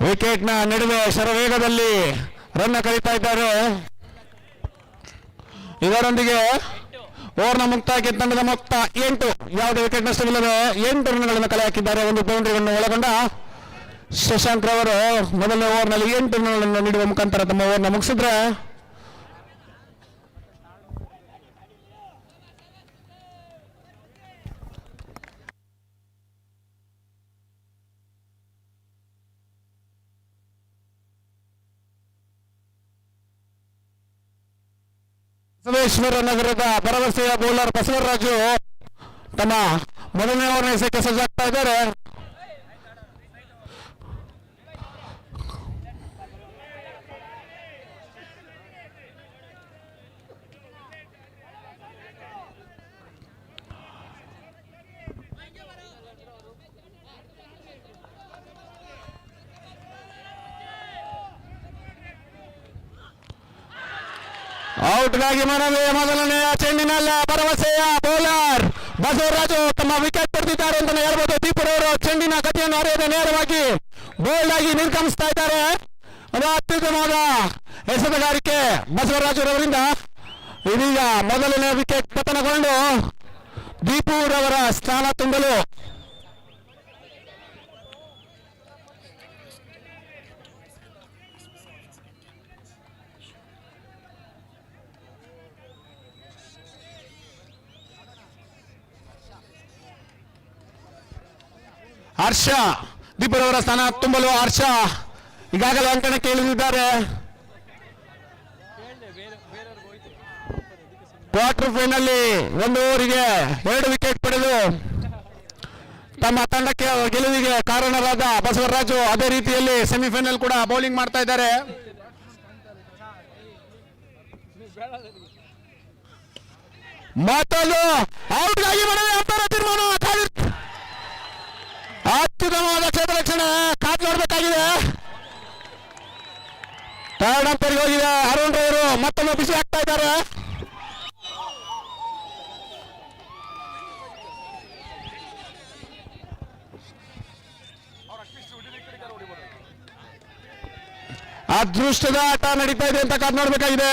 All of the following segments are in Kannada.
ವಿಕೆಟ್ ನ ನಡುವೆ ಶರವೇಗದಲ್ಲಿ ರನ್ ಕರೀತಾ ಇದ್ದಾರೆ. ಇದರೊಂದಿಗೆ ಓವರ್ನ ಮುಕ್ತಾಯಕ್ಕೆ ತಂಡದ ಮೊತ್ತ 8. ಯಾವುದೇ ವಿಕೆಟ್ ನಷ್ಟವಿಲ್ಲದೆ 8 ರನ್ಗಳನ್ನು ಕಲೆ ಹಾಕಿದ್ದಾರೆ. ಒಂದು ಬೌಂಡ್ರಿಗಳನ್ನು ಒಳಗೊಂಡ ಶಶಾಂಕ್ ರವರು ಮೊದಲನೇ ಓವರ್ನಲ್ಲಿ 8 ರನ್ಗಳನ್ನು ನೀಡುವ ಮುಖಾಂತರ ತಮ್ಮ ಓವರ್ನ ಮುಗಿಸಿದ್ರೆ ಬಸವೇಶ್ವರ ನಗರದ ಭರವಸೆಯ ಬೌಲರ್ ಬಸವರಾಜು ತಮ್ಮ ಮೊದಲನೇ ಓವರ್ನ ಎಸೆಯಕ್ಕೆ ಸಜ್ಜಾಗ್ತಾ ಇದ್ದಾರೆ. ಔಟ್ಗಾಗಿ ಮನವಿ. ಮೊದಲನೆಯ ಚೆಂಡಿನಲ್ಲ ಭರವಸೆಯ ಬೌಲರ್ ಬಸವರಾಜು ತಮ್ಮ ವಿಕೆಟ್ ಪಡೆದಿದ್ದಾರೆ ಅಂತ ಹೇಳ್ಬೋದು. ದೀಪರವರು ಚೆಂಡಿನ ಗತಿಯನ್ನು ಅರಿಯದೆ ನೇರವಾಗಿ ಬೋಲ್ಡ್ ಆಗಿ ನಿರ್ಗಮಿಸ್ತಾ ಇದ್ದಾರೆ. ಅದು ಅತ್ಯುತ್ತಮವಾದ ಎಸೆತಗಾರಿಕೆ ಬಸವರಾಜುರವರಿಂದ. ಇದೀಗ ಮೊದಲನೇ ವಿಕೆಟ್ ಪತನಗೊಂಡು ದೀಪೂರವರ ಸ್ಥಾನ ತುಂಬಲು ಹರ್ಷ ದೀಪರವರ ಸ್ಥಾನ ತುಂಬಲು ಹರ್ಷ ಈಗಾಗಲೇ ಅಂಕಣಕ್ಕೆ ಇಳಿದಿದ್ದಾರೆ. ಕ್ವಾರ್ಟರ್ ಫೈನಲ್ 1 ಓವರಿಗೆ 2 ವಿಕೆಟ್ ಪಡೆದು ತಮ್ಮ ತಂಡಕ್ಕೆ ಗೆಲುವಿಗೆ ಕಾರಣರಾದ ಬಸವರಾಜು ಅದೇ ರೀತಿಯಲ್ಲಿ ಸೆಮಿಫೈನಲ್ ಕೂಡ ಬೌಲಿಂಗ್ ಮಾಡ್ತಾ ಇದ್ದಾರೆ. ಮತ್ತೊಂದು ಔಟ್ಗಾಗಿ ಮನವಿ. ಅಂತರ ತೀರ್ಮಾನ. ಅತ್ಯುತ್ತಮವಾದ ಕ್ಷೇತ್ರ ರಕ್ಷಣೆ ಕಾದು ನೋಡಬೇಕಾಗಿದೆ. ಥರ್ಡ್ ಅಂಪೈರ್ಗೆ ಹೋಗಿದೆ. ಅರುಣ್ ರವರು ಮತ್ತೊಮ್ಮೆ ಬಿಸಿ ಆಗ್ತಾ ಇದ್ದಾರೆ. ಅದೃಷ್ಟದ ಆಟ ನಡೀತಾ ಇದೆ ಅಂತ ಕಾದು ನೋಡಬೇಕಾಗಿದೆ.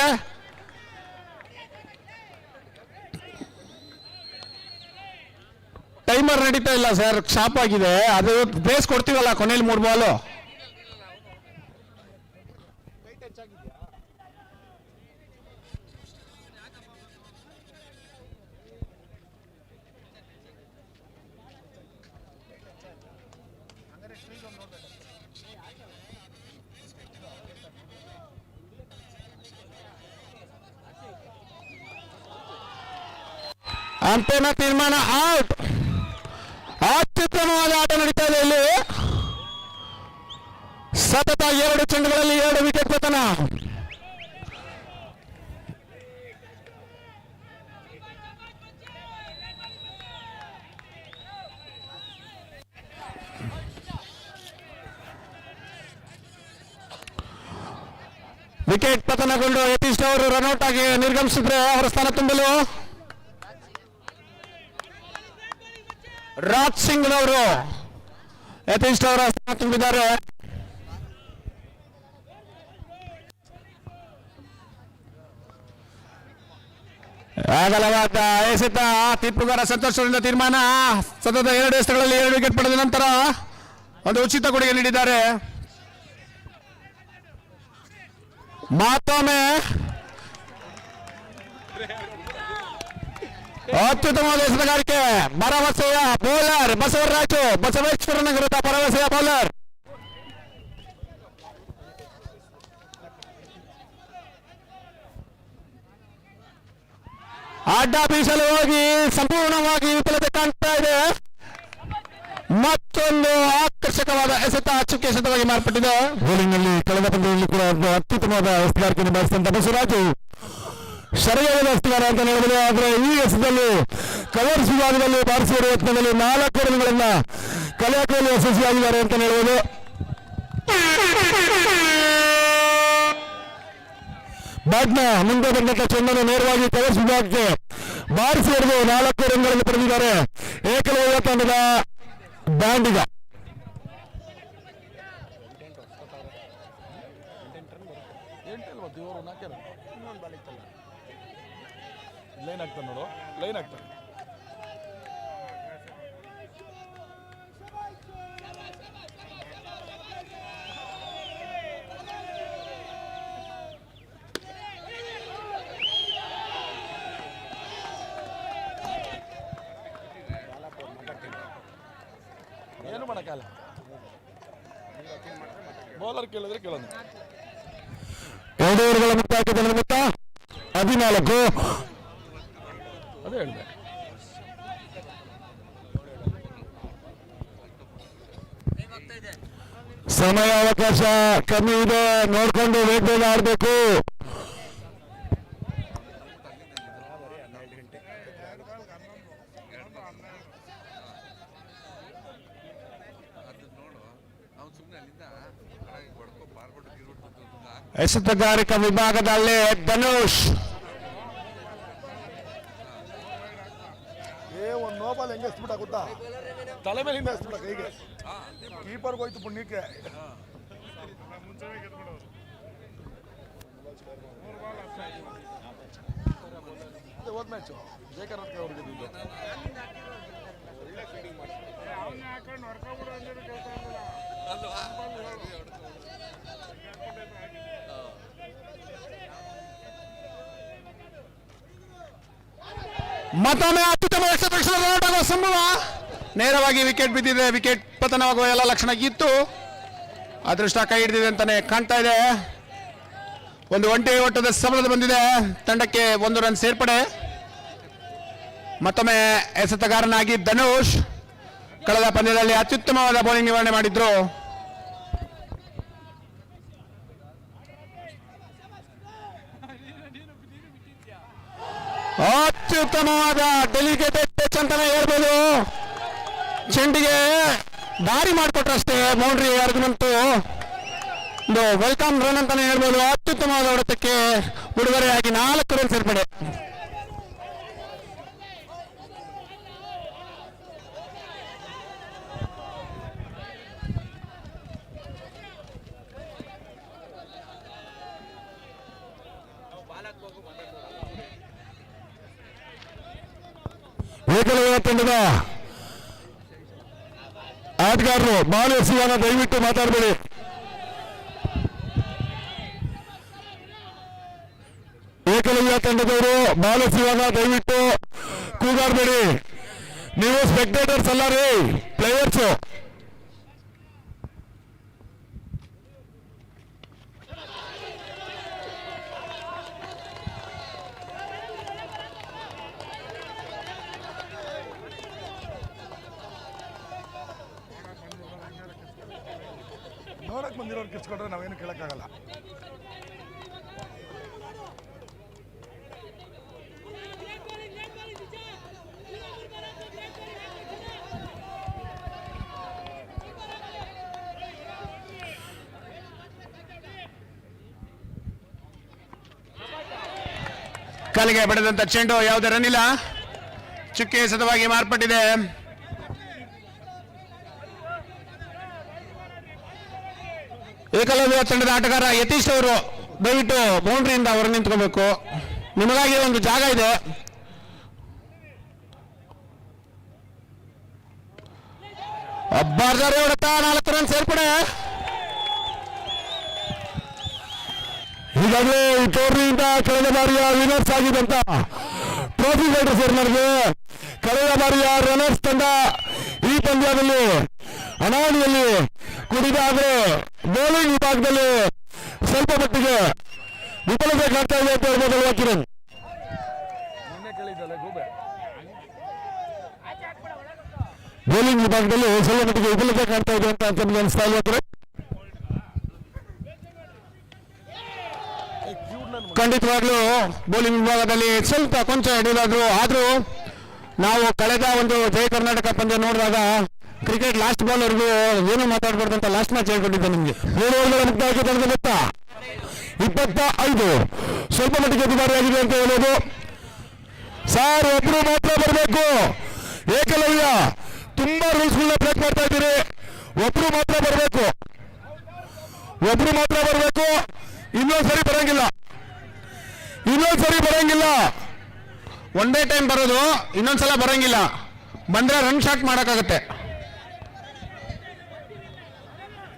ಟೈಮರ್ ನಡೀತಾ ಇಲ್ಲ ಸರ್, ಶಾಪ್ ಆಗಿದೆ. ಅದು ಬೇಸ್ ಕೊಡ್ತೀವಲ್ಲ ಕೊನೆಯಲ್ಲಿ 3 ಬಾಲು. ಅಂತಿಮ ತೀರ್ಮಾನ ಔಟ್. ಅತ್ಯುತ್ತಮವಾದ ಆಟ ನಡೀತಾ ಇದೆ ಇಲ್ಲಿ. ಸತತ 2 ಚೆಂಡುಗಳಲ್ಲಿ 2 ವಿಕೆಟ್ ಪತನ. ವಿಕೆಟ್ ಪತನಗೊಂಡು ಯತೀಶ್ ಅವರು ರನ್ಔಟ್ ಆಗಿ ನಿರ್ಗಮಿಸಿದ್ರೆ ಅವರ ಸ್ಥಾನ ತುಂಬಲು ರಾಜ್ ಸಿಂಗ್ ಅವರು ಯತೀಶ್ ಅವರ ಸ್ಥಾನ ತುಂಬಿದ್ದಾರೆ. ಅಗಲವಾದ ಎಸೆತ ತೀರ್ಪುಗಾರ ಸಂತೋಷದಿಂದ ತೀರ್ಮಾನ. ಸತತ 2 ಎಸೆತಗಳಲ್ಲಿ 2 ವಿಕೆಟ್ ಪಡೆದ ನಂತರ ಒಂದು ಉಚಿತ ಕೊಡುಗೆ ನೀಡಿದ್ದಾರೆ. ಮತ್ತೊಮ್ಮೆ ಅತ್ಯುತ್ತಮವಾದ ಎಸೆತಗಾರಿಕೆ ಭರವಸೆಯ ಬೌಲರ್ ಬಸವರಾಜು. ಬಸವೇಶ್ವರ ನಗರದ ಭರವಸೆಯ ಬೌಲರ್. ಅಡ್ಡ ಬೀಸಲು ಹೋಗಿ ಸಂಪೂರ್ಣವಾಗಿ ವಿಫಲತೆ ಕಾಣ್ತಾ ಇದೆ. ಮತ್ತೊಂದು ಆಕರ್ಷಕವಾದ ಎಸೆತ ಚುಕ್ಕೆ ಎಸೆತವಾಗಿ ಮಾರ್ಪಟ್ಟಿದೆ. ಬೌಲಿಂಗ್ ನಲ್ಲಿ ಕಳೆದ ಪಂದ್ಯದಲ್ಲಿ ಕೂಡ ಅತ್ಯುತ್ತಮವಾದ ಎಸೆತಗಾರಿಕೆಯನ್ನು ಬಳಸಿದಂತ ಬಸವರಾಜು ಸರಿಯಾದ ಎಸೆಗಾರ ಅಂತ ಹೇಳ್ಬೋದು. ಆದರೆ ಈ ಎಸೆತದಲ್ಲಿ ಕವರ್ಸ್ ವಿಭಾಗದಲ್ಲಿ ಬಾರಿಸುವ ಯತ್ನದಲ್ಲಿ 4 ರನ್ಗಳನ್ನ ಕಲೆ ಹಾಕಲು ಯಶಸ್ವಿಯಾಗಿದ್ದಾರೆ ಅಂತ ಹೇಳ್ಬೋದು. ಬ್ಯಾಟ್ನ ಮುಂದೆ ಬಂದಂತ ಚೆಂಡನ್ನು ನೇರವಾಗಿ ಕವರ್ಸ್ ವಿಭಾಗಕ್ಕೆ ಬಾರಿಸಿ ಹೊಡೆದು 4 ರನ್ಗಳನ್ನು ಪಡೆದಿದ್ದಾರೆ ಏಕಲವ್ಯ ತಂಡದ ಬ್ಯಾಂಡಿಗ. ಲೈನ್ ಆಗ್ತಾನೆ ನೋಡು, ಲೈನ್ ಆಗ್ತಾನೆ. ಏನು ಮಾಡೋಕ್ಕಲ್ಲ, ಬೌಲರ್ ಕೇಳಿದ್ರೆ ಕೇಳೋದು. 2 ಓವರ್ಗಳ ಮುಕ್ತ ಹಾಕಿದ ನಿಮಿತ್ತ 14. ಅದೇ ಹೇಳಿದೆ. ಸಮಯ ಅವಕಾಶ ಕಮ್ಮಿ ಇದೆ, ನೋಡ್ಕೊಂಡು ವೇಗದಿಂದ ಆಡಬೇಕು. ಎಸೆತಗಾರಿಕಾ ವಿಭಾಗದಲ್ಲಿ ಧನುಷ್ ಒಂದು ನೋಬಾಲ್ ಹೆಂಗೆ ಎಸ್ಬಿಟ್ಟ ಗೊತ್ತಾ, ತಲೆ ಮೇಲಿಂದ ಎಸ್ಬಿಟ್ಟ ಕೈಗೆ, ಕೀಪರ್ಗೆ ಹೋಯ್ತು ಪುಣ್ಯಕ್ಕೆ. ಹೋದ್ ಮ್ಯಾಚು ಜಯ ಕರ್ನಾಟಕ ಅವ್ರಿಗೆ ಮತ್ತೊಮ್ಮೆ ಅತ್ಯುತ್ತಮ ಎಕ್ಸ್ಪೆಕ್ಟೇಷನ್ ಸಂಭವ. ನೇರವಾಗಿ ವಿಕೆಟ್ ಬಿದ್ದಿದೆ, ವಿಕೆಟ್ ಪತನವಾಗುವ ಎಲ್ಲ ಲಕ್ಷಣ ಇತ್ತು. ಅದೃಷ್ಟ ಕೈ ಹಿಡಿದಿದೆ ಅಂತಾನೆ ಕಾಣ್ತಾ ಇದೆ. ಒಂದು ಒಂಟಿ ಓಟದ ಸಬಲದ ಬಂದಿದೆ, ತಂಡಕ್ಕೆ 1 ರನ್ ಸೇರ್ಪಡೆ. ಮತ್ತೊಮ್ಮೆ ಎಸೆತಗಾರನಾಗಿ ಧನುಷ್ ಕಳೆದ ಪಂದ್ಯದಲ್ಲಿ ಅತ್ಯುತ್ತಮವಾದ ಬೌಲಿಂಗ್ ನಿರ್ವಹಣೆ ಮಾಡಿದ್ರು. ಅತ್ಯುತ್ತಮವಾದ ಡೆಲಿಗೇಟೆಡ್ ಟಚ್ ಅಂತಾನೆ ಹೇಳ್ಬೋದು. ಚೆಂಡಿಗೆ ದಾರಿ ಮಾಡಿಕೊಟ್ರಷ್ಟೇ ಬೌಂಡ್ರಿ ಯಾರಿಗಂತೂ ಒಂದು ವೆಲ್ಕಮ್ ರನ್ ಅಂತಾನೆ ಹೇಳ್ಬೋದು. ಅತ್ಯುತ್ತಮವಾದ ಹೊಡೆತಕ್ಕೆ ಉಡುಗೊರೆಯಾಗಿ 4 ರನ್ ಸೇರ್ಪಡೆ. ಏಕಲವ್ಯ ತಂಡದ ಆಟಗಾರರು ಬಾಲ್ ಎಸೆಯುವಾಗ ದಯವಿಟ್ಟು ಮಾತಾಡಬೇಡಿ. ಏಕಲವ್ಯ ತಂಡದವರು ಬಾಲ್ ಎಸೆಯುವಾಗ ದಯವಿಟ್ಟು ಕೂಗಾಡಬೇಡಿ. ನೀವು ಸ್ಪೆಕ್ಟೇಟರ್ಸ್ ಅಲ್ಲ ರೀ, ಪ್ಲೇಯರ್ಸು. ನೋಡಕ್ ಬಂದಿರೋರು ಕಿರ್ಸ್ಕೊಂಡ್ರೆ ನಾವೇನು ಕೇಳಕ್ಕಾಗಲ್ಲ. ಕಾಲಿಗೆ ಬಡಿದಂತ ಚೆಂಡು ಯಾವುದೇ ರನ್ ಇಲ್ಲ, ಚುಕ್ಕೆ ಎಸೆತವಾಗಿ ಮಾರ್ಪಟ್ಟಿದೆ. ಏಕಲವ್ಯ ತಂಡದ ಆಟಗಾರ ಯತೀಶ್ ಅವರು ದಯವಿಟ್ಟು ಬೌಂಡ್ರಿಯಿಂದ ಹೊರ ನಿಂತ್ಕೋಬೇಕು. ನಿಮಗಾಗಿ ಒಂದು ಜಾಗ ಇದೆ. ಭರ್ಜರಿ ಹೊಡೆತ, 4 ರನ್ ಸೇರ್ಪಡೆ. ಹೀಗಾಗಿ ಈ ಟೂರ್ನಿಯಿಂದ ಕಳೆದ ಬಾರಿಯ ವಿನರ್ಸ್ ಆಗಿದ್ದಂತ ಟ್ರೋಫಿ ಹೋಲ್ಡರ್ ಸೇರಿನವರಿಗೆ ಕಳೆದ ಬಾರಿಯ ರನ್ನರ್ಸ್ ತಂಡ ಈ ಪಂದ್ಯದಲ್ಲಿ ಅನಾವಳಿಯಲ್ಲಿ ಕುಡಿದಾದ್ರೆ ಬೌಲಿಂಗ್ ವಿಭಾಗದಲ್ಲಿ ಸ್ವಲ್ಪ ಮಟ್ಟಿಗೆ ವಿಫಲತೆ ಕಾಣ್ತಾ ಇದೆ ಅಂತ ಹೇಳ್ಬೋದಲ್ವಾ ಕಿರಣ್? ಬೌಲಿಂಗ್ ವಿಭಾಗದಲ್ಲಿ ಸ್ವಲ್ಪ ಮಟ್ಟಿಗೆ ವಿಫಲತೆ ಕಾಣ್ತಾ ಇದೆ ಅಂತ ನಮಗೆ ಅನಿಸ್ತಾ ಇಲ್ಲ ಕಿರಣ್? ಖಂಡಿತವಾಗ್ಲೂ ಬೌಲಿಂಗ್ ವಿಭಾಗದಲ್ಲಿ ಸ್ವಲ್ಪ ಕೊಂಚ ಹಿಡಿದಾದ್ರು. ಆದ್ರೂ ನಾವು ಕಳೆದ ಒಂದು ಜಯ ಕರ್ನಾಟಕ ಪಂದ್ಯ ನೋಡಿದಾಗ ಕ್ರಿಕೆಟ್ ಲಾಸ್ಟ್ ಬಾಲ್ ವರೆಗೂ ಏನು ಮಾತಾಡಬಾರ್ದು ಅಂತ ಲಾಸ್ಟ್ ಮ್ಯಾಚ್ ಹೇಳ್ಕೊಂಡಿದ್ದೆ ನಿಮಗೆ. 3 ಓವರ್ಗಳ ಮುಕ್ತಾಯಕ್ಕೆ ತಂಡ ಮೊತ್ತ 25. ಸ್ವಲ್ಪ ಮಟ್ಟಿಗೆ ದುಬಾರಿಯಾಗಿದೆ ಅಂತ ಹೇಳೋದು. ಸಾರ್ ಒಬ್ರು ಮಾತ್ರ ಬರಬೇಕು. ಏಕಲವ್ಯ ತುಂಬಾ ರೂಲ್ಸ್ಗಳನ್ನ ಬ್ರೇಕ್ ಮಾಡ್ತಾ ಇದ್ದೀರಿ. ಒಬ್ರು ಮಾತ್ರ ಬರಬೇಕು, ಒಬ್ರು ಮಾತ್ರ ಬರಬೇಕು. ಇನ್ನೊಂದ್ಸರಿ ಬರಂಗಿಲ್ಲ. ಒನ್ ಡೇ ಟೈಮ್ ಬರೋದು, ಇನ್ನೊಂದ್ಸಲ ಬರೋಂಗಿಲ್ಲ. ಬಂದರೆ ರನ್ ಶಾಟ್ ಮಾಡೋಕ್ಕಾಗತ್ತೆ.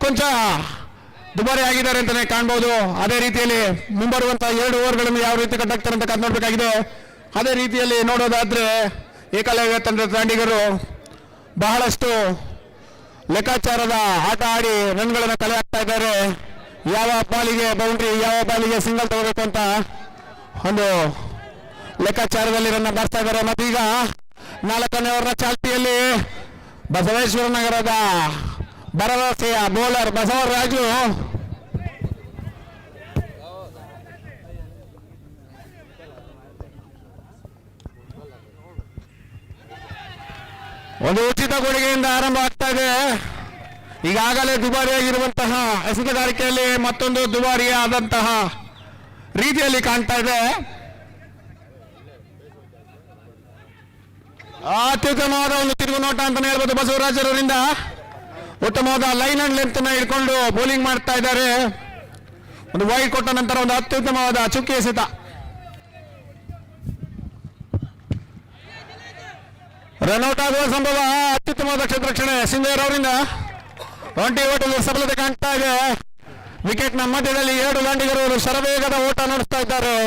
ಕೊಂಚ ದುಬಾರಿ ಆಗಿದ್ದಾರೆ ಅಂತಲೇ ಕಾಣ್ಬೋದು. ಅದೇ ರೀತಿಯಲ್ಲಿ ಮುಂಬರುವಂಥ 2 ಓವರ್ಗಳನ್ನು ಯಾವ ರೀತಿ ಕಟ್ಟಾಗ್ತಾರೆ ಅಂತ ಕಾದು ನೋಡಬೇಕಾಗಿದೆ. ಅದೇ ರೀತಿಯಲ್ಲಿ ನೋಡೋದಾದರೆ ಏಕಲವ್ಯ ತಂಡದ ದಾಂಡಿಗರು ಬಹಳಷ್ಟು ಲೆಕ್ಕಾಚಾರದ ಆಟ ಆಡಿ ರನ್ಗಳನ್ನು ಕಲೆ ಹಾಕ್ತಾ ಇದ್ದಾರೆ. ಯಾವ ಬಾಲಿಗೆ ಬೌಂಡ್ರಿ, ಯಾವ ಬಾಲಿಗೆ ಸಿಂಗಲ್ ತಗೋಬೇಕು ಅಂತ ಒಂದು ಲೆಕ್ಕಾಚಾರದಲ್ಲಿ ರನ್ನ ಬಾರಿಸ್ತಾ ಇದ್ದಾರೆ. ಮತ್ತೀಗ 4ನೇ ಓವರ್ನ ಚಾಲ್ತಿಯಲ್ಲಿ ಬಸವೇಶ್ವರ ನಗರದ ಭರವಸೆಯ ಬೌಲರ್ ಬಸವರಾಜು ಒಂದು ಉಚಿತ ಕೊಡುಗೆಯಿಂದ ಆರಂಭ ಆಗ್ತಾ ಇದೆ. ಈಗಾಗಲೇ ದುಬಾರಿಯಾಗಿರುವಂತಹ ಎಸೆತಗಾರಿಕೆಯಲ್ಲಿ ಮತ್ತೊಂದು ದುಬಾರಿಯಾದಂತಹ ರೀತಿಯಲ್ಲಿ ಕಾಣ್ತಾ ಇದೆ. ಅತ್ಯುತ್ತಮವಾದ ಒಂದು ತಿರುಗು ನೋಟ ಅಂತಾನೆ ಹೇಳ್ಬೋದು. ಬಸವರಾಜರವರಿಂದ ಉತ್ತಮವಾದ ಲೈನ್ ಅಂಡ್ ಲೆಂತ್ ನ ಹಿಡ್ಕೊಂಡು ಬೌಲಿಂಗ್ ಮಾಡ್ತಾ ಇದ್ದಾರೆ. ಒಂದು ವೈಡ್ ಕೊಟ್ಟ ನಂತರ ಒಂದು ಅತ್ಯುತ್ತಮವಾದ ಚುಕ್ಕಿ ಎಸೆತ. ರನ್ಔಟ್ ಆಗುವ ಸಂಭವ. ಅತ್ಯುತ್ತಮವಾದ ಕ್ಷೇತ್ರರಕ್ಷಣೆ ಸಿಂಧೇರ್ ಅವರಿಂದ. ಒಂಟಿ ಓಟದ ಸಫಲತೆ ಕಾಣ್ತಾ ಇದೆ. ವಿಕೆಟ್ ನ ಮಧ್ಯದಲ್ಲಿ 2 ದಾಂಡಿಗರು ಶರವೇಗದ ಓಟ ನಡೆಸ್ತಾ ಇದ್ದಾರೆ.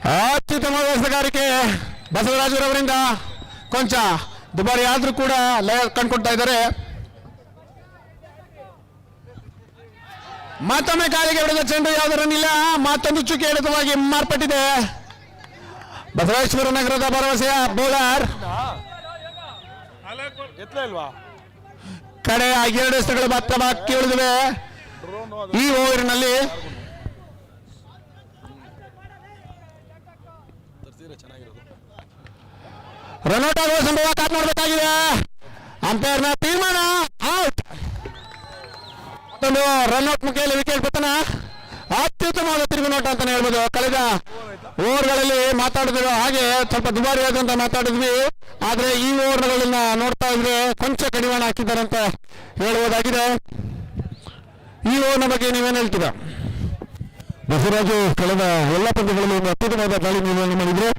ಅತ್ಯುತ್ತಮವಾದ ಎಸೆತಗಾರಿಕೆ ಬಸವರಾಜರವರಿಂದ. ಕೊಂಚ ದುಬಾರಿ ಆದ್ರೂ ಕೂಡ ಲಯ ಕಂಡುಕೊಳ್ತಾ ಇದ್ದಾರೆ. ಮತ್ತೊಮ್ಮೆ ಕಾಲಿಗೆ ಹೊಡೆದ ಚೆಂಡು ಯಾವುದೇ ರನ್ ಇಲ್ಲ. ಮತ್ತೊಂದು ಚುಕ್ಕಿ ಹಿಡಿತವಾಗಿ ಮಾರ್ಪಟ್ಟಿದೆ. ಬಸವೇಶ್ವರ ನಗರದ ಭರವಸೆಯ ಬೌಲರ್ ಕಡೆ 2 ಎಸೆತಗಳು ಮಾತ್ರ ಬಾಕಿ ಉಳಿದಿವೆ ಈ ಓವರಿನಲ್ಲಿ. ರನ್ಔಟ್ ಆಗುವ ಸಂಭವ ಕಾದು ನೋಡಬೇಕಾಗಿದೆ. ಅಂಪೈರ್ನ ತೀರ್ಮಾನ ಔಟ್. ಮತ್ತೊಂದು ರನ್ಔಟ್ ಮುಖೇಲಿ ವಿಕೆಟ್ ಪತನ. ಅತ್ಯುತ್ತಮವಾದ ತಿರುಗು ನೋಟ ಅಂತಾನೆ ಹೇಳ್ಬೋದು. ಕಳೆದ ಓವರ್ಗಳಲ್ಲಿ ಮಾತಾಡಿದ್ರು ಹಾಗೆ ಸ್ವಲ್ಪ ದುಬಾರಿ ಆದಂತ ಮಾತಾಡಿದ್ವಿ. ಆದ್ರೆ ಈ ಓವರ್ಗಳನ್ನ ನೋಡ್ತಾ ಇದ್ರೆ ಕೊಂಚ ಕಡಿವಾಣ ಹಾಕಿದ್ದಾರೆ ಅಂತ ಹೇಳುವುದಾಗಿದೆ. ಈ ಓವರ್ನ ಬಗ್ಗೆ ನೀವೇನು ಹೇಳ್ತೀರಾ? ಬಸವರಾಜು ಕಳೆದ ಎಲ್ಲ ಪಂದ್ಯಗಳಲ್ಲಿ ಒಂದು ಅತ್ಯುತ್ತಮವಾದ ದಾಳಿ ನಿರ್ವಹಣೆ ಮಾಡಿದ್ರು.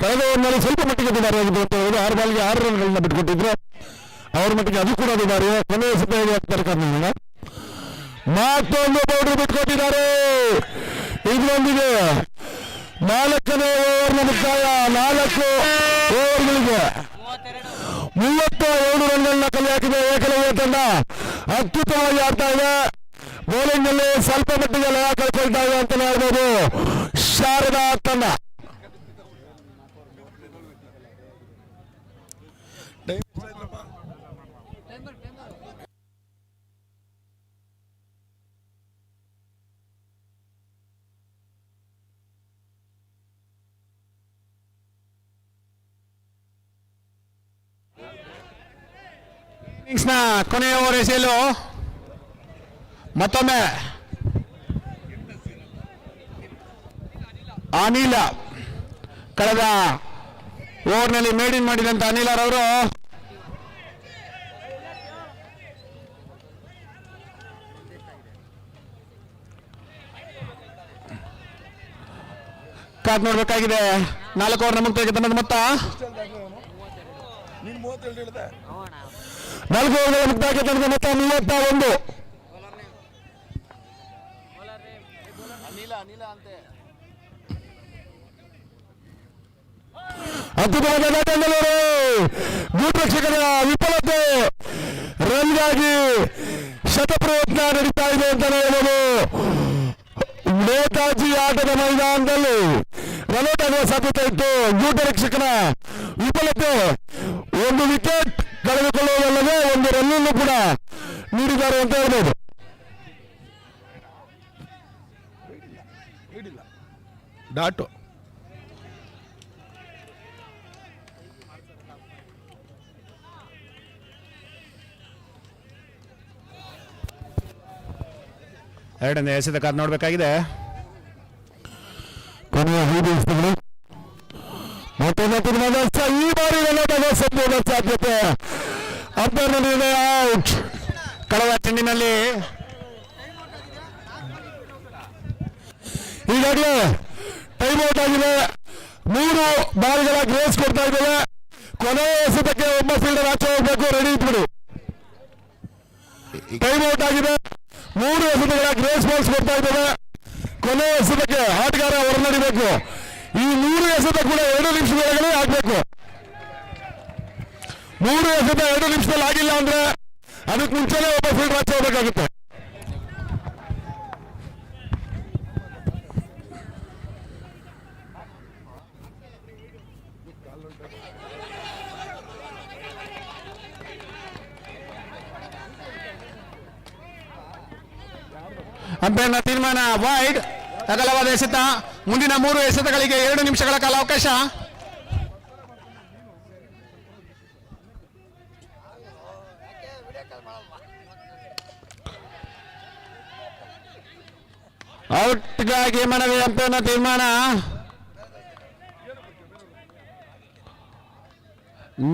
ಕಳೆದ ಓವರ್ನಲ್ಲಿ ಸ್ವಲ್ಪ ಮಟ್ಟಿಗೆ ದುಬಾರಿಯಾಗಿದೆ ಅಂತ ಹೇಳಿದ್ರೆ 6 ಬಾಲ್ಗೆ 6 ರನ್ಗಳನ್ನ ಬಿಟ್ಕೊಟ್ಟಿದ್ರು. ಅವ್ರ ಮಟ್ಟಿಗೆ ಅದು ಕೂಡ ದುಬಾರಿ. ಕೊನೆಯ ಸಭೆಯಲ್ಲಿ ಆಗ್ತಾರೆ ಕಾರಣ ಮತ್ತೊಂದು ಬೌಂಡ್ರಿ ಬಿಟ್ಕೊಟ್ಟಿದ್ದಾರೆ. ಇದರೊಂದಿಗೆ 4ನೇ ಓವರ್ನ ಮುಕ್ತಾಯ. 4 ಓವರ್ಗಳಿಗೆ 32 ರನ್ಗಳನ್ನ ಕಲೆ ಹಾಕಿದೆ ಏಕಲವ್ಯ ತಂಡ. ಅತ್ಯುತ್ತಮವಾಗಿ ಆಡ್ತಾ ಇದೆ. ಬೌಲಿಂಗ್ ನಲ್ಲಿ ಸ್ವಲ್ಪ ಮಟ್ಟಿಗೆ ಲಯ ಕಳ್ಕೊಳ್ತಾ ಇದೆ ಅಂತ ಹೇಳ್ಬೋದು ಶಾರದಾ ತಂಡ. ಕೊನೆಯ ಓವರ್ ಎಸೆಯಲು ಮತ್ತೊಮ್ಮೆ ಅನಿಲ ಕಳೆದ ಓವರ್ನಲ್ಲಿ ಮೇಡಿನ್ ಮಾಡಿದಂತ ಅನಿಲರವರು ಕಾದ್ ನೋಡ್ಬೇಕಾಗಿದೆ. 4 ಓವರ್ನ ಮುಕ್ತಾಯಕ್ಕೆ ತಂಡದ ಮೊತ್ತ 4 ಓವರ್ಗಳ ಮುಕ್ತಾಯಕ್ಕೆ ತಂಡದ ಮೊತ್ತ 31. ಅದ್ಭುತವಾದ ಬೆಂಗಳೂರು ಗೂಡ್ ರಕ್ಷಕರ ವಿಫಲತೆ. ರನ್ಗಾಗಿ ಶತಪ್ರಯತ್ನ ನಡೀತಾ ಇದೆ ಅಂತ ಹೇಳ್ಬೋದು. ನೇತಾಜಿ ಆಟದ ಮೈದಾನದಲ್ಲಿ ರನ್ಔಟ್ ಆಗುವ ಸಾಧ್ಯತೆ ಇತ್ತು. ಗೂಡ್ ರಕ್ಷಕನ ವಿಫಲತೆ. ಒಂದು ವಿಕೆಟ್ ಕಳೆದುಕೊಳ್ಳುವುದಲ್ಲದೆ ಒಂದು ರನ್ನನ್ನು ಕೂಡ ನೀಡಿದ್ದಾರೆ ಅಂತ ಹೇಳ್ಬೋದು. ಡಾಟು ಎರಡನೇ ಎಸೆತ ಕಾದು ನೋಡಬೇಕಾಗಿದೆ. 5 ಎಸೆತಗಳು. ಮತ್ತೊಂದು ತೀರ್ಮಾನ ಈ ಬಾರಿ ಸಂಪೂರ್ಣ ಸಾಧ್ಯತೆ. ಅಂಪೈರ್‌ನಲ್ಲಿ ಔಟ್. ಕಳೆದ ಚೆಂಡಿನಲ್ಲಿ ಈಗಾಗಲೇ ಟೈಮ್ ಔಟ್ ಆಗಿದೆ. 3 ಬಾಲ್ಗಳ ಗ್ರೇಸ್ ಕೊಡ್ತಾ ಇದ್ದೇವೆ. ಕೊನೆಯ ಎಸೆತಕ್ಕೆ ಒಬ್ಬ ಫೀಲ್ಡರ್ ಆಚೆ ಹೋಗ್ಬೇಕು. ರೆಡಿ ಇಟ್ಬಿಡಿ. ಟೈಮ್ ಔಟ್ ಆಗಿದೆ. 3 ಎಸೆತಗಳ ಗ್ರೇಸ್ ಬಾಲ್ಸ್ ಕೊಡ್ತಾ ಇದ್ದೇವೆ. ಕೊನೆಯ ಎಸೆತಕ್ಕೆ ಆಟಗಾರ ಹೊರನಡಿಬೇಕು. ಈ 3 ಎಸೆತ ಕೂಡ 2 ನಿಮಿಷದೊಳಗಡೆ ಆಗ್ಬೇಕು. 3 ಎಸೆತ 2 ನಿಮಿಷದಲ್ಲಿ ಆಗಿಲ್ಲ ಅಂದ್ರೆ ಅದಕ್ಕೆ ಮುಂಚೆನೆ ಒಬ್ಬ ಫೀಲ್ಡರ್ ಆಚೆ ಹೋಗ್ಬೇಕಾಗುತ್ತೆ. ಅಂಪೈರ್ನ ತೀರ್ಮಾನ ವೈಡ್. ಅಗಲವಾದ ಎಸೆತ. ಮುಂದಿನ 3 ಎಸೆತಗಳಿಗೆ 2 ನಿಮಿಷಗಳ ಕಾಲ ಅವಕಾಶ. ಔಟ್ಗಾಗಿ ಮನವಿ. ಅಂಪೈರ್ನ ತೀರ್ಮಾನ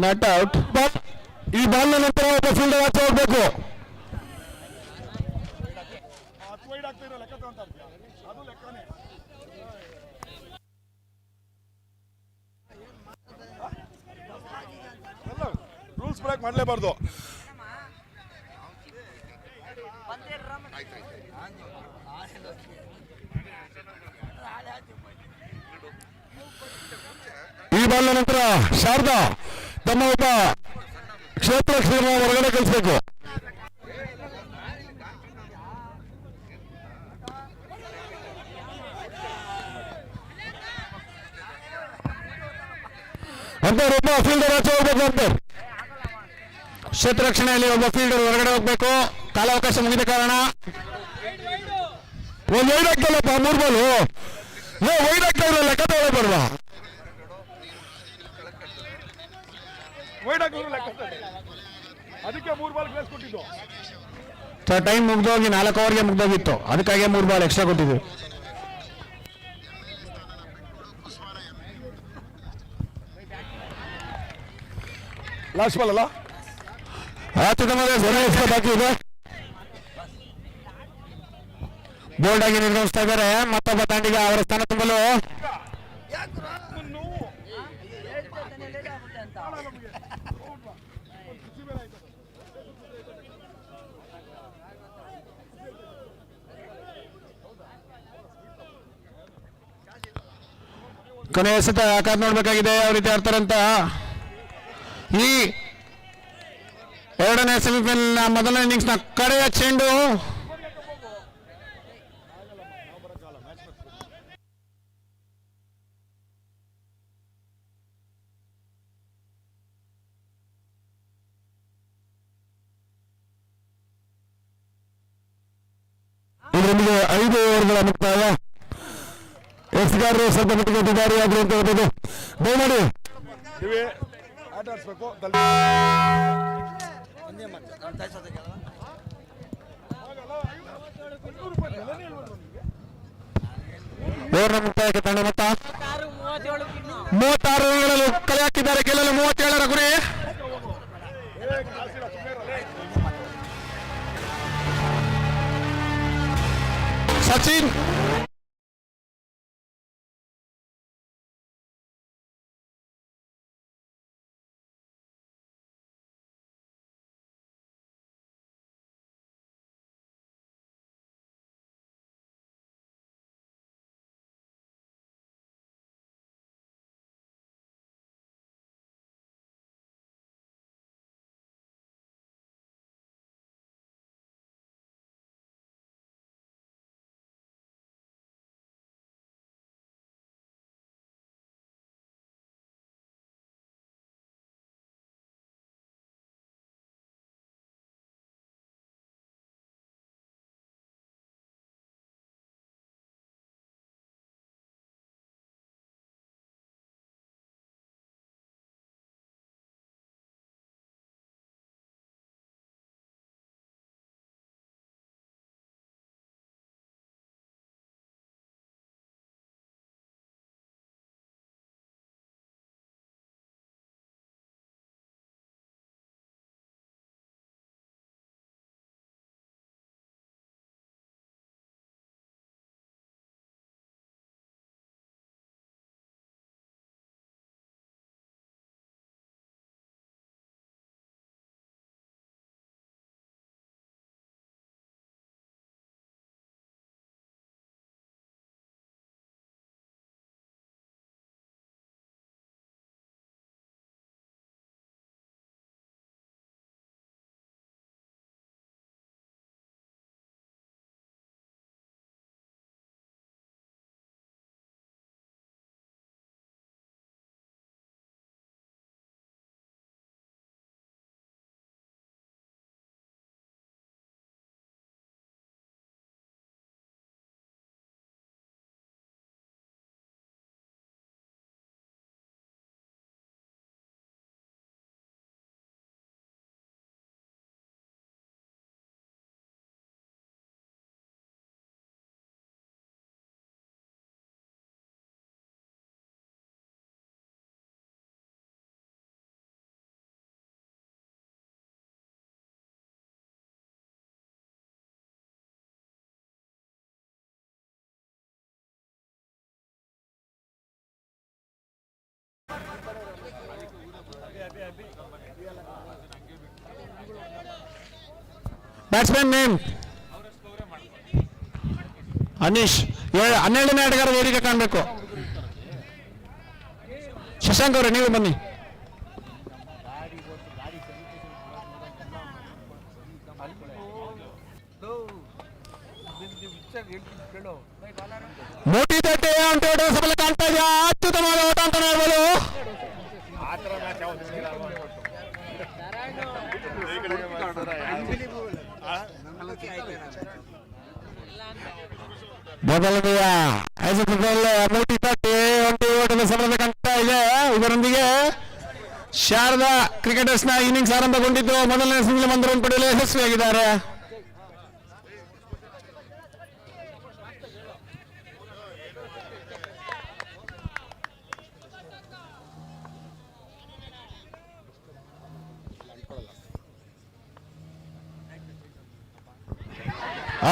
ನಾಟ್ ಔಟ್. ಈ ಬಾಲ್ನ ನಂತರ ಒಬ್ಬ ಫೀಲ್ಡರ್ ಆಚೆ ಹೋಗ್ಬೇಕು. ರೂಲ್ಸ್ ಬ್ರೇಕ್ ಮಾಡಲೇಬಾರ್ದು. ಈ ಬಾಲ್ನ ನಂತರ ಶಾರದಾ ತಮ್ಮ ಒಬ್ಬ ಕ್ಷೇತ್ರ ಹೊರಗಡೆ ಕಳಿಸಬೇಕು. ಅಂಪೈರ್ ಒಬ್ಬ ಫೀಲ್ಡರ್ ಆಚೆ ಹೋಗ್ಬೇಕು. ಅಂಪೈರ್ ಕ್ಷೇತ್ರ ರಕ್ಷಣೆಯಲ್ಲಿ ಒಬ್ಬ ಫೀಲ್ಡರ್ ಹೊರಗಡೆ ಹೋಗ್ಬೇಕು. ಕಾಲಾವಕಾಶ ಮುಗಿದ ಕಾರಣ ಒಂದು ವೈಡ್ ಆಗ್ತಲ್ಲಪ್ಪ. 3 ಬಾಲು ವೈಡ್ ಆಗ್ತಾ ಇಲ್ಲ. ಲೆಕ್ಕ ತಗೊಳ್ಬಾರ್ವಾ? ವೈಡ್ ಆಗಿದ್ರು ಲೆಕ್ಕ. ಅದಕ್ಕೆ 3 ಬಾಲ್ ಗ್ರೇಸ್ ಕೊಟ್ಟಿದ್ದು. ಟೈಮ್ ಮುಗ್ದೋಗಿ 4 ಓವರ್ಗೆ ಮುಗ್ದೋಗಿತ್ತು. ಅದಕ್ಕಾಗಿ 3 ಬಾಲ್ ಎಕ್ಸ್ಟ್ರಾ ಕೊಟ್ಟಿದ್ವಿ. ಲಾಸ್ಟ್ ಬಾಲ್ ಅಲ್ಲ. ಬಾಕಿ ಇದೆ. ಬೋಲ್ಡ್ ಆಗಿ ನಿರ್ಗಮಿಸ್ತಾ ಇದ್ದಾರೆ. ಮತ್ತೊಬ್ಬ ದಾಂಡಿಗ ಅವರ ಸ್ಥಾನ ತುಂಬಲು ಕೊನೆಯ ಎಸೆತ ಕಾದ್ ನೋಡ್ಬೇಕಾಗಿದೆ ಯಾವ ರೀತಿ ಆಡ್ತಾರಂತ. ಈ 2ನೇ ಸೆಮಿಫೈನಲ್ನ ಮೊದಲನೇ ಇನ್ನಿಂಗ್ಸ್ನ ಕಡೆಯ ಚೆಂಡು ಇದರೊಂದಿಗೆ 5 ಓವರ್ಗಳ ಮುಕ್ತಾಯ. ಎಸ್ಗಾರರು ಸ್ವಲ್ಪ ಮಟ್ಟಿಗೆ ದುಬಾರಿಯಾದ್ರು ಅಂತ ಹೇಳ್ಬೋದು. ದಯಮಾಡಿ ಆಟ ಆಡಿಸ್ಬೇಕು. ಓವರ್ನ ಮುಕ್ತಾಯಕ್ಕೆ ತಂಡ ಮೊತ್ತ 36 ರನ್ಗಳಲ್ಲಿ ಕಲೆ ಹಾಕಿದ್ದಾರೆ. ಗೆಲ್ಲಲು 37ರ ಗುರಿ. Sachin batsman name Aneesh. 12ನೇ ಆಟಗಾರ ವೇದಿಕೆ ಕಾಣಬೇಕು. ಶಶಾಂಕ್ ಅವರೇ ನೀವು ಬನ್ನಿ. ಮೋಟಿ ತಟ್ಟೆ ಅಂತ ಸಫಲ ಕಾಣ್ತಾ ಇದೆಯಾ? ಅತ್ಯುತ್ತಮವಾದ ಓಟ ಅಂತ ಹೇಳ್ಬೋದು. ಮೊದಲನೆಯ ಮೋಟಿ ತಟ್ಟೆ ಒಂಟಿ ಓಟದ ಸಫಲತೆ ಕಾಣ್ತಾ ಇದೆ. ಇದರೊಂದಿಗೆ ಶಾರದಾ ಕ್ರಿಕೆಟರ್ಸ್ನ ಇನ್ನಿಂಗ್ಸ್ ಆರಂಭಗೊಂಡಿದ್ದು ಮೊದಲನೇ ಸಿಂಗಲ್ 1 ರನ್ ಪಡೆಯಲು ಯಶಸ್ವಿಯಾಗಿದ್ದಾರೆ.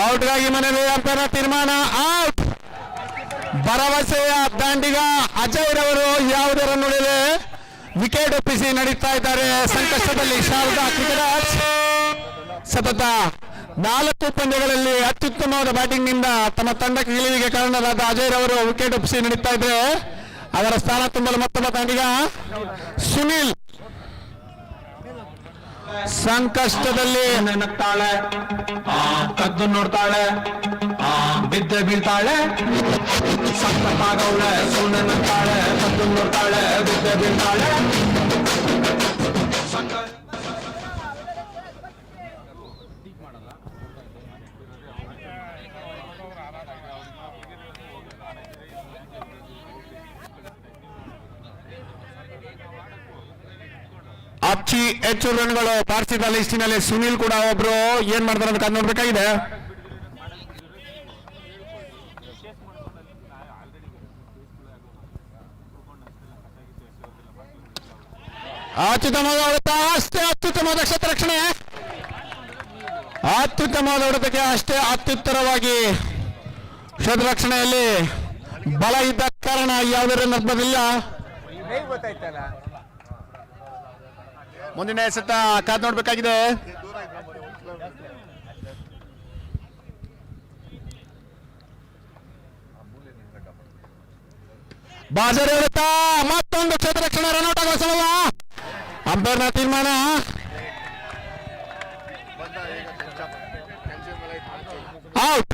ಔಟ್ಗಾಗಿ ಮನೆಯಲ್ಲಿ ಅಂಪೈರ್ ತೀರ್ಮಾನ ಔಟ್. ಭರವಸೆಯ ದಾಂಡಿಗ ಅಜಯ್ ರವರು ಯಾವುದೇ ರನ್ ಉಳಿದೆ ವಿಕೆಟ್ ಒಪ್ಪಿಸಿ ನಡೀತಾ ಇದ್ದಾರೆ. ಸಂಕಷ್ಟದಲ್ಲಿ ಶಾರದಾ ಕ್ರಿಕೆಟರ್ಸ್ ಸತತ 4 ಪಂದ್ಯಗಳಲ್ಲಿ ಅತ್ಯುತ್ತಮವಾದ ಬ್ಯಾಟಿಂಗ್ ನಿಂದ ತಮ್ಮ ತಂಡಕ್ಕೆ ಗೆಲುವಿಗೆ ಕಾರಣರಾದ ಅಜಯ್ ರವರು ವಿಕೆಟ್ ಒಪ್ಪಿಸಿ ನಡೀತಾ ಇದ್ದಾರೆ. ಅವರ ಸ್ಥಾನ ತುಂಬಲು ಮತ್ತೊಬ್ಬ ದಾಂಡಿಗ ಸುನಿಲ್ ಸಂಕಷ್ಟದಲ್ಲಿ ನಗ್ತಾಳೆ, ಕದ್ದು ನೋಡ್ತಾಳೆ, ಬಿದ್ದ ಬೀಳ್ತಾಳೆ, ಸಕ್ಕತ್ತಾಗವಳೆ, ಸುಮ್ಮನೆ ನಗ್ತಾಳೆ, ಕದ್ದು ನೋಡ್ತಾಳೆ, ಬಿದ್ದ ಬೀಳ್ತಾಳೆ. ಅಚ್ಚಿ ಹೆಚ್ಚು ರನ್ಗಳು ಬಾರಿಸಿದ ಲಿಸ್ಟಿನಲ್ಲಿ ಸುನಿಲ್ ಕೂಡ ಒಬ್ರು. ಏನ್ ಮಾಡ್ತಾರೆ ಅಂತ ಕಾದು ನೋಡ್ಬೇಕಾಗಿದೆ. ಅತ್ಯುತ್ತಮವಾದ ಹೊಡೆತ, ಅಷ್ಟೇ ಅತ್ಯುತ್ತಮವಾದ ಕ್ಷೇತ್ರರಕ್ಷಣೆ, ಅತ್ಯುತ್ತಮವಾದ ಹೊಡೆತಕ್ಕೆ ಅಷ್ಟೇ ಅತ್ಯುತ್ತರವಾಗಿ ಕ್ಷೇತ್ರರಕ್ಷಣೆಯಲ್ಲಿ ಬಲ ಇದ್ದ ಕಾರಣ ಯಾವುದೇ ರನ್ ಅರ್ಧವಿಲ್ಲ. ಮುಂದಿನ ಎಸೆತ ಕಾದು ನೋಡ್ಬೇಕಾಗಿದೆ. ಬಾಜರಿ ಹೊಡೆತ, ಮತ್ತೊಂದು ಕ್ಷೇತ್ರರಕ್ಷಣೆ ರನ್ಔಟ್ ಆಗುವ ಸಮಯ. ಅಂಪೈರ್ನ ತೀರ್ಮಾನ ಔಟ್.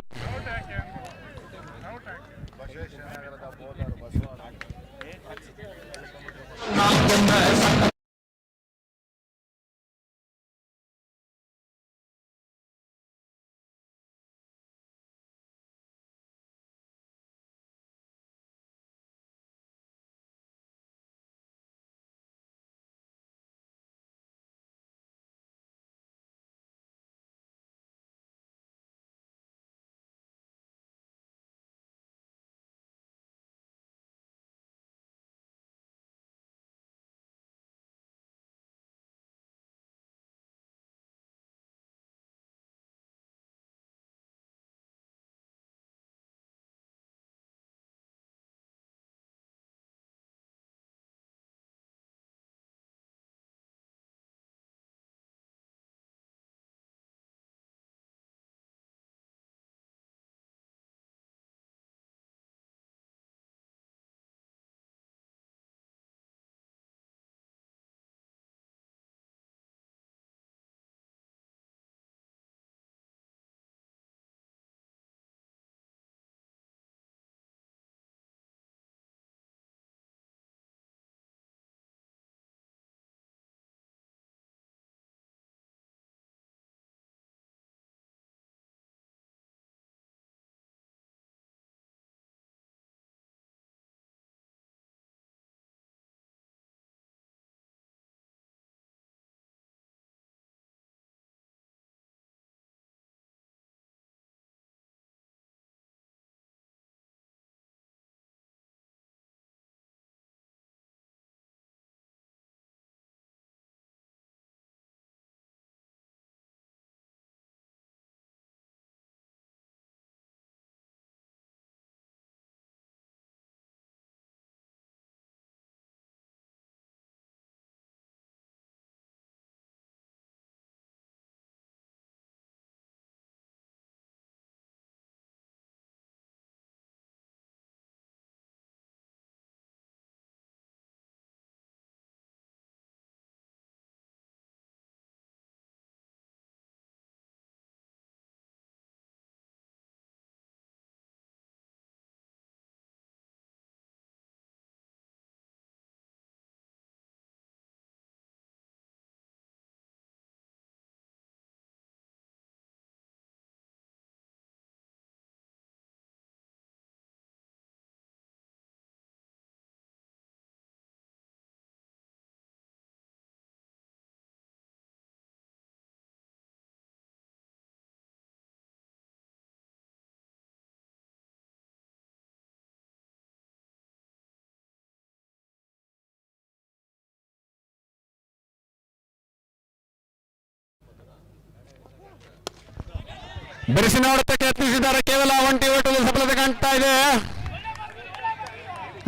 ಬಿರುಸಿನ ಹೊಡೆತಕ್ಕೆ ಯತ್ನಿಸಿದ್ದಾರೆ, ಕೇವಲ ಒಂಟಿ ಓಟದ ಸಫಲತೆ ಕಾಣ್ತಾ ಇದೆ.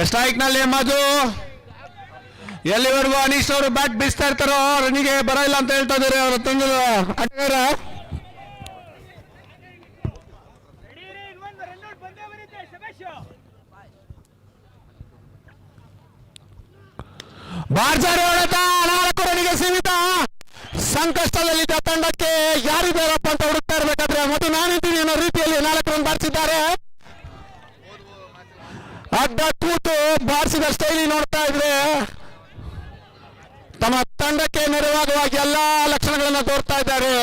ಸ್ಟ್ರೈಕ್ ನಲ್ಲಿ ಮಧು, ಎಲ್ಲಿವರೆಗೂ ಅನೀಶ್ ಅವರು ಬ್ಯಾಟ್ ಬೀಸ್ತಾ ಇರ್ತಾರೋ ರನ್ನಿಗೆ ಬರಲ್ಲ ಅಂತ ಹೇಳ್ತಾ ಇದ್ದಾರೆ ಅವರ ತಂಡದ ಆಟಗಾರ. ಬಾರ್ಜಾರಿ ಹೊಡೆತ 4 ರನ್ನಿಗೆ ಸೀಮಿತ. ಸಂಕಷ್ಟದಲ್ಲಿದ್ದ ತಂಡಕ್ಕೆ ಯಾರಿದ್ದಾರಪ್ಪ ಅಂತ ಹುಡುಕ್ತಾ ಇರಬೇಕಾದ್ರೆ ಮತ್ತು ನಾನಿದ್ದೀನಿ ಅನ್ನೋ ರೀತಿಯಲ್ಲಿ 4 ರನ್ ಬಾರಿಸಿದ್ದಾರೆ. ಅಡ್ಡ ಕೂತು ಬಾರಿಸಿದ ಶೈಲಿ ನೋಡ್ತಾ ಇದ್ರೆ ತಮ್ಮ ತಂಡಕ್ಕೆ ನೆರವಾಗುವಾಗ ಎಲ್ಲಾ ಲಕ್ಷಣಗಳನ್ನು ತೋರ್ತಾ ಇದ್ದಾರೆ.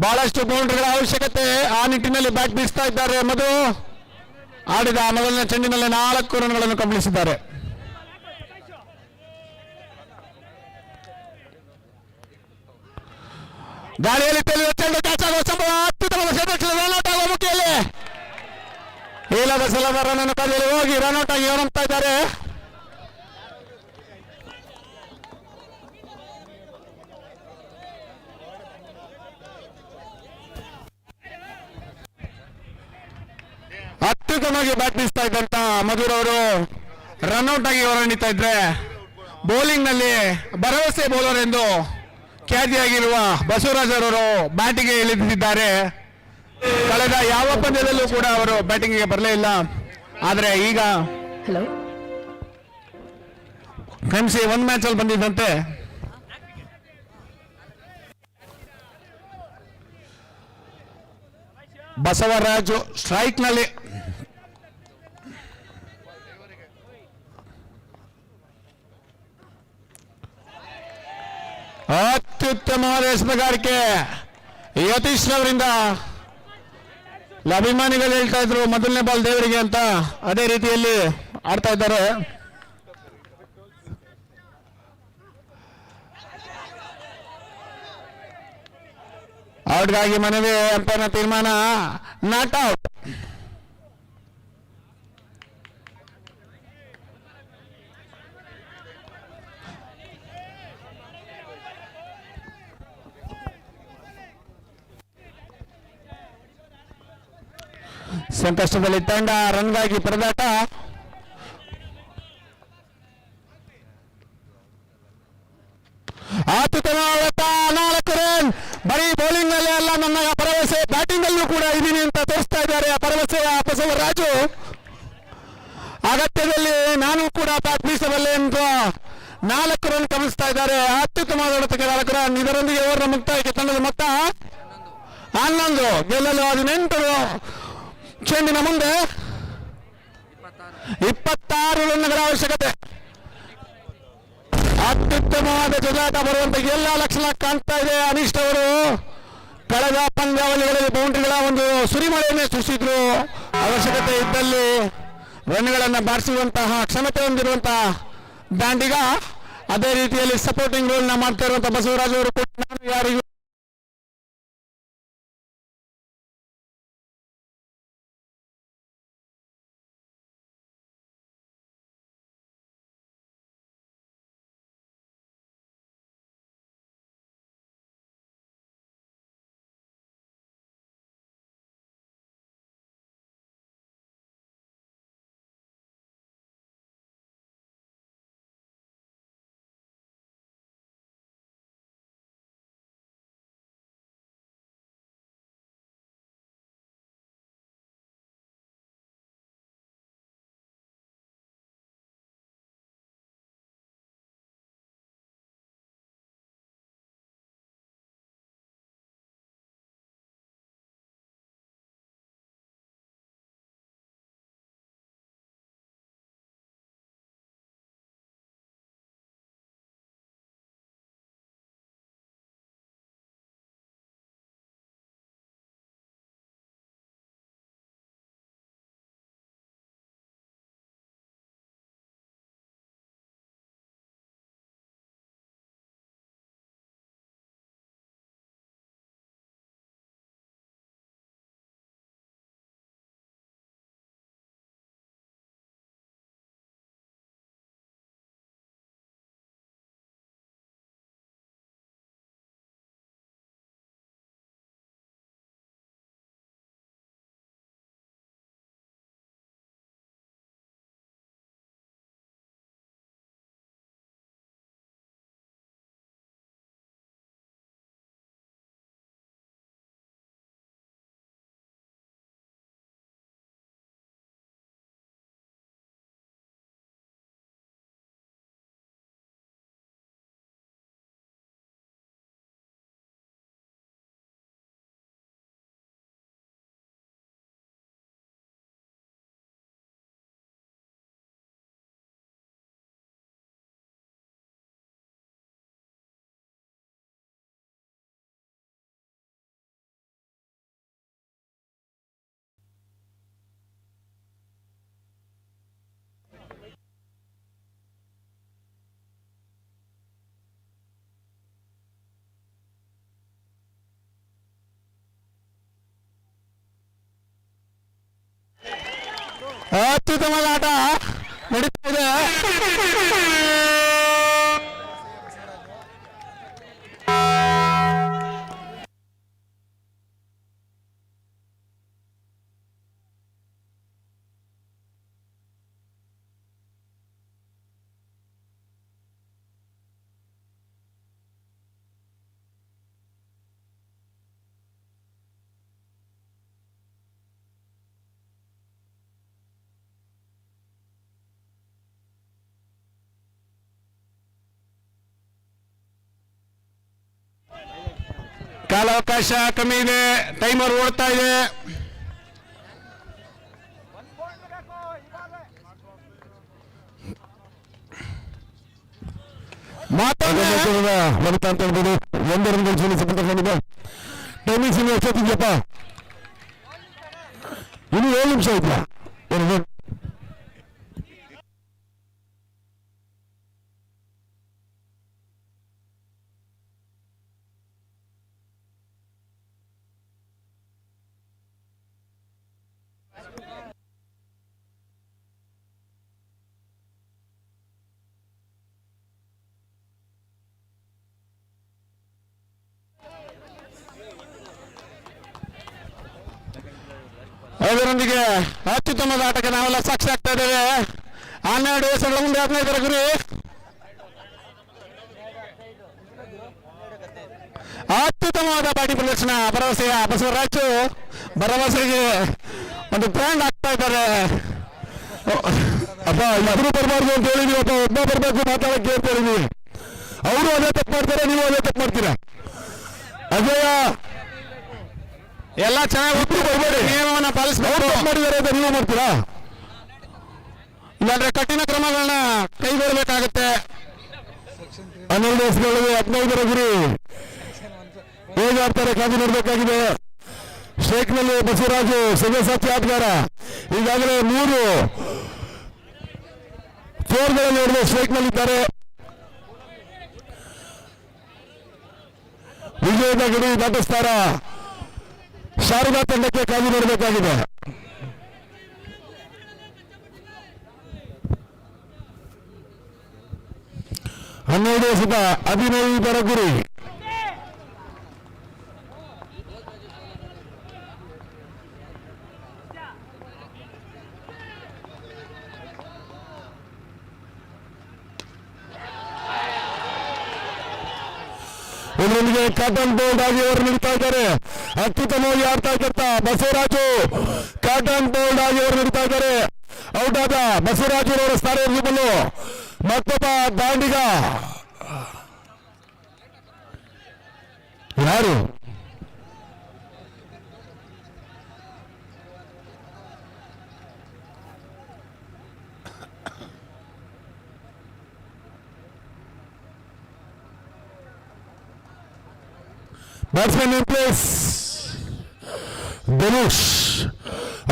ಬಹಳಷ್ಟು ಬೌಂಡ್ರಿಗಳ ಅವಶ್ಯಕತೆ, ಆ ನಿಟ್ಟಿನಲ್ಲಿ ಬ್ಯಾಟ್ ಬೀಸ್ತಾ ಇದ್ದಾರೆ. ಮಧು ಆಡಿದ ಮೊದಲನೇ ಚೆಂಡಿನಲ್ಲಿ 4 ರನ್ಗಳನ್ನು ಕಂಬಳಿಸಿದ್ದಾರೆ. ಗಾಳಿಯಲ್ಲಿ ತೇಲಿದ ಚೆಂಡು ಕ್ಯಾಚ್ ಆಗುವ ಸಂಭವ, ಅತ್ಯುತ್ತಮದ ಕ್ಷೇತ್ರಕ್ಕೆ ರನ್ಔಟ್ ಆಗುವ ಮುಖಿಯಲ್ಲಿ ಇಲ್ಲದ ಸಲದ ರನ್ ಕಾದಿಯಲ್ಲಿ ಹೋಗಿ ರನ್ಔಟ್ ಆಗಿ ಹೊರಡ್ತಾ ಇದ್ದಾರೆ. ಅತ್ಯುತ್ತಮವಾಗಿ ಬ್ಯಾಟ್ ಬೀಸ್ತಾ ಇದ್ದಂತ ಮಧುರ್ ಅವರು ರನ್ಔಟ್ ಆಗಿ ಹೊರಡಿತಾ ಇದ್ರೆ, ಬೌಲಿಂಗ್ ನಲ್ಲಿ ಭರವಸೆ ಬೌಲರ್ ಎಂದು ಖ್ಯಾತಿಯಾಗಿರುವ ಬಸವರಾಜ್ ಅವರು ಬ್ಯಾಟಿಂಗ್ಗೆ ಇಳಿದಿದ್ದಾರೆ. ಕಳೆದ ಯಾವ ಪಂದ್ಯದಲ್ಲೂ ಕೂಡ ಅವರು ಬ್ಯಾಟಿಂಗ್ಗೆ ಬರಲೇ ಇಲ್ಲ. ಆದರೆ ಈಗ ಕ್ರಮಿಸಿ ಒಂದು ಮ್ಯಾಚ್ ಅಲ್ಲಿ ಬಂದಿದ್ದಂತೆ ಬಸವರಾಜು ಸ್ಟ್ರೈಕ್ ನಲ್ಲಿ ಅತ್ಯುತ್ತಮವಾದ ಎಸೆತಗಾರಿಕೆ ಯತೀಶ್ ಅವರಿಂದ. ಅಭಿಮಾನಿಗಳು ಹೇಳ್ತಾ ಇದ್ರು ಮೊದಲನೇ ಬಾಲ್ ದೇವರಿಗೆ ಅಂತ, ಅದೇ ರೀತಿಯಲ್ಲಿ ಆಡ್ತಾ ಇದ್ದಾರೆ. ಔಟ್ಗಾಗಿ ಮನವಿ, ಅಂಪೈರ್ನ ತೀರ್ಮಾನ ನಾಟ್ ಔಟ್. ಸಂಕಷ್ಟದಲ್ಲಿ ತಂಡ ರನ್ಗಾಗಿ ಪರದಾಟ. ಅತ್ಯುತ್ತಮ 4 ರನ್. ಬರೀ ಬೌಲಿಂಗ್ ನಲ್ಲಿ ಅಲ್ಲ, ನನ್ನ ಭರವಸೆ ಬ್ಯಾಟಿಂಗ್ ಅಲ್ಲೂ ಕೂಡ ಇದೀನಿ ಅಂತ ತೋರಿಸ್ತಾ ಇದ್ದಾರೆ ಭರವಸೆಯ ಬಸವರಾಜು. ಅಗತ್ಯದಲ್ಲಿ ನಾನು ಕೂಡ ಬ್ಯಾಟ್ ಬೀಸಬಲ್ಲೆ ಅಂತ 4 ರನ್ ಗಮನಿಸ್ತಾ ಇದ್ದಾರೆ. ಅತ್ಯುತ್ತಮವಾದ ಹೊಡೆತಕ್ಕೆ 4 ರನ್. ಇದರೊಂದಿಗೆ ಓವರ್ ಮುಕ್ತಾಯಕ್ಕೆ ತಂಡದ ಮೊತ್ತ 11. ಗೆಲ್ಲಲು 18 ಚೆಂಡಿನ ಮುಂದೆ 26 ರನ್ಗಳ ಅವಶ್ಯಕತೆ. ಅತ್ಯುತ್ತಮವಾದ ಜೊಜಾಟ ಬರುವಂತ ಎಲ್ಲ ಲಕ್ಷಣ ಕಾಣ್ತಾ ಇದೆ. ಅನೀಶ್ ಅವರು ಕಳೆದ ಪಂದ್ಯಾವಳಿಗಳಲ್ಲಿ ಬೌಂಡ್ರಿಗಳ ಒಂದು ಸುರಿಮಳೆಯನ್ನೇ ಸೃಷ್ಟಿಸಿದ್ರು. ಅವಶ್ಯಕತೆ ಇದ್ದಲ್ಲಿ ರನ್ಗಳನ್ನು ಬಾರಿಸುವಂತಹ ಕ್ಷಮತೆ ಹೊಂದಿರುವಂತಹ ದಾಂಡಿಗ, ಅದೇ ರೀತಿಯಲ್ಲಿ ಸಪೋರ್ಟಿಂಗ್ ರೋಲ್ ಮಾಡ್ತಾ ಇರುವಂತಹ ಬಸವರಾಜ್ ಅವರು ಕೂಡ ಯಾರಿಗೂ ಅತ್ಯುತ್ತಮವಾದ ಆಟ ನಡೀತಾ ಇದೆ. ಕಾಲಾವಕಾಶ ಕಮ್ಮಿ ಇದೆ, ಟೈಮರ್ ಓಡ್ತಾ ಇದೆ. ಬರುತ್ತಾ ಅಂತ ಹೇಳ್ಬೋದು. ಒಂದರಿಂದ ಸಲ್ಲಿಸಲ್ಪಟ್ಟಿದೆ. ಟೈಮಿಂಗ್ಸ್ ಇನ್ನು ಎಷ್ಟೊತ್ತಿದೆಯಪ್ಪ? ಇನ್ನು 7 ನಿಮಿಷ ಐತ್ಲಾ? ಅದರೊಂದಿಗೆ ಅತ್ಯುತ್ತಮದ ಆಟಕ್ಕೆ ನಾವೆಲ್ಲ ಸಾಕ್ಷಿ ಆಗ್ತಾ ಇದ್ದೇವೆ. 12 ವರ್ಷಗಳ ಮುಂದೆ 15ರ ಗುರಿ. ಅತ್ಯುತ್ತಮವಾದ ಬಾಡಿ ಪ್ರದರ್ಶನ. ಭರವಸೆಯ ಬಸವರಾಜು ಭರವಸೆಗೆ ಒಂದು ಬ್ರ್ಯಾಂಡ್ ಆಗ್ತಾ ಇದ್ದಾರೆ. ಅಪ್ಪ ಇಬ್ಬರು ಬರಬಾರ್ದು ಅಂತ ಹೇಳಿದೀವಿ. ಅಪ್ಪ ಒಬ್ಬ ಬರಬೇಕು ಮಾತಾಡಕ್ಕೆ ಅಂತ ಹೇಳಿದೀವಿ. ಅವರು ಅದೇ ತಪ್ಪು ಮಾಡ್ತಾರೆ, ನೀವು ಅದೇ ತಪ್ಪು ಮಾಡ್ತೀರಾ. ಅಜಯ ಎಲ್ಲ ಚೆನ್ನಾಗಿ ಒಬ್ಬರು ಬರಬೇಡಿ, ನಿಯಮವನ್ನ ಪಾಲಿಸಬೇಕು. ಮಾಡಿದ್ದಾರೆ ಅಂತ ನೀವು ಮಾಡ್ತೀರಾ? ಇಲ್ಲಾಂದ್ರೆ ಕಠಿಣ ಕ್ರಮಗಳನ್ನ ಕೈಗೊಳ್ಳಬೇಕಾಗುತ್ತೆ. 12 ವರ್ಷಗಳಲ್ಲಿ 15ರ ಗುರಿ ಹೇಗೆ ಆಡ್ತಾರೆ ಕಾದು ನೋಡಬೇಕಾಗಿದೆ. ಶೇಕ್ನಲ್ಲಿ ಬಸವರಾಜು ಸವ್ಯಸಾಚಿ ಆಟಗಾರ ಈಗಾಗಲೇ 3 ಫೋರ್ಗಳನ್ನು ಹೊಡೆದು ಶೇಕ್ನಲ್ಲಿದ್ದಾರೆ. ವಿಜಯದ ಗುರಿ ದಾಟಿಸ್ತಾರ ಶಾರದಾ ತಂಡಕ್ಕೆ ಕಾದು ನೋಡಬೇಕಾಗಿದೆ. ಹನ್ನೆರಡು ವರ್ಷದ 15ರ ಗುರಿ. ಇದರೊಂದಿಗೆ ಕಾಟನ್ ಬೋಲ್ಡ್ ಆಗಿ ಅವರು ನಿಲ್ತಾ ಇದ್ದಾರೆ. ಅತ್ಯುತ್ತಮವಾಗಿ ಆಡ್ತಾ ಇದ್ದಂತ ಬಸವರಾಜು ಕಾಟನ್ ಬೋಲ್ಡ್ ಆಗಿ ಅವರು ನಿಲ್ತಾ ಇದ್ದಾರೆ. ಔಟ್ ಆದ ಬಸವರಾಜು ಅವರ ಸ್ಥಾನದಲ್ಲಿ ಮತ್ತೊಬ್ಬ ದಾಂಡಿಗ ಯಾರು? Batsman in place Dhanush.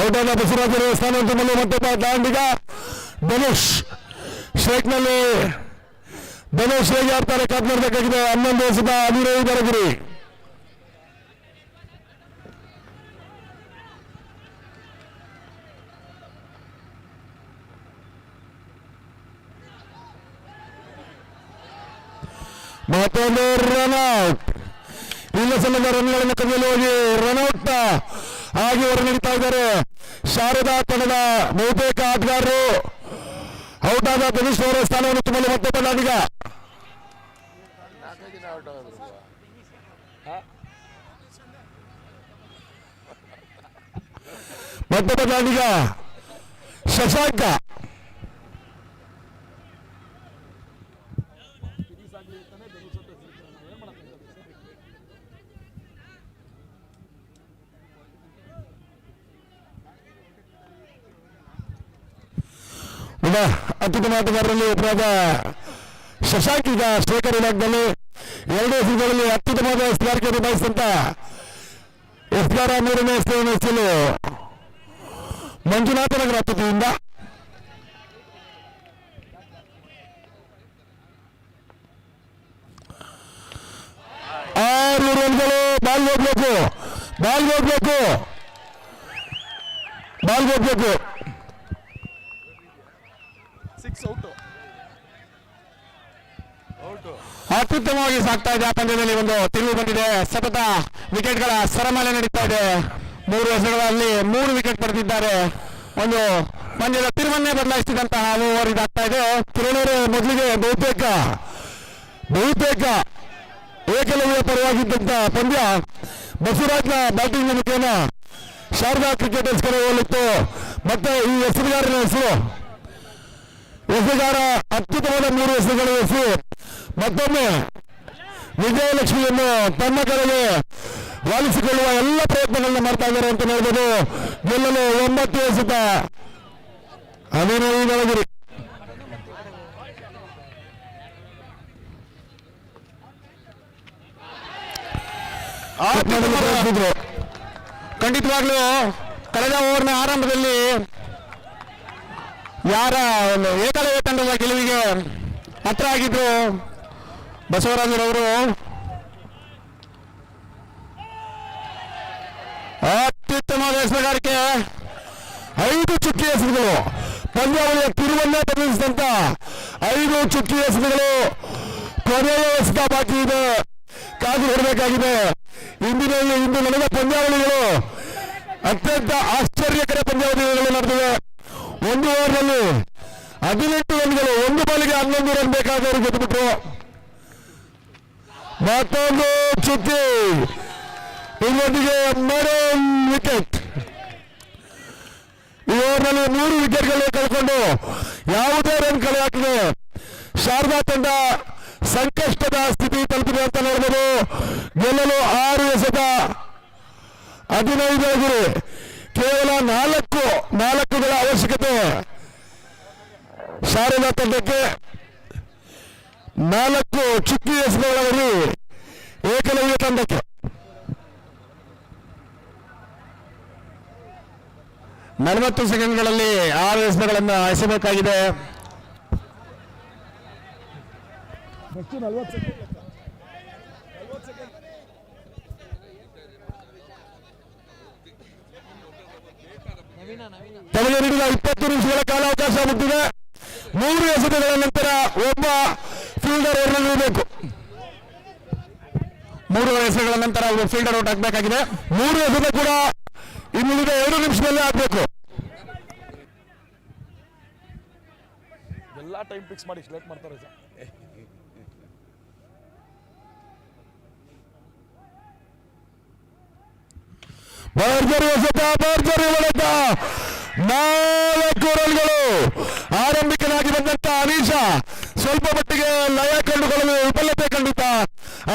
Out ಆದ ಬಸವರಾಜರ ಸ್ಥಾನದಲ್ಲಿ ಮತ್ತೊಬ್ಬ ದಾಂಡಿಗ ಧನುಷ್. ಶೇಕ್ನಲ್ಲಿ ಧನುಷ್ ಹೇಗೆ ಆಡ್ತಾರೆ ಕಾದು ನೋಡಬೇಕಾಗಿದೆ. 11 ವರ್ಷದ 15ರ ಗುರಿ. ಮತ್ತೊಂದು ರನ್ಔಟ್. ಇಲ್ಲ ಸಲ್ಲದ ರನ್ಗಳನ್ನು ಕದಿಯಲು ಹೋಗಿ ರನ್ಔಟ್ ಆಗಿ ಹೊರ ನಡೀತಾ ಇದ್ದಾರೆ. ಶಾರದಾ ತಂಡದ ಬಹುತೇಕ ಆಟಗಾರರು ಔಟ್ ಆದ ಧನುಷ್ ಅವರ ಸ್ಥಾನವನ್ನು ತುಂಬಲು ಮತ್ತೊಬ್ಬ ದಾಂಡಿಗ. ಮತ್ತೊಬ್ಬ ದಾಂಡಿಗ ಶಶಾಂಕ. ಅತ್ಯುತ್ತಮ ಆಟಗಾರರಲ್ಲಿ ಒಬ್ಬರಾದ ಶಶಾಂಕ್ ಈಗ ಶೇಖರ್ ಇಲಾಖೆಯಲ್ಲಿ 2 ಎಸೆಗಳಲ್ಲಿ ಅತ್ಯುತ್ತಮವಾದ ಎಸೆಗಾರಿಕೆ ನಿಭಾಯಿಸಿದಂತ ಎಸ್ಗಾರ 3ನೇ ಎಸೆಯನ್ನು ಎಸೆಯಲು ಮಂಜುನಾಥನಗರ ಅತಿಥಿಯಿಂದ ಆರು ರನ್ಗಳು. ಬಾಲ್ ಹೋಗ್ಬೇಕು. ಅತ್ಯುತ್ತಮವಾಗಿ ಸಾಗ್ತಾ ಇದೆ. ಆ ಪಂದ್ಯದಲ್ಲಿ ಒಂದು ತಿರುವು ಬಂದಿದೆ. ಸತತ ವಿಕೆಟ್ಗಳ ಸರಮಾಲೆ ನಡೀತಾ ಇದೆ. 3 ಎಸೆಗಳಲ್ಲಿ 3 ವಿಕೆಟ್ ಪಡೆದಿದ್ದಾರೆ. ಒಂದು ಪಂದ್ಯದ ತಿರುವನ್ನೇ ಬದಲಾಯಿಸಿದಂತಹ ಓವರ್ ಇದಾಗ್ತಾ ಇದೆ. ಕಿರಣರು ಮೊದಲಿಗೆ ಬಹುತೇಕ ಏಕಲವ್ಯ ಪರವಾಗಿದ್ದಂತ ಪಂದ್ಯ ಬಸವರಾಜ್ನ ಬ್ಯಾಟಿಂಗ್ ಮುಖೇನ ಶಾರದಾ ಕ್ರಿಕೆಟರ್ಸ್ ಕಡೆ ಹೋಲಿತ್ತು. ಮತ್ತೆ ಈ ಎಸೆಗಾರನ ಎಸೆಗಾರ ಅತ್ಯುತ್ತಮವಾದ 3 ಎಸೆಗಳ ಎಸೆದು ಮತ್ತೊಮ್ಮೆ ವಿಜಯಲಕ್ಷ್ಮಿಯನ್ನು ತನ್ನ ಕಡೆಗೆ ವಾಲಿಸಿಕೊಳ್ಳುವ ಎಲ್ಲ ಪ್ರಯತ್ನಗಳನ್ನ ಮಾಡ್ತಾ ಇದ್ದಾರೆ ಅಂತ ಹೇಳ್ಬೋದು. ಗೆಲ್ಲಲು 9 ಎಸೆತ ಅಭಿನವಿ ನವಗಿರಿ. ಖಂಡಿತವಾಗ್ಲೂ ಕಳೆದ ಓವರ್ನ ಆರಂಭದಲ್ಲಿ ಯಾರ ಏಕಲವ್ಯ ತಂಡದ ಗೆಲುವಿಗೆ ಹತ್ರ ಆಗಿದ್ರು ಬಸವರಾಜರವರು. ಅತ್ಯುತ್ತಮವಾದ ಎಸೆಗಾರಿಕೆ. 5 ಚುಕ್ಕಿ ಎಸೆಗಳು ಪಂದ್ಯಾವಳಿಯ ತಿರುವನ್ನೇ ಬದಲಿಸಿದಂತ 5 ಚುಕ್ಕಿ ಎಸೆಗಳು. ಕೊನೆಯ ಎಸೆತ ಬಾಕಿ ಇದೆ, ಕಾದು ಹೊರಬೇಕಾಗಿದೆ. ಇಂದು ನಡೆದ ಪಂದ್ಯಾವಳಿಗಳು ಅತ್ಯಂತ ಆಶ್ಚರ್ಯಕರ ಪಂದ್ಯಾವಳಿಗಳು ನಡೆದಿವೆ. 1 ಓವರ್ನಲ್ಲಿ 18 ರನ್ಗಳು, 1 ಬಾಲಿಗೆ 11 ರನ್ ಬೇಕಾದವರು ಗೆದ್ದುಬಿಟ್ರು. ಮತ್ತೊಂದು ಚುಕ್ಕಿ, ಇದರೊಂದಿಗೆ ಮೇಡನ್ ವಿಕೆಟ್. ಈ ಓವರ್ನಲ್ಲಿ 3 ವಿಕೆಟ್ಗಳು ಕಳ್ಕೊಂಡು ಯಾವುದೇ ರನ್ ಕಳೆ ಹಾಕಿದೆ ಶಾರದಾ ತಂಡ ಸಂಕಷ್ಟದ ಸ್ಥಿತಿ ತಲುಪಿದೆ ಅಂತ ನೋಡಬಹುದು. ಗೆಲ್ಲಲು 6 ಎಸೆತ 15 ಗುರಿ. ಕೇವಲ 4ಗಳ ಅವಶ್ಯಕತೆ ಶಾರದಾ ತಂಡಕ್ಕೆ. 4 ಚುಕ್ಕಿ ಎಸೆತಗಳಲ್ಲಿ ಏಕಲವ್ಯ ತಂಡಕ್ಕೆ. 40 ಸೆಕೆಂಡ್ಗಳಲ್ಲಿ 6 ಎಸೆತಗಳನ್ನು ಎಸೆಯಬೇಕಾಗಿದೆ. ತಮಗೆ ನೀಡಿದ 20 ನಿಮಿಷಗಳ ಕಾಲಾವಕಾಶ ಮುಗಿದಿದೆ. 3 ಎಸೆತಗಳ ನಂತರ ಒಬ್ಬ ಫೀಲ್ಡರ್ ಹೊರಡಬೇಕು. 3 ಎಸೆಗಳ ನಂತರ ಅವರು ಫೀಲ್ಡರ್ ಔಟ್ ಆಗಬೇಕಾಗಿದೆ. 3 ಎಸೆತ ಕೂಡ ಇನ್ನುಳಿದ 2 ನಿಮಿಷದಲ್ಲೇ ಆಗಬೇಕು. ಎಲ್ಲ ಟೈಮ್ ಫಿಕ್ಸ್ ಮಾಡಿ ಸೆಲೆಕ್ಟ್ ಮಾಡ್ತಾರೆ ಸರ್. ಭರ್ಜರಿ ಎಸೆತ, ಭರ್ಜರಿ ಹೊಡೆತ. 4 ರನ್ಗಳು. ಆರಂಭಿಕನಾಗಿ ಬಂದಂತ ಅನೀಶಾ ಸ್ವಲ್ಪ ಮಟ್ಟಿಗೆ ಲಯ ಕಂಡುಕೊಳ್ಳಲು ವಿಫಲತೆ ಕಂಡಿದ್ದ.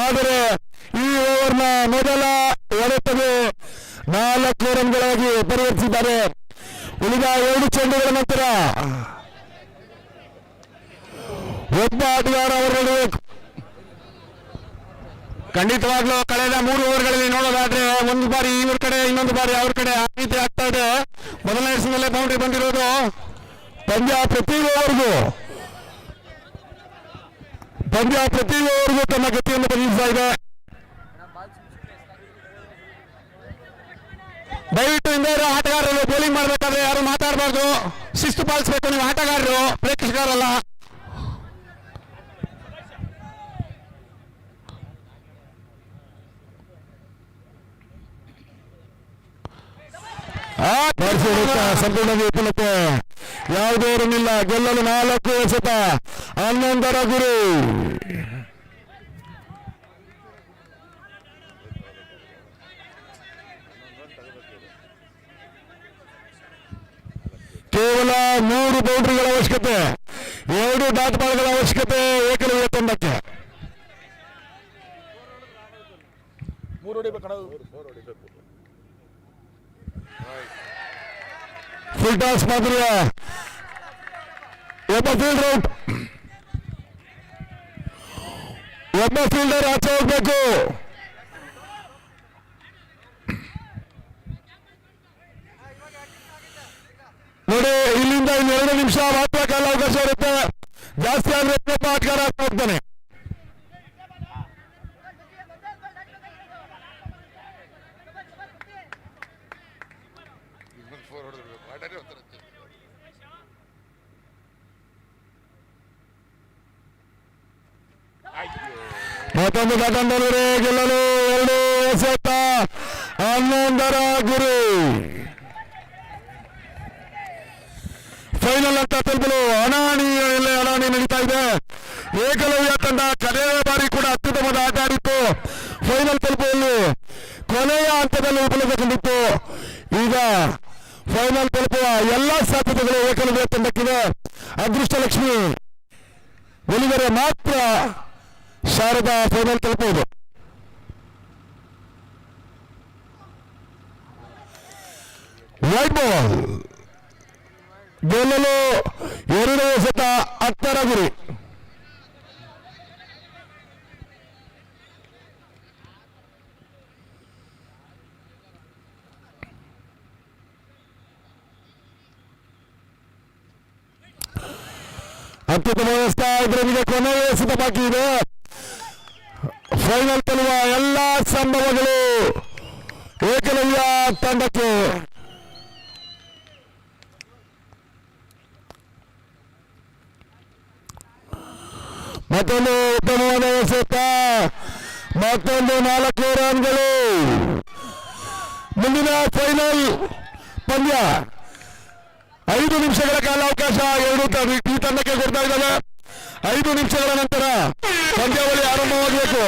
ಆದರೆ ಈ ಓವರ್ನ ಮೊದಲ ಹೊಡೆತವೇ 4 ರನ್ಗಳಾಗಿ ಪರಿವರ್ತಿಸಿದ್ದಾರೆ. ಉಳಿದ 2 ಚೆಂಡುಗಳ ನಂತರ ಒಬ್ಬ ಆಟಗಾರ ಹೊರಡಬೇಕು. ಖಂಡಿತವಾಗ್ಲೂ ಕಳೆದ 3 ಓವರ್ಗಳಲ್ಲಿ ನೋಡೋದಾದ್ರೆ ಒಂದು ಬಾರಿ ಇವ್ರ ಕಡೆ, ಇನ್ನೊಂದು ಬಾರಿ ಅವ್ರ ಕಡೆ, ಆ ರೀತಿ ಆಗ್ತಾ ಇದೆ. ಮೊದಲನೇ ಎಸೆತದಲ್ಲೇ ಬೌಂಡ್ರಿ ಬಂದಿರೋದು. ಪಂದ್ಯ ಪ್ರತಿ ಓವರ್ಗೂ ತನ್ನ ಗತಿಯನ್ನು ಬದಲಿಸ್ತಾ ಇದೆ. ದಯವಿಟ್ಟು ಇಂದವರು ಆಟಗಾರರು ಬೌಲಿಂಗ್ ಮಾಡಬೇಕಾದ್ರೆ ಯಾರು ಮಾತಾಡಬಾರ್ದು, ಶಿಸ್ತು ಪಾಲಿಸಬೇಕು. ನೀವು ಆಟಗಾರರು, ಪ್ರೇಕ್ಷಕರಲ್ಲ. ಸಂಪೂರ್ಣ ವಿಫಲತೆ. ಯಾವುದೇ ರನ್ನಿಲ್ಲ. ಗೆಲ್ಲಲು 4 ಎಸೆತ 11 ಗುರಿ. ಕೇವಲ 3 ಬೌಂಡ್ರಿಗಳ ಅವಶ್ಯಕತೆ, 2 ಡಾಟ್ ಬಾಲ್ಗಳ ಅವಶ್ಯಕತೆ ಏಕಲವ್ಯ ತಂಡಕ್ಕೆ. 3 ಹೊಡಿಬೇಕು. ಫುಲ್ ಟಾಸ್ ಮಾದರಿಯ ಒಬ್ಬ ಫೀಲ್ಡರ್ ಔಟ್, ಒಬ್ಬ ಫೀಲ್ಡರ್ ಆಚೆ ಹೋಗ್ಬೇಕು. ನೋಡಿ, ಇಲ್ಲಿಂದ 2 ನಿಮಿಷ ಮಾತ್ರ ಕಾಲಾವಕಾಶ ಇರುತ್ತೆ. ಜಾಸ್ತಿ ಆದ್ರೆ ಒಬ್ಬ ಆಟಗಾರ ಆಚೆ ಹೋಗ್ತಾನೆ. ಮತ್ತೊಂದು ಘಟನೆ ಗೆಲ್ಲಲು 2 ಎಸೆತ 11ರ ಗುರಿ. ಫೈನಲ್ ಅಂತ ತಲುಪಲು ಹಣಾಹಣಿ ನಡೀತಾ ಇದೆ. ಏಕಲವ್ಯ ತಂಡ ಕಡೆಯ ಬಾರಿ ಕೂಡ ಅತ್ಯುತ್ತಮವಾದ ಆಟ ಆಡಿತ್ತು. ಫೈನಲ್ ತಲುಪುವಲ್ಲಿ ಕೊನೆಯ ಹಂತದಲ್ಲಿ ವಿಫಲತೆ ಕಂಡಿತ್ತು. ಈಗ ಫೈನಲ್ ತಲುಪುವ ಎಲ್ಲಾ ಸಾಧ್ಯತೆಗಳು ಏಕಲವ್ಯ ತಂಡಕ್ಕಿದೆ. ಅದೃಷ್ಟ ಲಕ್ಷ್ಮಿ ಗೆಲುವರೆ ಮಾತ್ರ ಶಾರದಾ ಫೈನಲ್ ತಲುಪುವುದು. ವೈಟ್ ಬಾಲ್ ಗೆಲ್ಲಲು 2 ಎಸೆತ 10ರ ಗುರಿ. ಅತ್ಯುತ್ತಮ ವ್ಯವಸ್ಥೆ ಇದರೊಂದಿಗೆ ಕೊನೆಯ ಎಸೆತ ಬಾಕಿ ಇದೆ. ಫೈನಲ್ ತಲುವ ಎಲ್ಲಾ ಸಂಭವಗಳು ಏಕಲವ್ಯ ತಂಡಕ್ಕೆ. ಮತ್ತೊಂದು ಉತ್ತಮವಾದ ಎಸೆತ, ಮತ್ತೊಂದು 4 ರನ್ಗಳು. ಮುಂದಿನ ಫೈನಲ್ ಪಂದ್ಯ 5 ನಿಮಿಷಗಳ ಕಾಲಾವಕಾಶ ಈ ತಂಡಕ್ಕೆ ಕೊಡ್ತಾ ಇದ್ದಾವೆ. 5 ನಿಮಿಷಗಳ ನಂತರ ಪಂದ್ಯಾವಳಿ ಆರಂಭವಾಗಬೇಕು.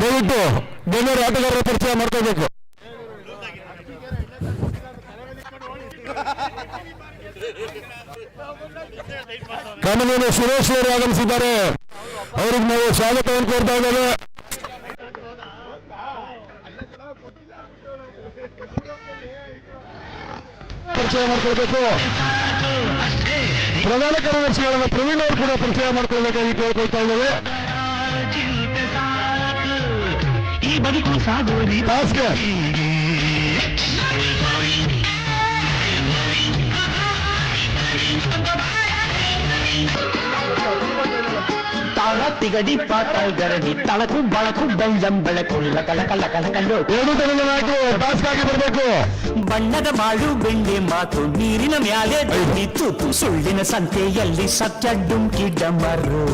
ದಯವಿಟ್ಟು ಬೆಂಗಳೂರು ಆಟಗಾರರ ಪರಿಚಯ ಮಾಡ್ಕೋಬೇಕು. ಕಾಮನೂರು ಸುರೇಶ್ ಅವರು ಆಗಮಿಸಿದ್ದಾರೆ. ಅವ್ರಿಗೆ ನಾವು ಸ್ವಾಗತವನ್ನು ಕೋರ್ತಾ ಇದ್ದೇವೆ. ಪರಿಚಯ ಮಾಡ್ಕೊಳ್ಬೇಕು. ಪ್ರಧಾನ ಕಾರ್ಯದರ್ಶಿಗಳನ್ನ ಪ್ರವೀಣ್ ಅವರು ಕೂಡ ಪರಿಚಯ ಮಾಡ್ಕೊಳ್ಬೇಕಾಗಿ ಕೇಳ್ಕೊಳ್ತಾ ಇದ್ದೇವೆ. ಭಾಸ್ಕರ್ ತಾಳ ತಿಗಡಿ ಪಾಟ ಗರಡಿ ತಳಕು ಬಳಕು ಬೆಳ್ಳಂ ಬೆಳಕು ಲಕಲ ಕಲ ಕಲಕಲ್ಲು ಎರಡು ತನದ ನಾಯಕರು ಟಾಸ್ಕ್ ಆಗಿ ಬರಬೇಕು. ಬಣ್ಣದ ಮಾಡು ಬೆಣ್ಣೆ ಮಾತು ನೀರಿನ ಮ್ಯಾಲೆ ತೂತು ಸುಳ್ಳಿನ ಸಂತೆಯಲ್ಲಿ ಸತ್ಯ ಡುಂಕಿ ಡಮರು.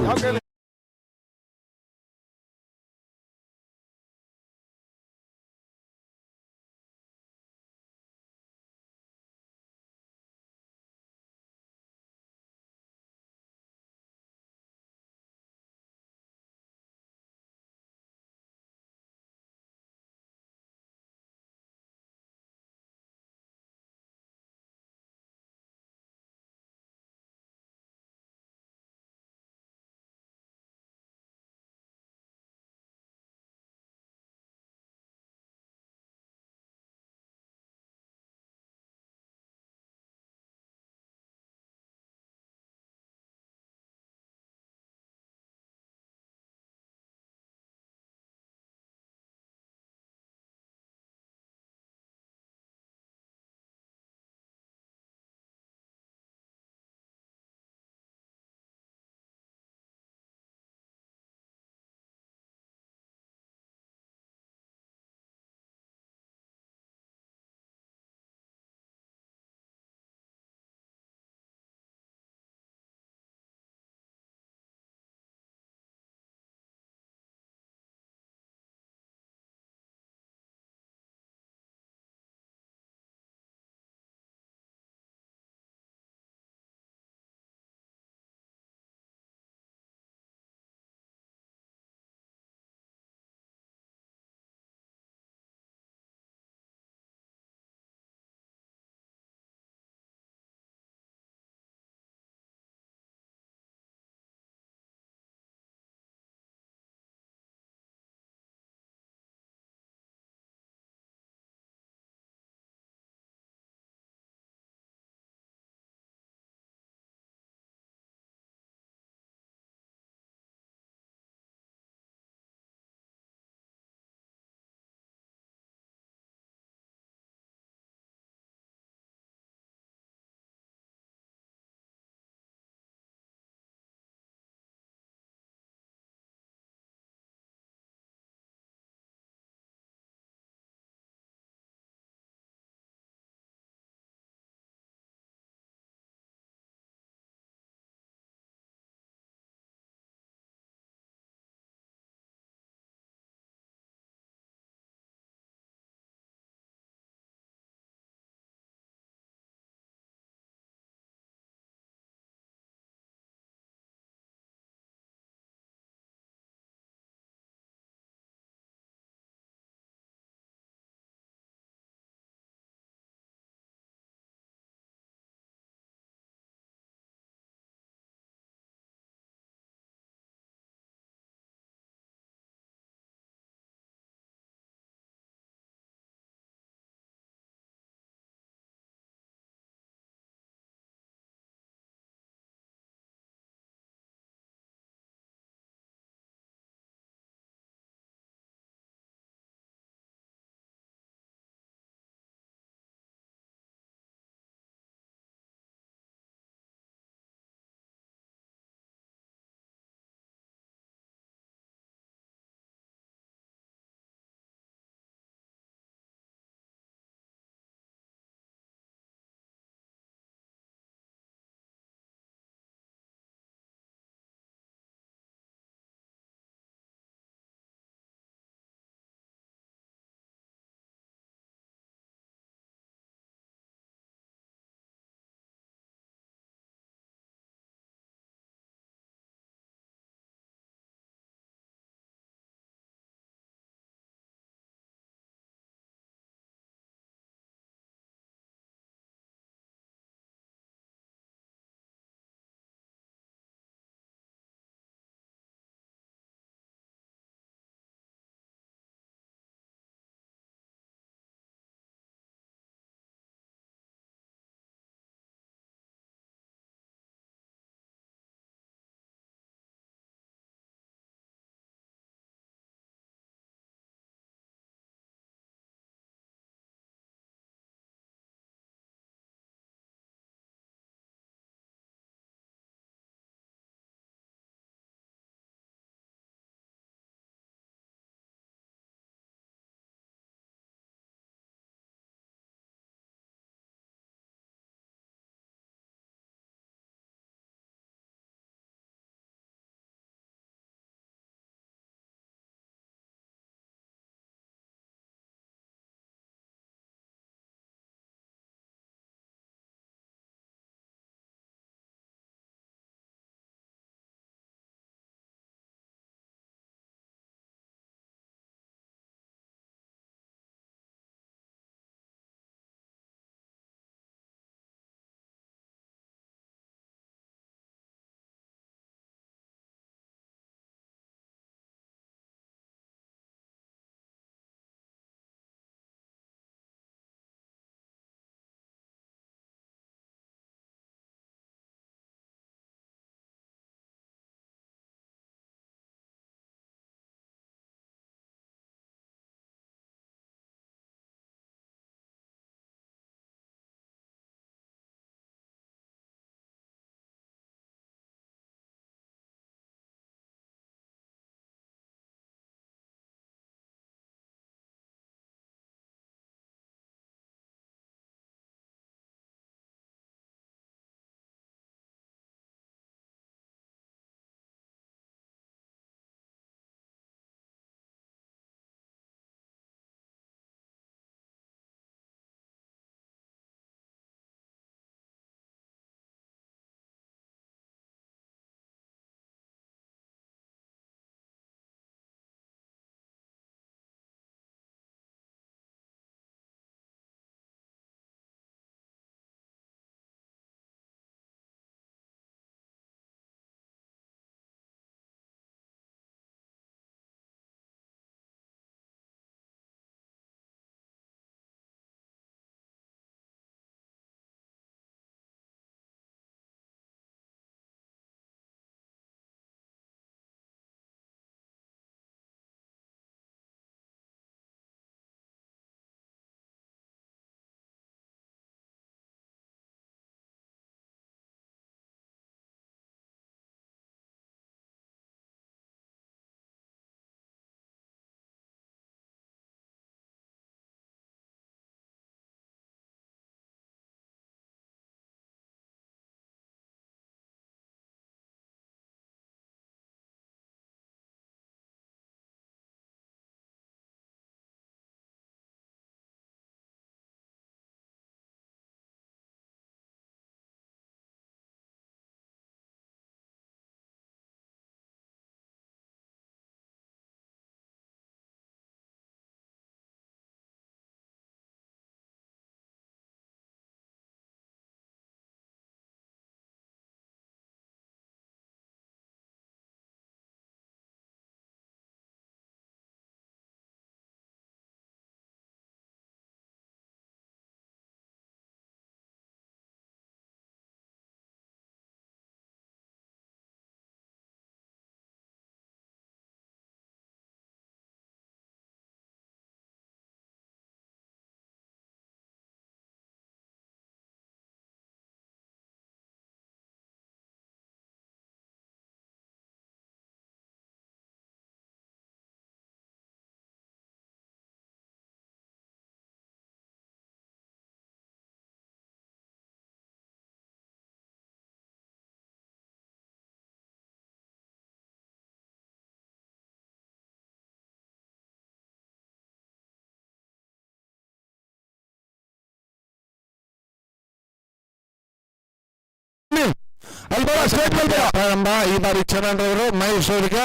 ಪ್ರಾರಂಭ. ಈ ಬಾರಿ ಚರಣ್ ಅವರು ಮಹೇಶ್ ಅವರಿಗೆ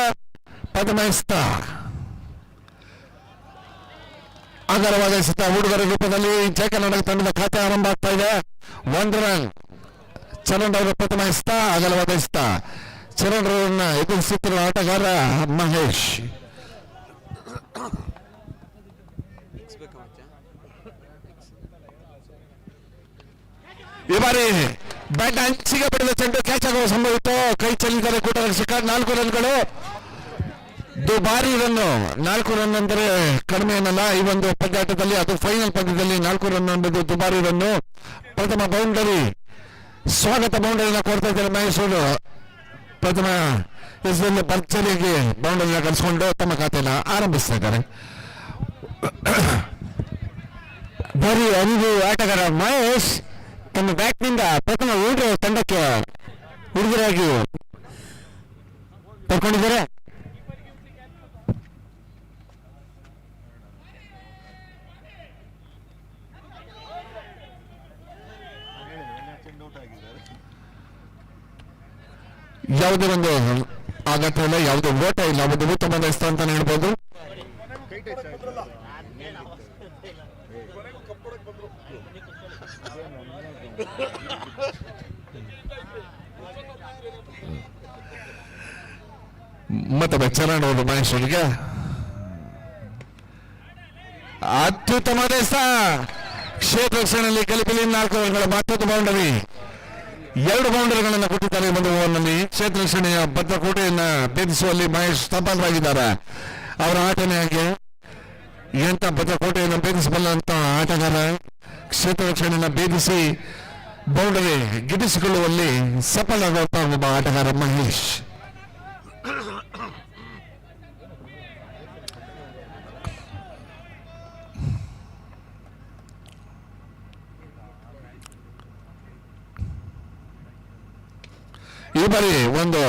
ಪ್ರಥಮಿಸ್ತ ಅಗರವಾದ ಹುಡುಗರ ರೂಪದಲ್ಲಿ ಜಯ ಕರ್ನಾಟಕ ತಂಡದ ಖಾತೆ ಆರಂಭ ಆಗ್ತಾ ಇದೆ. 1 ರನ್ ಚರಣ್ ಅವರು ಪ್ರಥಮಿಸ್ತ ಅಗಲವಾದ ಚರಣ್ ಅವರನ್ನ ಎದುರಿಸುತ್ತಿರುವ ಆಟಗಾರ ಮಹೇಶ್. ಈ ಬಾರಿ ಬ್ಯಾಟ್ ಅಂಚಿಗೆ ಬಡಿದ ಚೆಂಡು ಕ್ಯಾಚ್ ಆಗುವ ಸಂಭವಿತ್ತು. ಕೈ ಚೆಲ್ಲಿದ್ದಾರೆ ಕೂಟ ರಕ್ಷಕ. 4 ರನ್ಗಳು ದುಬಾರಿ ರನ್ನು. 4 ರನ್ ಅಂದರೆ ಕಡಿಮೆ ಏನಲ್ಲ ಈ ಒಂದು ಪಂದ್ಯಾಟದಲ್ಲಿ. ಅದು ಫೈನಲ್ ಪಂದ್ಯದಲ್ಲಿ 4 ರನ್ ಅನ್ನೋದು ದುಬಾರಿ ರನ್ನು. ಪ್ರಥಮ ಬೌಂಡರಿ ಸ್ವಾಗತ ಬೌಂಡರಿನ ಕೊಡ್ತಾ ಇದ್ದಾರೆ ಮಹೇಶ್ ಅವರು. ಪ್ರಥಮ ಎಸೆದಲ್ಲಿ ಭರ್ಜರಿಯಾಗಿ ಬೌಂಡರಿನ ಕಳಿಸಿಕೊಂಡು ತಮ್ಮ ಖಾತೆನ ಆರಂಭಿಸ್ತಾ ಇದ್ದಾರೆ. ಬರೀ ಒಂದು ಆಟಗಾರ ಮಹೇಶ್ ತಮ್ಮ ಬ್ಯಾಟ್ನಿಂದ ಪ್ರಥಮ ಹುಡುಗರ ತಂಡಕ್ಕೆ ಹುಡುಗರಾಗಿ ತಗೊಂಡಿದ್ದಾರೆ. ಯಾವುದೇ ಒಂದು ಆಘಾತ ಇಲ್ಲ, ಯಾವುದೇ ಓಟ ಇಲ್ಲ, ಒಂದು ಉತ್ತಮವಾದ ಹೆಸರು ಅಂತ ಹೇಳ್ಬೋದು. ಮತ್ತೊಮ್ಮೆ ಚರಣ್ ಅವರು ಮಹೇಶ್ ಅವರಿಗೆ ಅತ್ಯುತ್ತಮವಾದ ಕ್ಷೇತ್ರ ರಕ್ಷಣೆಯಲ್ಲಿ ಕಲಿಪಿಲಿ 4 ರನ್ಗಳ ಮತ್ತೊಂದು ಬೌಂಡರಿ. 2 ಬೌಂಡರಿಗಳನ್ನು ಕೊಟ್ಟಿದ್ದಾರೆ ಒಂದು ಓವರ್ನಲ್ಲಿ. ಕ್ಷೇತ್ರ ರಕ್ಷಣೆಯ ಭದ್ರಕೋಟೆಯನ್ನ ಭೇದಿಸುವಲ್ಲಿ ಮಹೇಶ್ ಸಫಲರಾಗಿದ್ದಾರೆ. ಅವರ ಆಟನೇ ಹಾಗೆ. ಎಂತ ಭದ್ರಕೋಟೆಯನ್ನು ಭೇದಿಸಬಲ್ಲಂತ ಆಟಗಾರ. ಕ್ಷೇತ್ರ ರಕ್ಷಣೆಯನ್ನು ಭೇದಿಸಿ ಬೌಂಡರಿ ಗಿಟ್ಟಿಸಿಕೊಳ್ಳುವಲ್ಲಿ ಸಫಲರಾಗುವಂತಹ ಒಬ್ಬ ಆಟಗಾರ ಮಹೇಶ್. ಈ ಬಾರಿ ಒಂದು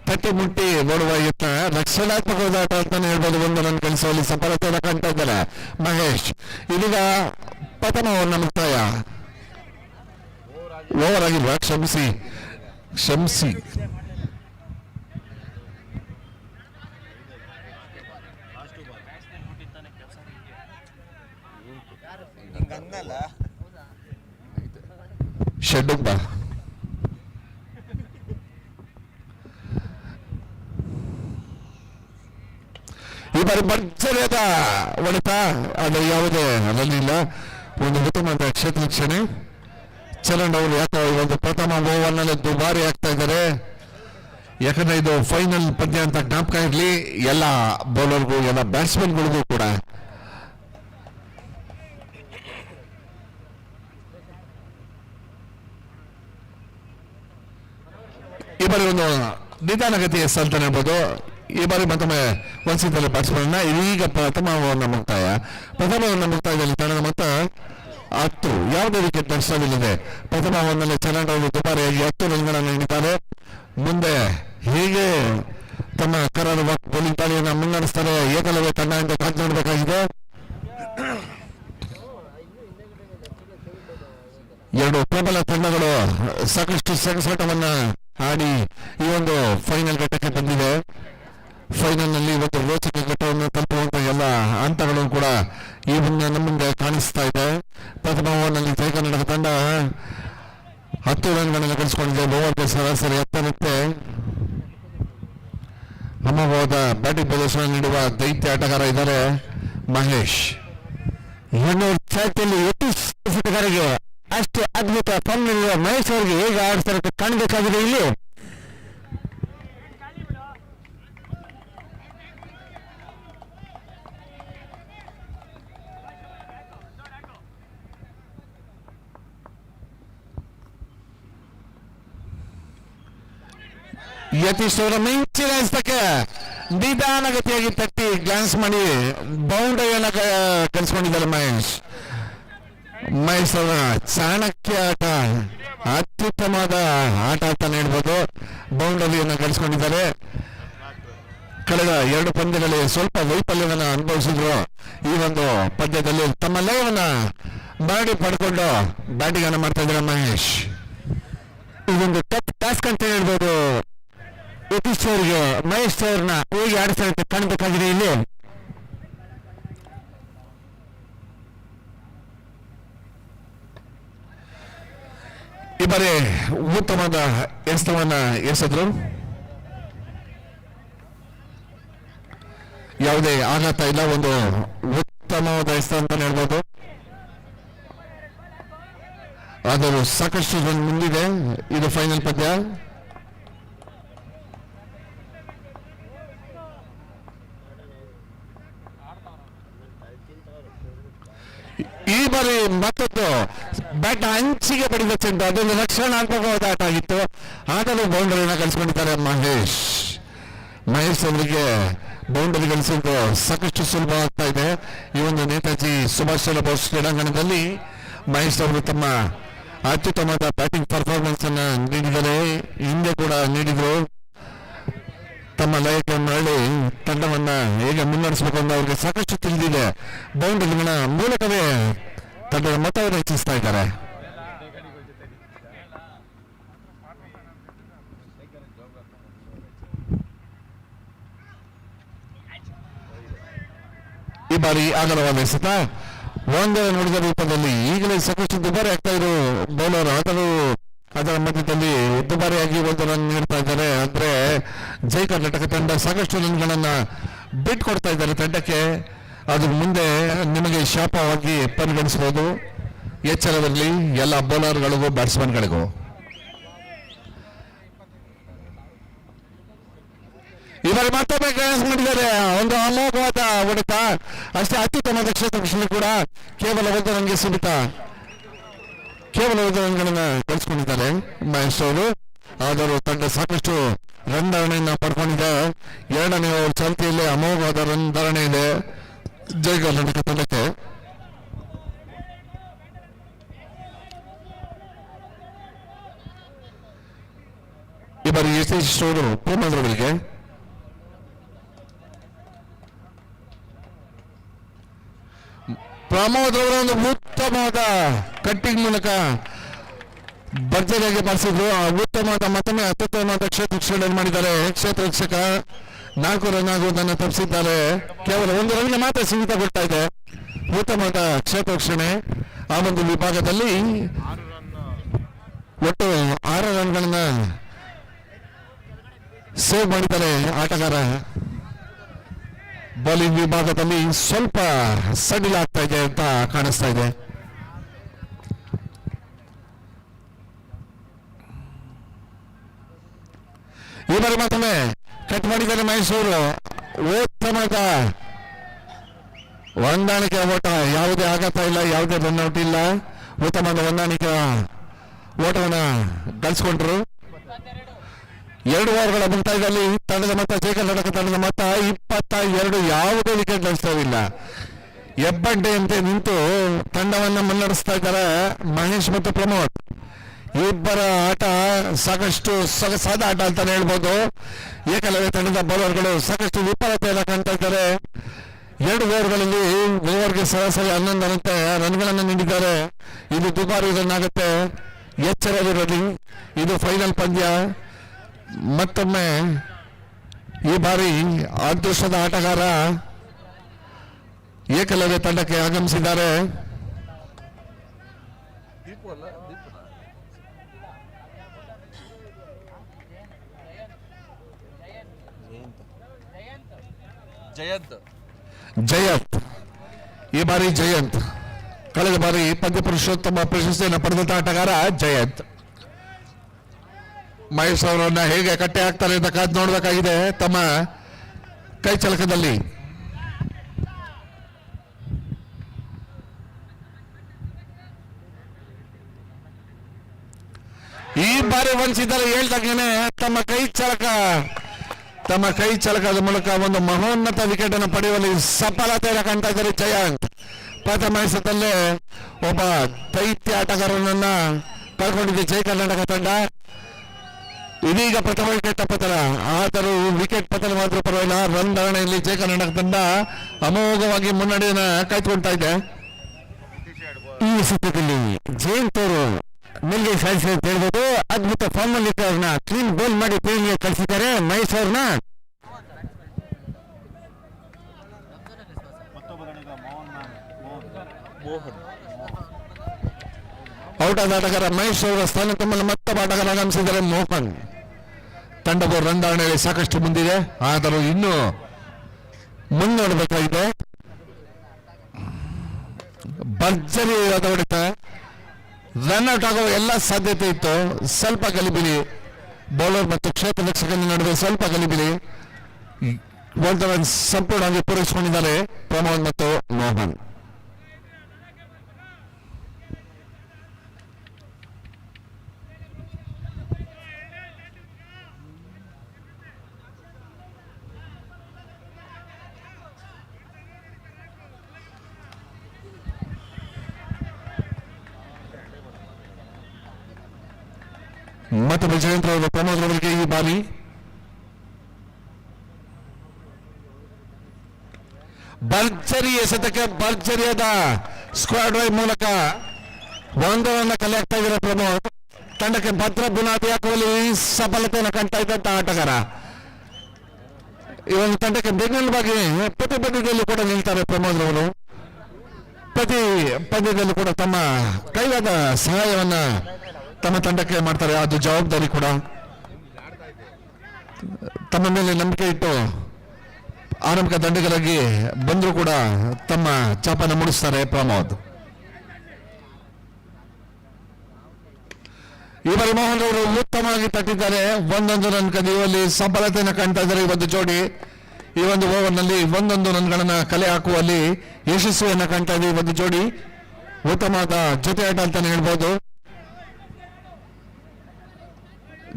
ತಟ್ಟಿ ಮುಟ್ಟಿ ನೋಡುವ ಯತ್ನ, ರಕ್ಷಣಾತ್ಮಕವಾದ ಆಟ ಅಂತಾನೆ ಹೇಳ್ಬೋದು. 1 ರನ್ ಗಳಿಸುವಲ್ಲಿ ಸಫಲತೆಯನ್ನು ಕಾಣ್ತಾ ಇದ್ದಾರೆ ಮಹೇಶ್. ಇದೀಗ ಪ್ರಥಮವನ್ನ ಮುಕ್ತಾಯ. ಓವರ್ ಆಗಿಲ್ವಾ? ಕ್ಷಮಿಸಿ. ಶೆಡ್ಡುಂಬ ಈ ಬಾರಿ ಭರ್ಜರಿಯಾದ ಹೊಡೆತ. ಅದು ಯಾವುದೇ ಅಲ್ಲಿಲ್ಲ. ಒಂದು ಉತ್ತಮವಾದ ಕ್ಷೇತ್ರ ರಕ್ಷಣೆ. ಚರಣ್ ಅವರು ಯಾಕೋ ಒಂದು ಪ್ರಥಮ ಓವರ್ನಲ್ಲಿ ದುಬಾರಿ ಆಗ್ತಾ ಇದ್ದಾರೆ. ಯಾಕಂದ್ರೆ ಇದು ಫೈನಲ್ ಪಂದ್ಯ ಅಂತ ಜ್ಞಾಪಕ ಇರಲಿ ಎಲ್ಲ ಬೌಲರ್ಗೂ ಎಲ್ಲ ಬ್ಯಾಟ್ಸ್ಮನ್ಗಳಿಗೂ ಕೂಡ. ಈ ಬಾರಿ ಒಂದು ನಿಧಾನಗತಿಯ ಅಂತ ಹೇಳ್ಬೋದು. ಈ ಬಾರಿ ಮತ್ತೊಮ್ಮೆ ಒಂದ್ಸಲ ಬ್ಯಾಟ್ಸ್ಮನ್ ಈಗ ಪ್ರಥಮವನ್ನ ಮುಕ್ತಾಯದಲ್ಲಿ ತಂಡದ ಮೊತ್ತ 10. ಯಾವುದೇ ವಿಕೆಟ್ ನಷ್ಟವಿಲ್ಲದೆ ಪ್ರಥಮ ಓವರ್ನಲ್ಲಿ ಚರಣ್ ಅವರು ದುಬಾರಿಯಾಗಿ 10 ರನ್ಗಳನ್ನು ನೀಡಿದ್ದಾರೆ. ಮುಂದೆ ಹೀಗೆ ತಮ್ಮ ಕರಾರು ಬೌಲಿಂಗ್ ದಾಳಿಯನ್ನು ಮುನ್ನಡೆಸ್ತಾರೆ ಏಕಲವ್ಯ ತಂಡ ಎಂದು ಕಾದು ನೋಡಬೇಕಾಗಿದೆ. 2 ಪ್ರಬಲ ತಂಡಗಳು ಸಾಕಷ್ಟು ಸೆಣಸಾಟವನ್ನ ಆಡಿ ಈ ಒಂದು ಫೈನಲ್ ಘಟ್ಟಕ್ಕೆ ಬಂದಿದೆ. ಫೈನಲ್ ನಲ್ಲಿ ಒಂದು ರೋಚಕ ಘಟ್ಟವನ್ನು ತಲುಪುವಂತಹ ಎಲ್ಲ ಹಂತಗಳು ಕೂಡ ಈ ನಮ್ಮ ಮುಂದೆ ಕಾಣಿಸ್ತಾ ಇದೆ. ಪ್ರಥಮ ಓವರ್ನಲ್ಲಿ ಜಯ ಕರ್ನಾಟಕ ತಂಡ 10 ರನ್ಗಳನ್ನು ಗಳಿಸಿಕೊಂಡಿದೆ. ಓವರ್ಗೆ ಸರಾಸರಿ 10 ಅಮೋಘವಾದ ಬ್ಯಾಟಿಂಗ್ ಪ್ರದರ್ಶನ ನೀಡುವ ದೈತ್ಯ ಆಟಗಾರ ಇದ್ದಾರೆ ಮಹೇಶ್. ಚಾಟಿಯಲ್ಲಿ ಆಟಗಾರರಿಗೆ ಅಷ್ಟು ಅದ್ಭುತ ಫಾರ್ಮ್ ನೀಡುವ ಮಹೇಶ್ ಅವರಿಗೆ ಹೇಗೆ ಆಡ್ತಾರೆ ಕಾಣಬೇಕಾಗಿದೆ ಇಲ್ಲಿ. ಯತೀಶ್ ಅವರ ಮಿಂಚಿನ ಹಸ್ತಕ್ಕೆ ನಿಧಾನಗತಿಯಾಗಿ ತಟ್ಟಿ ಗ್ಲಾನ್ಸ್ ಮಾಡಿ ಬೌಂಡರಿಯನ್ನು ಕಳಿಸ್ಕೊಂಡಿದ್ದಾರೆ ಮಹೇಶ್ ಅವರ ಚಾಣಕ್ಯ ಆಟ, ಅತ್ಯುತ್ತಮವಾದ ಆಟ ಅಂತ ಹೇಳ್ಬೋದು. ಬೌಂಡರಿಯನ್ನು ಗಳಿಸಿಕೊಂಡಿದ್ದಾರೆ. ಕಳೆದ 2 ಪಂದ್ಯಗಳಲ್ಲಿ ಸ್ವಲ್ಪ ವೈಫಲ್ಯವನ್ನು ಅನುಭವಿಸಿದ್ರು. ಈ ಒಂದು ಪಂದ್ಯದಲ್ಲಿ ತಮ್ಮ ಲಯವನ್ನು ಮಾಡಿ ಪಡ್ಕೊಂಡು ಬ್ಯಾಟಿಂಗ್ ಅನ್ನು ಮಾಡ್ತಾ ಇದ್ದಾರೆ ಮಹೇಶ್. ಇದೊಂದು ಟಫ್ ಟಾಸ್ಕ್ ಅಂತ ಹೇಳ್ಬೋದು. ಯತೀಶ್ ಅವರಿಗೆ ಮಹೇಶ್ ಅವ್ರನ್ನ ಹೇಗೆ ಆಡಿಸ್ತಾರೆ ಅಂತ ಕಾಣಬೇಕಾಗಿದೆ ಇಲ್ಲಿ. ಈ ಬಾರಿ ಉತ್ತಮವಾದ ಎಸೆತವನ್ನ ಎಸೆದ್ರು. ಯಾವುದೇ ಆಘಾತ ಇಲ್ಲ, ಒಂದು ಉತ್ತಮವಾದ ಎಸೆತ ಅಂತ ಹೇಳ್ಬೋದು. ಆದರೂ ಸಾಕಷ್ಟು ರನ್ ಮುಂದಿದೆ. ಇದು ಫೈನಲ್ ಪಂದ್ಯ. ಈ ಬಾರಿ ಮತ್ತೊಂದು ಬ್ಯಾಟ್ ಅಂಚಿಗೆ ಬಡಿದ ಚೆಂಡು, ಅದೊಂದು ರಕ್ಷಣಾತ್ಮಕವಾದ ಆಟ ಆಗಿತ್ತು. ಆದರೂ ಬೌಂಡರಿನ ಗಳಿಸ್ಕೊಂಡಿದ್ದಾರೆ ಮಹೇಶ್ ಅವರಿಗೆ. ಬೌಂಡರಿ ಗಳಿಸಿದ್ದು ಸಾಕಷ್ಟು ಸುಲಭ ಆಗ್ತಾ ಇದೆ. ಈ ಒಂದು ನೇತಾಜಿ ಸುಭಾಷ್ ಚಂದ್ರ ಬೋಸ್ ಕ್ರೀಡಾಂಗಣದಲ್ಲಿ ಮಹೇಶ್ ಅವರು ತಮ್ಮ ಅತ್ಯುತ್ತಮವಾದ ಬ್ಯಾಟಿಂಗ್ ಪರ್ಫಾರ್ಮೆನ್ಸ್ ಅನ್ನ ನೀಡಿದ್ದಾರೆ. ಹಿಂದೆ ಕೂಡ ನೀಡಿದ್ರು. ತಮ್ಮ ಲಯಕ್ಕೆ ಮರಳಿ ತಂಡವನ್ನ ಹೇಗೆ ಮುನ್ನಡೆಸಬೇಕು ಅಂತ ಅವರಿಗೆ ಸಾಕಷ್ಟು ತಿಳಿದಿದೆ. ಬೌಂಡರಿಗಳ ಮೂಲಕವೇ ತಂಡದ ಮೊತ್ತವನ್ನು ಹೆಚ್ಚಿಸ್ತಾ ಇದ್ದಾರೆ. ಈ ಬಾರಿ ಅಗಲವಾದ ಎಸೆತ ಒಂದೇ ನೋಡಿದ ರೂಪದಲ್ಲಿ ಈಗಲೇ ಸಾಕಷ್ಟು ದುಬಾರಿ ಆಗ್ತಾ ಇರೋ ಬೌಲರ್, ಆದರೂ ಅದರ ಮಧ್ಯದಲ್ಲಿ ದುಬಾರಿಯಾಗಿ ಒಂದು ರನ್ ನೀಡ್ತಾ ಇದ್ದಾರೆ. ಅಂದ್ರೆ ಜೈ ಕರ್ನಾಟಕ ತಂಡ ಸಾಕಷ್ಟು ರನ್ಗಳನ್ನ ಬಿಟ್ಕೊಡ್ತಾ ಇದ್ದಾರೆ ತಂಡಕ್ಕೆ. ಅದು ಮುಂದೆ ನಿಮಗೆ ಶಾಪವಾಗಿ ಪರಿಗಣಿಸಬಹುದು. ಎಚ್ಚರವಿರಲಿ ಎಲ್ಲ ಬೌಲರ್ಗಳಿಗೂ ಬ್ಯಾಟ್ಸ್ಮನ್ಗಳಿಗೂ. ಈ ಬಾರಿ ಮತ್ತೊಮ್ಮೆ ಕ್ಯಾಚ್ ಮಾಡಿದ್ದಾರೆ. ಒಂದು ಅಮೋಘವಾದ ಹೊಡೆತ, ಅಷ್ಟೇ ಅತ್ಯುತ್ತಮವಾದ ಕ್ಷೇತ್ರ ಕೂಡ. ಕೇವಲ ಒಂದು ರನ್ಗೆ ಸೀಮಿತ, ಕೇವಲ ಒಂದು ರನ್ಗಳನ್ನ ಗಳಿಸಿಕೊಂಡಿದ್ದಾರೆ ಮಹೇಶ್ ಅವರು. ಆದರೂ ತಂಡ ಸಾಕಷ್ಟು ರನ್ ಧಾರಣೆಯನ್ನ ಪಡ್ಕೊಂಡಿದೆ. ಎರಡನೇ ಓವರ್ ಚಾಲ್ತಿಯಲ್ಲಿ ಅಮೋಘವಾದ ರನ್ ಧಾರಣೆ ಇದೆ ಜೈ ಕರ್ನಾಟಕ ತಂಡಕ್ಕೆ. ಈ ಬಾರಿ ಯತೀಶ್ ಅವರು ಪೂರ್ಣದವರಿಗೆ ಪ್ರಮೋದ್ ಅವರ ಒಂದು ಉತ್ತಮವಾದ ಕಟ್ಟಿಂಗ್ ಮೂಲಕ ಭರ್ಜರಿಯಾಗಿ ಮಾಡಿಸಿದ್ರು. ಉತ್ತಮವಾದ ಮತ್ತೊಮ್ಮೆ ಅತ್ಯುತ್ತಮವಾದ ಕ್ಷೇತ್ರ ಮಾಡಿದ್ದಾರೆ. ಕ್ಷೇತ್ರ ರಕ್ಷಕ 4 ರನ್ ಆಗುವುದನ್ನು ತಪ್ಪಿಸಿದ್ದಾರೆ. ಕೇವಲ ಒಂದು ರನ್ಗೆ ಮಾತ್ರ ಸೀಮಿತಗೊಳ್ತಾ ಇದೆ. ಉತ್ತಮವಾದ ಕ್ಷೇತ್ರ ರಕ್ಷಣೆ. ಆ ಒಂದು ವಿಭಾಗದಲ್ಲಿ ಒಟ್ಟು 6 ರನ್ಗಳನ್ನ ಸೇವ್ ಮಾಡಿದ್ದಾರೆ ಆಟಗಾರ. ಬೌಲಿಂಗ್ ವಿಭಾಗದಲ್ಲಿ ಸ್ವಲ್ಪ ಸಡಿಲ ಆಗ್ತಾ ಇದೆ ಅಂತ ಕಾಣಿಸ್ತಾ ಇದೆ. ಈ ಬಾರಿ ಮತ್ತೊಮ್ಮೆ ಕಟ್ ಮಾಡಿದ್ದಾರೆ ಮಹೇಶ್ ಅವರು. ಉತ್ತಮವಾದ ಹೊಂದಾಣಿಕೆ ಓಟ, ಯಾವುದೇ ಆಘಾತ ಇಲ್ಲ, ಯಾವುದೇ ರನ್ಔಟ್ ಇಲ್ಲ. ಉತ್ತಮವಾದ ಹೊಂದಾಣಿಕೆ ಓಟವನ್ನ ಗಳಿಸ್ಕೊಂಡ್ರು. 2 ಓವರ್ಗಳ ಮುಕ್ತಾಯದಲ್ಲಿ ತಂಡದ ಮೊತ್ತ, ಜೈ ಕರ್ನಾಟಕ ತಂಡದ ಮೊತ್ತ 22. ಯಾವುದೇ ವಿಕೆಟ್ ಗಳಿಸ್ತಾವಿಲ್ಲ. ಹೆಬ್ಬಡ್ಡೆಯಂತೆ ನಿಂತು ತಂಡವನ್ನ ಮುನ್ನಡೆಸ್ತಾ ಇದ್ದಾರೆ ಮಹೇಶ್ ಮತ್ತು ಪ್ರಮೋದ್. ಇಬ್ಬರ ಆಟ ಸಾಕಷ್ಟು ಸೊಗಸಾದ ಆಟ ಅಂತಾನೆ ಹೇಳ್ಬೋದು. ಏಕಲವ್ಯ ತಂಡದ ಬೌಲರ್ಗಳು ಸಾಕಷ್ಟು ವಿಫಲತೆಯನ್ನು ಕಾಣ್ತಾ ಇದ್ದಾರೆ. 2 ಓವರ್ಗಳಲ್ಲಿ ಓವರ್ಗೆ ಸರಾಸರಿ 11 ರನ್ಗಳನ್ನು ನೀಡಿದ್ದಾರೆ. ಇದು ದುಬಾರಿ ರನ್ ಆಗುತ್ತೆ, ಎಚ್ಚರವಿರಲಿ. ಇದು ಫೈನಲ್ ಪಂದ್ಯ. ಮತ್ತೊಮ್ಮೆ ಈ ಬಾರಿ ಅದೃಷ್ಟದ ಆಟಗಾರ ಏಕಲವ್ಯ ತಂಡಕ್ಕೆ ಆಗಮಿಸಿದ್ದಾರೆ. ಜಯಂತ್. ಈ ಬಾರಿ ಜಯಂತ್, ಕಳೆದ ಬಾರಿ ಪಂದ್ಯ ಪುರುಷೋತ್ತಮ ಪ್ರಶಸ್ತಿಯನ್ನು ಪಡೆದಂತ ಆಟಗಾರ ಜಯಂತ್. ಮಹೇಶ್ ಅವರನ್ನ ಹೇಗೆ ಕಟ್ಟೆ ಹಾಕ್ತಾರೆ ಅಂತ ಕಾದು ನೋಡಬೇಕಾಗಿದೆ ತಮ್ಮ ಕೈ ಚಳಕದಲ್ಲಿ. ಈ ಬಾರಿ ವಂಚಿದ್ದಾರೆ ಹೇಳ್ದಾಗೇನೆ ತಮ್ಮ ಕೈ ಚಳಕದ ಮೂಲಕ ಒಂದು ಮಹೋನ್ನತ ವಿಕೆಟ್ ಅನ್ನು ಪಡೆಯುವಲ್ಲಿ ಸಫಲತೆಯನ್ನು ಕಾಣ್ತಾ ಇದ್ದಾರೆ ಜಯಂತ್. ಪ್ರಥಮ ಎಸೆತಲ್ಲೇ ಒಬ್ಬ ದೈತ್ಯ ಆಟಗಾರನನ್ನ ಕಳ್ಕೊಂಡಿದೆ ಜೈ ಕರ್ನಾಟಕ ತಂಡ. ಇದೀಗ ಪ್ರಥಮ ವಿಕೆಟ್ ಪತನ, ಆದರೂ ವಿಕೆಟ್ ಪತನವಾದರೂ ಪರವಾಗಿಲ್ಲ. ರನ್ ಧಾರಣೆಯಲ್ಲಿ ಜೈ ಕರ್ನಾಟಕ ತಂಡ ಅಮೋಘವಾಗಿ ಮುನ್ನಡೆಯನ್ನು ಕಾಯ್ದುಕೊಳ್ತಾ ಇದೆ. ಈ ಎಸೆತದಲ್ಲಿ ಜಯಂತ್ ಅವರು ಮೇಲ್ಗೆ ಸಾಧಿಸಿ ಅಂತ ಹೇಳ್ಬೋದು. ಅದ್ಭುತ ಫಾರ್ಮ್ ಅಲ್ಲಿ ಅವ್ರನ್ನ ಕ್ಲೀನ್ ಬೋಲ್ ಮಾಡಿ ಪ್ಲೇನ್ಗೆ ಕಳಿಸಿದ್ದಾರೆ ಮಹೇಶ್ ಅವ್ರನ್ನ. ಔಟ್ ಆದ ಆಟಗಾರ ಮಹೇಶ್ ಅವರ ಸ್ಥಾನ ತಮ್ಮಲ್ಲಿ ಮತ್ತೊಬ್ಬ ಆಟಗಾರ ಆಗಮಿಸಿದ್ದಾರೆ ಮೋಹನ್. ತಂಡದ ರನ್ದಾವಣೆಯಲ್ಲಿ ಸಾಕಷ್ಟು ಮುಂದಿದೆ, ಆದರೂ ಇನ್ನೂ ಮುನ್ನಡೆಯಬೇಕಾಗಿದೆ. ಭರ್ಜರಿ ಹೊಡೆತ, ರನ್ಔಟ್ ಆಗೋ ಎಲ್ಲ ಸಾಧ್ಯತೆ ಇತ್ತು. ಸ್ವಲ್ಪ ಗಲಿಬಿಲಿ ಬೌಲರ್ ಮತ್ತು ಕ್ಷೇತ್ರ ರಕ್ಷಕನ ನಡುವೆ ಸ್ವಲ್ಪ ಗಲಿಬಿಲಿ. ಸಂಪೂರ್ಣವಾಗಿ ಪೂರೈಸಿಕೊಂಡಿದ್ದಾರೆ ಪ್ರಮೋದ್ ಮತ್ತು ಮೋಹನ್. ಮತ್ತೊಬ್ಬ ಜಯಂತ್ರ ಅವರು ಪ್ರಮೋದ್ ಅವರಿಗೆ ಈ ಬಾರಿ ಭರ್ಜರಿ ಎಸೆತಕ್ಕೆ ಭರ್ಜರಿಯಾದ ಸ್ಕ್ವಾಡ್ ಡ್ರೈವ್ ಮೂಲಕ ಒಂದರನ್ನ ಕಲೆ ಆಗ್ತಾ ಇದ್ದಾರೆ ಪ್ರಮೋದ್. ತಂಡಕ್ಕೆ ಭದ್ರ ಬುನಾದಿ ಹಾಕುವಲ್ಲಿ ಸಫಲತೆಯನ್ನು ಕಾಣ್ತಾ ಇದ್ದಂತ ಆಟಗಾರ ಈ ಒಂದು ತಂಡಕ್ಕೆ ಬೆನ್ನೆಲುಬಾಗಿ ಪ್ರತಿ ಪಂದ್ಯದಲ್ಲೂ ಕೂಡ ನಿಲ್ತಾರೆ ಪ್ರಮೋದ್ ಅವರು. ಪ್ರತಿ ಪಂದ್ಯದಲ್ಲೂ ಕೂಡ ತಮ್ಮ ಕೈಲಾದ ಸಹಾಯವನ್ನ ತಮ್ಮ ತಂಡಕ್ಕೆ ಮಾಡ್ತಾರೆ. ಅದು ಜವಾಬ್ದಾರಿ ಕೂಡ ತಮ್ಮ ಮೇಲೆ ನಂಬಿಕೆ ಇಟ್ಟು ಆರಂಭಿಕ ದಂಡಿಗರಾಗಿ ಬಂದರೂ ಕೂಡ ತಮ್ಮ ಚಾಪನ್ನು ಮೂಡಿಸ್ತಾರೆ ಪ್ರಮೋದ್. ಈ ಬಾರಿ ಮೋಹನ್ ಅವರು ಉತ್ತಮವಾಗಿ ತಟ್ಟಿದ್ದಾರೆ. ಒಂದೊಂದು ರನ್ ಕದಿಯುವಲ್ಲಿ ಸಫಲತೆಯನ್ನು ಕಾಣ್ತಾ ಇದ್ದಾರೆ ಈ ಒಂದು ಜೋಡಿ. ಈ ಒಂದು ಓವರ್ನಲ್ಲಿ ಒಂದೊಂದು ರನ್ಗಳನ್ನ ಕಲೆ ಹಾಕುವಲ್ಲಿ ಯಶಸ್ವಿಯನ್ನು ಕಾಣ್ತಾ ಇದೆ ಈ ಒಂದು ಜೋಡಿ. ಉತ್ತಮವಾದ ಜೊತೆ ಆಟ ಅಂತಾನೆ ಹೇಳ್ಬೋದು.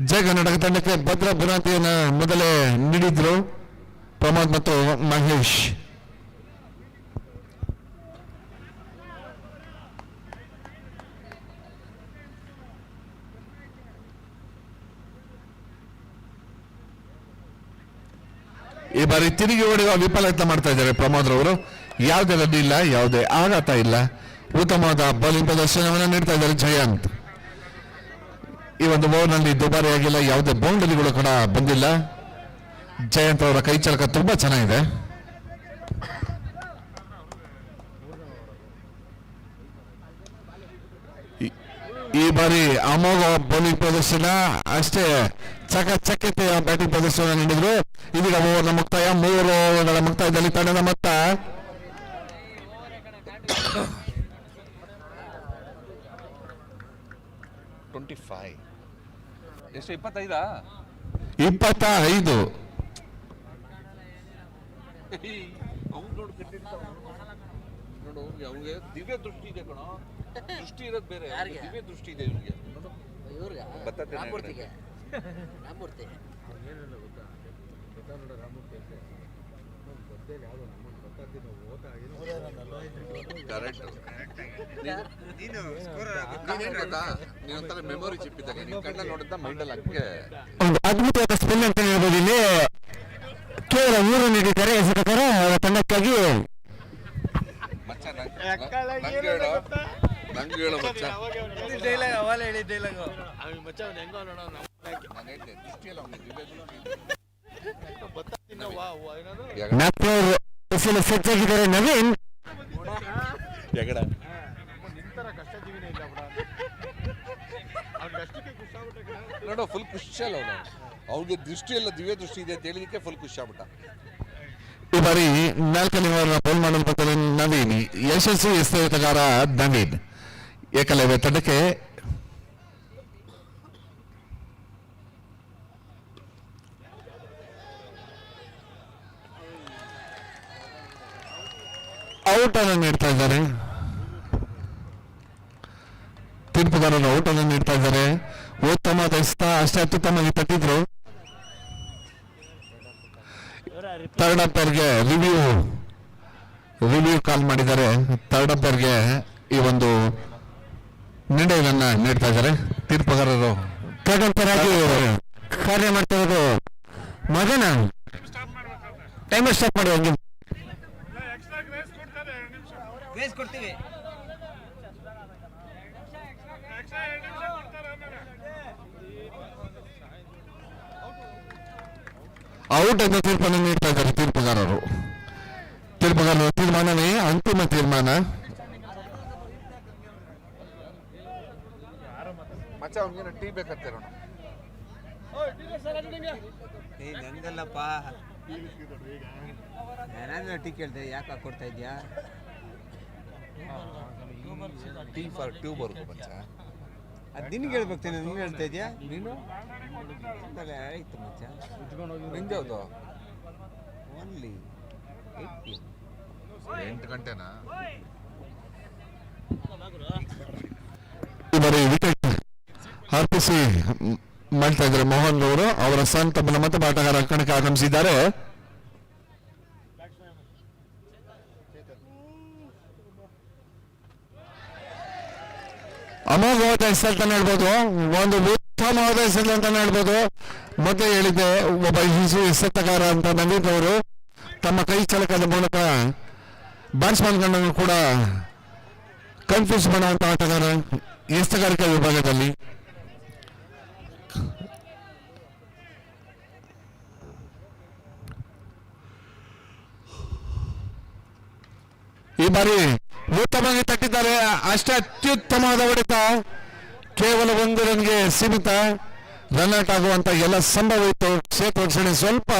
ಜಯ ಕರ್ನಾಟಕ ತಂಡಕ್ಕೆ ಭದ್ರ ಬುನಾದಿಯನ್ನ ಮೊದಲೇ ನೀಡಿದ್ರು ಪ್ರಮೋದ್ ಮತ್ತು ಮಹೇಶ್. ಈ ಬಾರಿ ತಿರುಗಿ ಹೊಡೆಯುವ ವಿಫಲಯತ್ನ ಮಾಡ್ತಾ ಇದ್ದಾರೆ ಪ್ರಮೋದ್ ರವರು. ಯಾವುದೇ ರನ್ ಇಲ್ಲ, ಯಾವುದೇ ಆಘಾತ ಇಲ್ಲ, ಉತ್ತಮವಾದ ಬೌಲಿಂಗ್ ಪ್ರದರ್ಶನವನ್ನು ನೀಡ್ತಾ ಇದ್ದಾರೆ ಜಯಂತ್. ಈ ಒಂದು ಓವರ್ನಲ್ಲಿ ದುಬಾರಿಯಾಗಿಲ್ಲ, ಯಾವುದೇ ಬೌಂಡರಿಗಳು ಕೂಡ ಬಂದಿಲ್ಲ. ಜಯಂತ್ ಅವರ ಕೈ ಚಳಕ ತುಂಬಾ ಚೆನ್ನಾಗಿದೆ. ಈ ಬಾರಿ ಅಮೋಘ ಬೌಲಿಂಗ್ ಪ್ರದರ್ಶನ, ಅಷ್ಟೇ ಚಕಚಕ್ಯತೆಯ ಬ್ಯಾಟಿಂಗ್ ಪ್ರದರ್ಶನ ನೀಡಿದ್ರು. ಇದೀಗ ಓವರ್ನ ಮುಕ್ತಾಯ, 3 ಓವರ್ಗಳ ಮುಕ್ತಾಯದಲ್ಲಿ ತಂಡದ ಮೊತ್ತ 25. ಎಷ್ಟು 25? 25. ನೋಡು ಅವ್ನಿಗೆ ದಿವ್ಯ ದೃಷ್ಟಿ ಇದೆ ಕಣೋ. ದೃಷ್ಟಿ ಇರೋದು ಬೇರೆ, ದಿವ್ಯ ದೃಷ್ಟಿ ಇದೆ ಇವ್ನಿಗೆ. ನೀನೊಂಥರ ಮೆಮೊರಿ ಚಿಪ್ ಇದ್ದಾಗ ನೀನು ಕಣ್ಣ ನೋಡಿದ್ದ ಮೈಂಡಲ್ಲಿ ಹಂಗೆ ಒಂದು ಅದ್ಭುತವಾದ ಸ್ಪೆಲ್ ಅಂತ ಹೇಳ್ಬೋದು. ಇಲ್ಲಿ ಕೇವಲ 3 ನೀಡಿದ್ದಾರೆ ಎಸೆತಗಾರ ಅವರ ತಂಡಕ್ಕಾಗಿ. ನಂಗೆ ಹೇಳೋ ಮಚ್ಚ, ಸಜ್ಜಾಗಿದ್ದಾರೆ ನವೀನ್. ನೋಡೋ ಫುಲ್ ಖುಷಿ ಅಲ್ಲ ಅವನು. ಅವ್ನಿಗೆ ದೃಷ್ಟಿ ಎಲ್ಲ ದಿವ್ಯ ದೃಷ್ಟಿ ಇದೆ ಅಂತ ಹೇಳಿದಕ್ಕೆ ಫುಲ್ ಖುಷಿ ಆಗ್ಬಿಟ್ಟ. ಈ ಬಾರಿ 4ನೇ ಓವರ್ ಬೌಲ್ ಮಾಡಲ್ಪಟ್ಟರೆ ನವೀನ್, ಯಶಸ್ವಿ ಎಸೆತಗಾರ ನವೀನ್. ಏಕಲವ್ಯ ತಂಡಕ್ಕೆ ಔಟ್ ಅನ್ನು ನೀಡ್ತಾ ಇದ್ದಾರೆ. ತೀರ್ಪುಗಾರರು ಔಟ್ ಅನ್ನು ನೀಡ್ತಾ ಇದ್ದಾರೆ. ಉತ್ತಮವಾದ ಎಸೆತ, ಅಷ್ಟೇ ಅತ್ಯುತ್ತಮವಾಗಿ ತಟ್ಟಿದ್ರು. ಥರ್ಡ್ ಅಂಪೈರ್ಗೆ ರಿವ್ಯೂ ಕಾಲ್ ಮಾಡಿದ್ದಾರೆ. ಥರ್ಡ್ ಅಂಪೈರ್ಗೆ ಈ ಒಂದು ನಿರ್ಣಯವನ್ನ ನೀಡ್ತಾ ಇದ್ದಾರೆ ತೀರ್ಪುಗಾರರು. ಥರ್ಡ್ ಅಂಪೈರ್ ಆಗಿ ಕಾರ್ಯ ಮಾಡ್ತಾ ಇರೋದು ಮಗನ ಟೈಮರ್ ಸ್ಟಾಪ್ ಮಾಡಿ. ಹಂಗೆ ಔಟ್ ಅಂತ ತೀರ್ಪನ್ನು ನೀಡ್ತಾ ಇದ್ದಾರೆ ತೀರ್ಪುಗಾರರ ತೀರ್ಮಾನವೇ ಅಂತಿಮ ತೀರ್ಮಾನ. ಮಚ್ಚ ಅವ್ನಿಗೆ ಟೀ ಬೇಕಂತೀರೋಣ. ನಂಗಲ್ಲಪ್ಪ, ನಾನಾದ್ರೂ ಟೀ ಕೇಳ್ದೆ, ಯಾಕೆ ಕೊಡ್ತಾ ಇದ್ಯಾ? ಟೀ ಫಾರ್ ಟ್ಯೂಬರ್ ಮಚ್ಚ. ಅದು ನಿನ್ಗೆ ಹೇಳ್ಬೇಕು, ನೀನು ಹೇಳ್ತಾ ಇದೆಯಾ? ನೀನು ಆಯ್ತು ಮಚ್ಚ, ನಿಂದೆ ಹೌದು ಓನ್ಲಿ 8 ಗಂಟೆನಾ? ಇವರ ವಿಕೆಟ್ ಆರ್ಪಿಸಿ ಮಾಡ್ತಾ ಇದ್ದಾರೆ ಮೋಹನ್ ಅವರು. ಅವರ ಸಂತಪನ ಮತ್ತು ಆಟಗಾರ ಕಣಕ್ಕೆ ಆಗಮಿಸಿದ್ದಾರೆ. ಅಮೋಘವಾದ ಹೆಸರು ಅಂತ ಹೇಳ್ಬೋದು, ಒಂದು ಉತ್ತಮವಾದ ಹೆಸರು ಅಂತ ಹೇಳ್ಬೋದು. ಮೊದಲೇ ಹೇಳಿದ್ದೆ, ಒಬ್ಬ ಎಸೆತಗಾರ ಅಂತ ನವೀನ್ ಅವರು ತಮ್ಮ ಕೈ ಚಳಕದ ಮೂಲಕ ಬ್ಯಾಟ್ಸ್ಮನ್ಗಳನ್ನು ಕೂಡ ಕನ್ಫ್ಯೂಸ್ ಮಾಡುವಂತ ಆಟಗಾರ ಎಸೆತಗಾರಿಕಾ ವಿಭಾಗದಲ್ಲಿ. ಈ ಬಾರಿ ಉತ್ತಮವಾಗಿ ತಟ್ಟಿದ್ದಾರೆ. ಅಷ್ಟೇ ಅತ್ಯುತ್ತಮವಾದ ಹೊಡೆತ, ಕೇವಲ 1 ರನ್ಗೆ ಸೀಮಿತ. ರನ್ಔಟ್ ಆಗುವಂತ ಎಲ್ಲ ಸಂಭವ ಇತ್ತು. ಕ್ಷೇತ್ರ ರಕ್ಷಣೆ ಸ್ವಲ್ಪ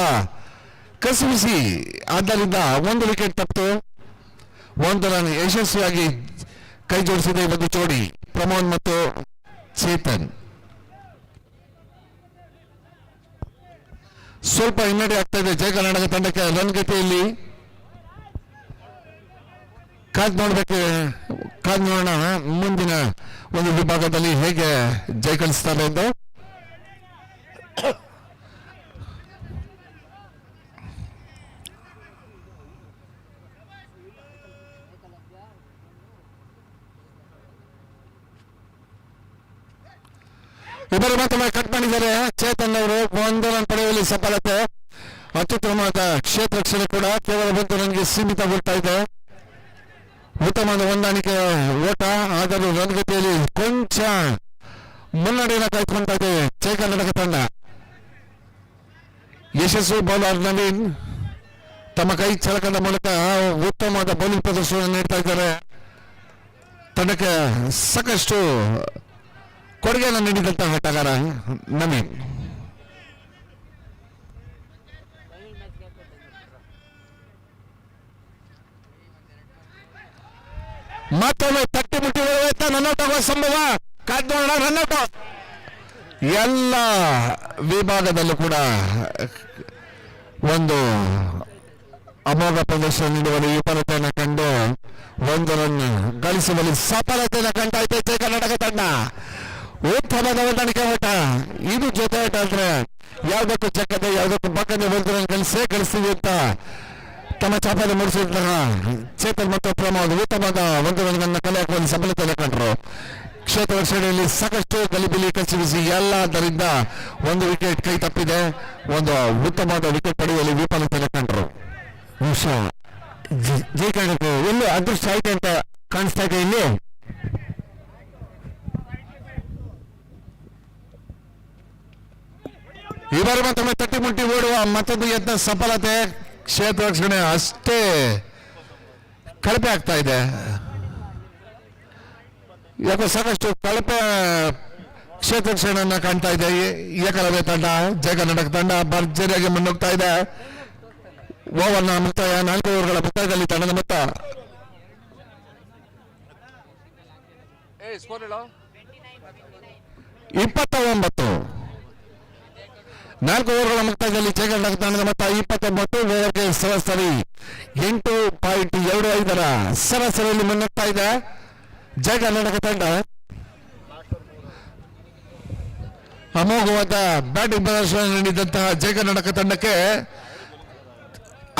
ಕಸಿವಿಸಿ, ಆದ್ದರಿಂದ 1 ವಿಕೆಟ್ ತಪ್ಪಿತು. 1 ರನ್ ಯಶಸ್ವಿಯಾಗಿ ಕೈ ಜೋಡಿಸಿದೆ ಒಂದು ಜೋಡಿ, ಪ್ರಮೋದ್ ಮತ್ತು ಚೇತನ್. ಸ್ವಲ್ಪ ಹಿನ್ನಡೆ ಆಗ್ತಾ ಇದೆ ಜಯ ಕರ್ನಾಟಕ ತಂಡಕ್ಕೆ ರನ್ ಗತಿಯಲ್ಲಿ. ಕಾದ್ ನೋಡೋಣ ಮುಂದಿನ ಒಂದು ವಿಭಾಗದಲ್ಲಿ ಹೇಗೆ ಜಯ ಗಳಿಸ್ತಾರೆ ಎಂದು. ಇಬ್ಬರು ಮಾತ್ರ ಕಟ್ ಮಾಡಿದ್ದಾರೆ. ಚೇತನ್ ಅವರು 1 ರನ್ ಪಡೆಯುವಲ್ಲಿ ಸಫಲತೆ. ಅತ್ಯುತ್ತಮವಾದ ಕ್ಷೇತ್ರ ರಕ್ಷಣೆ ಕೂಡ ಕೇವಲ 1 ರನ್ಗೆ ಸೀಮಿತಗೊಳ್ತಾ ಇದೆ. ಉತ್ತಮವಾದ ಹೊಂದಾಣಿಕೆ ಓಟ, ಆದರೂ ರನ್ ಗತಿಯಲ್ಲಿ ಕೊಂಚ ಮುನ್ನಡೆಯನ್ನು ಕಾಯ್ದುಕೊಳ್ತಾ ಇದೆ ಜಯ ಕರ್ನಾಟಕ ತಂಡ. ಯಶಸ್ವಿ ಬೌಲರ್ ನವೀನ್ ತಮ್ಮ ಕೈ ಚಳಕದ ಮೂಲಕ ಉತ್ತಮವಾದ ಬೌಲಿಂಗ್ ಪ್ರದರ್ಶನ ನೀಡ್ತಾ ಇದ್ದಾರೆ. ತಂಡಕ್ಕೆ ಸಾಕಷ್ಟು ಕೊಡುಗೆಯನ್ನು ನೀಡಿದಂತಹ ಆಟಗಾರ ನವೀನ್. ಮತ್ತೊಮ್ಮೆ ತಟ್ಟಿ ಮುಟ್ಟಿ ರನ್ಔಟ್ ಆಗುವ ಸಂಭವ. ಕಾದ್ ನೋಡೋಣ, ರನ್ಔಟ್. ಎಲ್ಲ ವಿಭಾಗದಲ್ಲೂ ಕೂಡ ಒಂದು ಅಮೋಘ ಪ್ರದರ್ಶನ ನೀಡುವಲ್ಲಿ ವಿಫಲತೆಯನ್ನು ಕಂಡು 1 ರನ್ ಗಳಿಸುವಲ್ಲಿ ಸಫಲತೆಯನ್ನು ಕಾಣ್ತಾ ಇದೆ ಜಯ ಕರ್ನಾಟಕ ತಂಡ. ಉತ್ತಮವಾದ ಹೊಂದಾಣಿಕೆ ಓಟ. ಇದು ಜೊತೆ ಆಟ ಅಂದ್ರೆ ಯಾವ್ದಕ್ಕೂ ಚಕ್ಕದೆ, ಯಾವ್ದಕ್ಕೂ ಬಕ್ಕದೆ 1 ರನ್ ಗಳಿಸ್ತೀವಿ ಅಂತ ತಮ್ಮ ಚಾಪದ ಮೂಡಿಸಿದಂತಹ ಚೇತನ್ ಮತ್ತು ಪ್ರಮೋದ್ ಉತ್ತಮವಾದ 1 ರನ್ಗಳನ್ನು ಕಲೆ ಹಾಕುವಲ್ಲಿ ಸಫಲತೆಯನ್ನು ಕಂಡರು. ಕ್ಷೇತ್ರ ರಕ್ಷಣೆಯಲ್ಲಿ ಸಾಕಷ್ಟು ಗಲಿಬಿಲಿ ಕಸಿಬಿಸಿ ಎಲ್ಲದರಿಂದ 1 ವಿಕೆಟ್ ಕೈ ತಪ್ಪಿದೆ. ಒಂದು ಉತ್ತಮವಾದ ವಿಕೆಟ್ ಪಡೆಯುವಲ್ಲಿ ವಿಫಲತೆಯನ್ನು ಕಂಡರು. ಜೈ ಕರ್ನಾಟಕ ಎಲ್ಲೂ ಅದೃಷ್ಟ ಆಯ್ತು ಅಂತ ಕಾಣಿಸ್ತಾ ಇದೆ. ಇಲ್ಲಿ ಇವರು ಮತ್ತೊಮ್ಮೆ ತಟ್ಟಿ ಮುಟ್ಟಿ ಓಡುವ ಮತ್ತೊಂದು ಯತ್ನ ಸಫಲತೆ. ಕ್ಷೇತ್ರ ರಕ್ಷಣೆ ಅಷ್ಟೇ ಕಳಪೆ ಆಗ್ತಾ ಇದೆ. ಯಾಕೋ ಸಾಕಷ್ಟು ಕಳಪೆ ಕ್ಷೇತ್ರ ರಕ್ಷಣೆಯನ್ನ ಕಾಣ್ತಾ ಇದೆ ಏಕಲವ್ಯ ತಂಡ. ಜಯ ಕರ್ನಾಟಕ ತಂಡ ಭರ್ಜರಿಯಾಗಿ ಮುನ್ನೋಗ್ತಾ ಇದೆ. ಓವರ್ನ ಮುಕ್ತಾಯ, 4 ಓವರ್ಗಳ ಮುಕ್ತಾಯದಲ್ಲಿ ತಂಡದ ಮೊತ್ತ 29. 4 ಓವರ್ಗಳ ಮುಕ್ತಾಯದಲ್ಲಿ ಜಯ ಕರ್ನಾಟಕ ತಂಡದ ಮೊತ್ತ 29. ಓವರ್ಗೆ ಸರಾಸರಿ 8.25 ಸರಾಸರಿಯಲ್ಲಿ ಮುನ್ನೋಗ್ತಾ ಇದೆ ಜಯ ಕರ್ನಾಟಕ ತಂಡ. ಅಮೋಘವಾದ ಬ್ಯಾಟಿಂಗ್ ಪ್ರದರ್ಶನ ನೀಡಿದಂತಹ ಜಯ ಕರ್ನಾಟಕ ತಂಡಕ್ಕೆ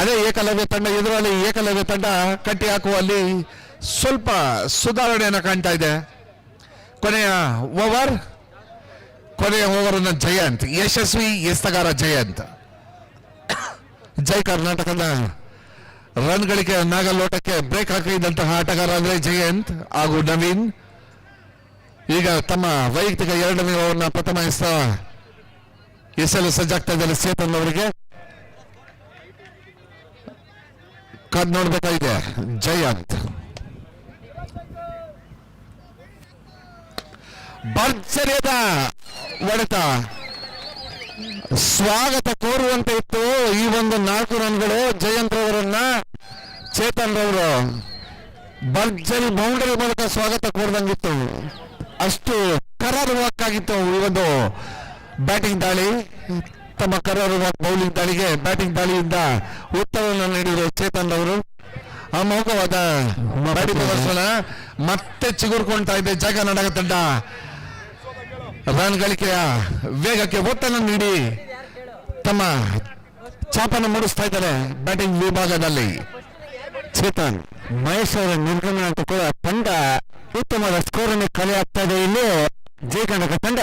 ಅದೇ ಏಕಲವ್ಯ ತಂಡ ಎದುರಲ್ಲಿ ಏಕಲವ್ಯ ತಂಡ ಕಟ್ಟಿ ಹಾಕುವಲ್ಲಿ ಸ್ವಲ್ಪ ಸುಧಾರಣೆಯನ್ನು ಕಾಣ್ತಾ ಇದೆ. ಕೊನೆಯ ಓವರ್ ಅನ್ನು ಜಯಂತ್, ಯಶಸ್ವಿ ಎಸ್ತಗಾರ ಜಯಂತ್. ಜಯ ಕರ್ನಾಟಕದ ರನ್ ಗಳಿಕೆ ನಾಗಲೋಟಕ್ಕೆ ಬ್ರೇಕ್ ಹಾಕಿದಂತಹ ಆಟಗಾರ ಅಂದ್ರೆ ಜಯಂತ್ ಹಾಗೂ ನವೀನ್. ಈಗ ತಮ್ಮ ವೈಯಕ್ತಿಕ 2ನೇ ಓವರ್ನ ಪ್ರಥಮ ಎಸೆಯಲು ಸಜ್ಜಾಗ್ತಾ ಇದ್ದಾರೆ ಚೇತನ್ ಅವರಿಗೆ. ಕಾದ್ ನೋಡ್ಬೇಕಾಗಿದೆ ಜಯಂತ್. ಭರ್ಜರಿಯಾದ ಹೊಡೆತ, ಸ್ವಾಗತ ಕೋರುವಂತೆ ಇತ್ತು ಈ ಒಂದು 4 ರನ್ಗಳು. ಜಯಂತ್ ರವರನ್ನ ಚೇತನ್ ರವರು ಭರ್ಜರಿ ಬೌಂಡರಿ ಮೂಲಕ ಸ್ವಾಗತ ಕೋರ್ದಂಗಿತ್ತು. ಅಷ್ಟು ಕರಾರುವಾಕ್ಕಾಗಿತ್ತು ಈ ಒಂದು ಬ್ಯಾಟಿಂಗ್ ದಾಳಿ. ತಮ್ಮ ಕರಾರುವಾಕ್ ಬೌಲಿಂಗ್ ದಾಳಿಗೆ ಬ್ಯಾಟಿಂಗ್ ದಾಳಿಯಿಂದ ಉತ್ತರವನ್ನು ನೀಡಿದರು ಚೇತನ್ ಅವರು. ಅಮೋಘವಾದ ಬ್ಯಾಟಿಂಗ್ ಪ್ರದರ್ಶನ ಮತ್ತೆ ಚಿಗುರ್ಕೊಳ್ತಾ ಇದೆ ಜಾಗ ನಾಡಕ ತಂಡ. ರನ್ ಗಳಿಕೆಯ ವೇಗಕ್ಕೆ ಒತ್ತನ್ನು ನೀಡಿ ತಮ್ಮ ಛಾಪನ್ನು ಮೂಡಿಸ್ತಾ ಇದ್ದಾರೆ ಬ್ಯಾಟಿಂಗ್ ವಿಭಾಗದಲ್ಲಿ. ಚೇತನ್ ಮಹೇಶ್ ಅವರ ನಿರ್ಗಮನ ಅಂತ ಕೂಡ ತಂಡ ಉತ್ತಮವಾದ ಸ್ಕೋರ್ ಅನ್ನು ಕಲೆ ಆಗ್ತಾ ಇದೆ. ಇಲ್ಲಿ ಜಯಕರ್ನಾಟಕ ತಂಡ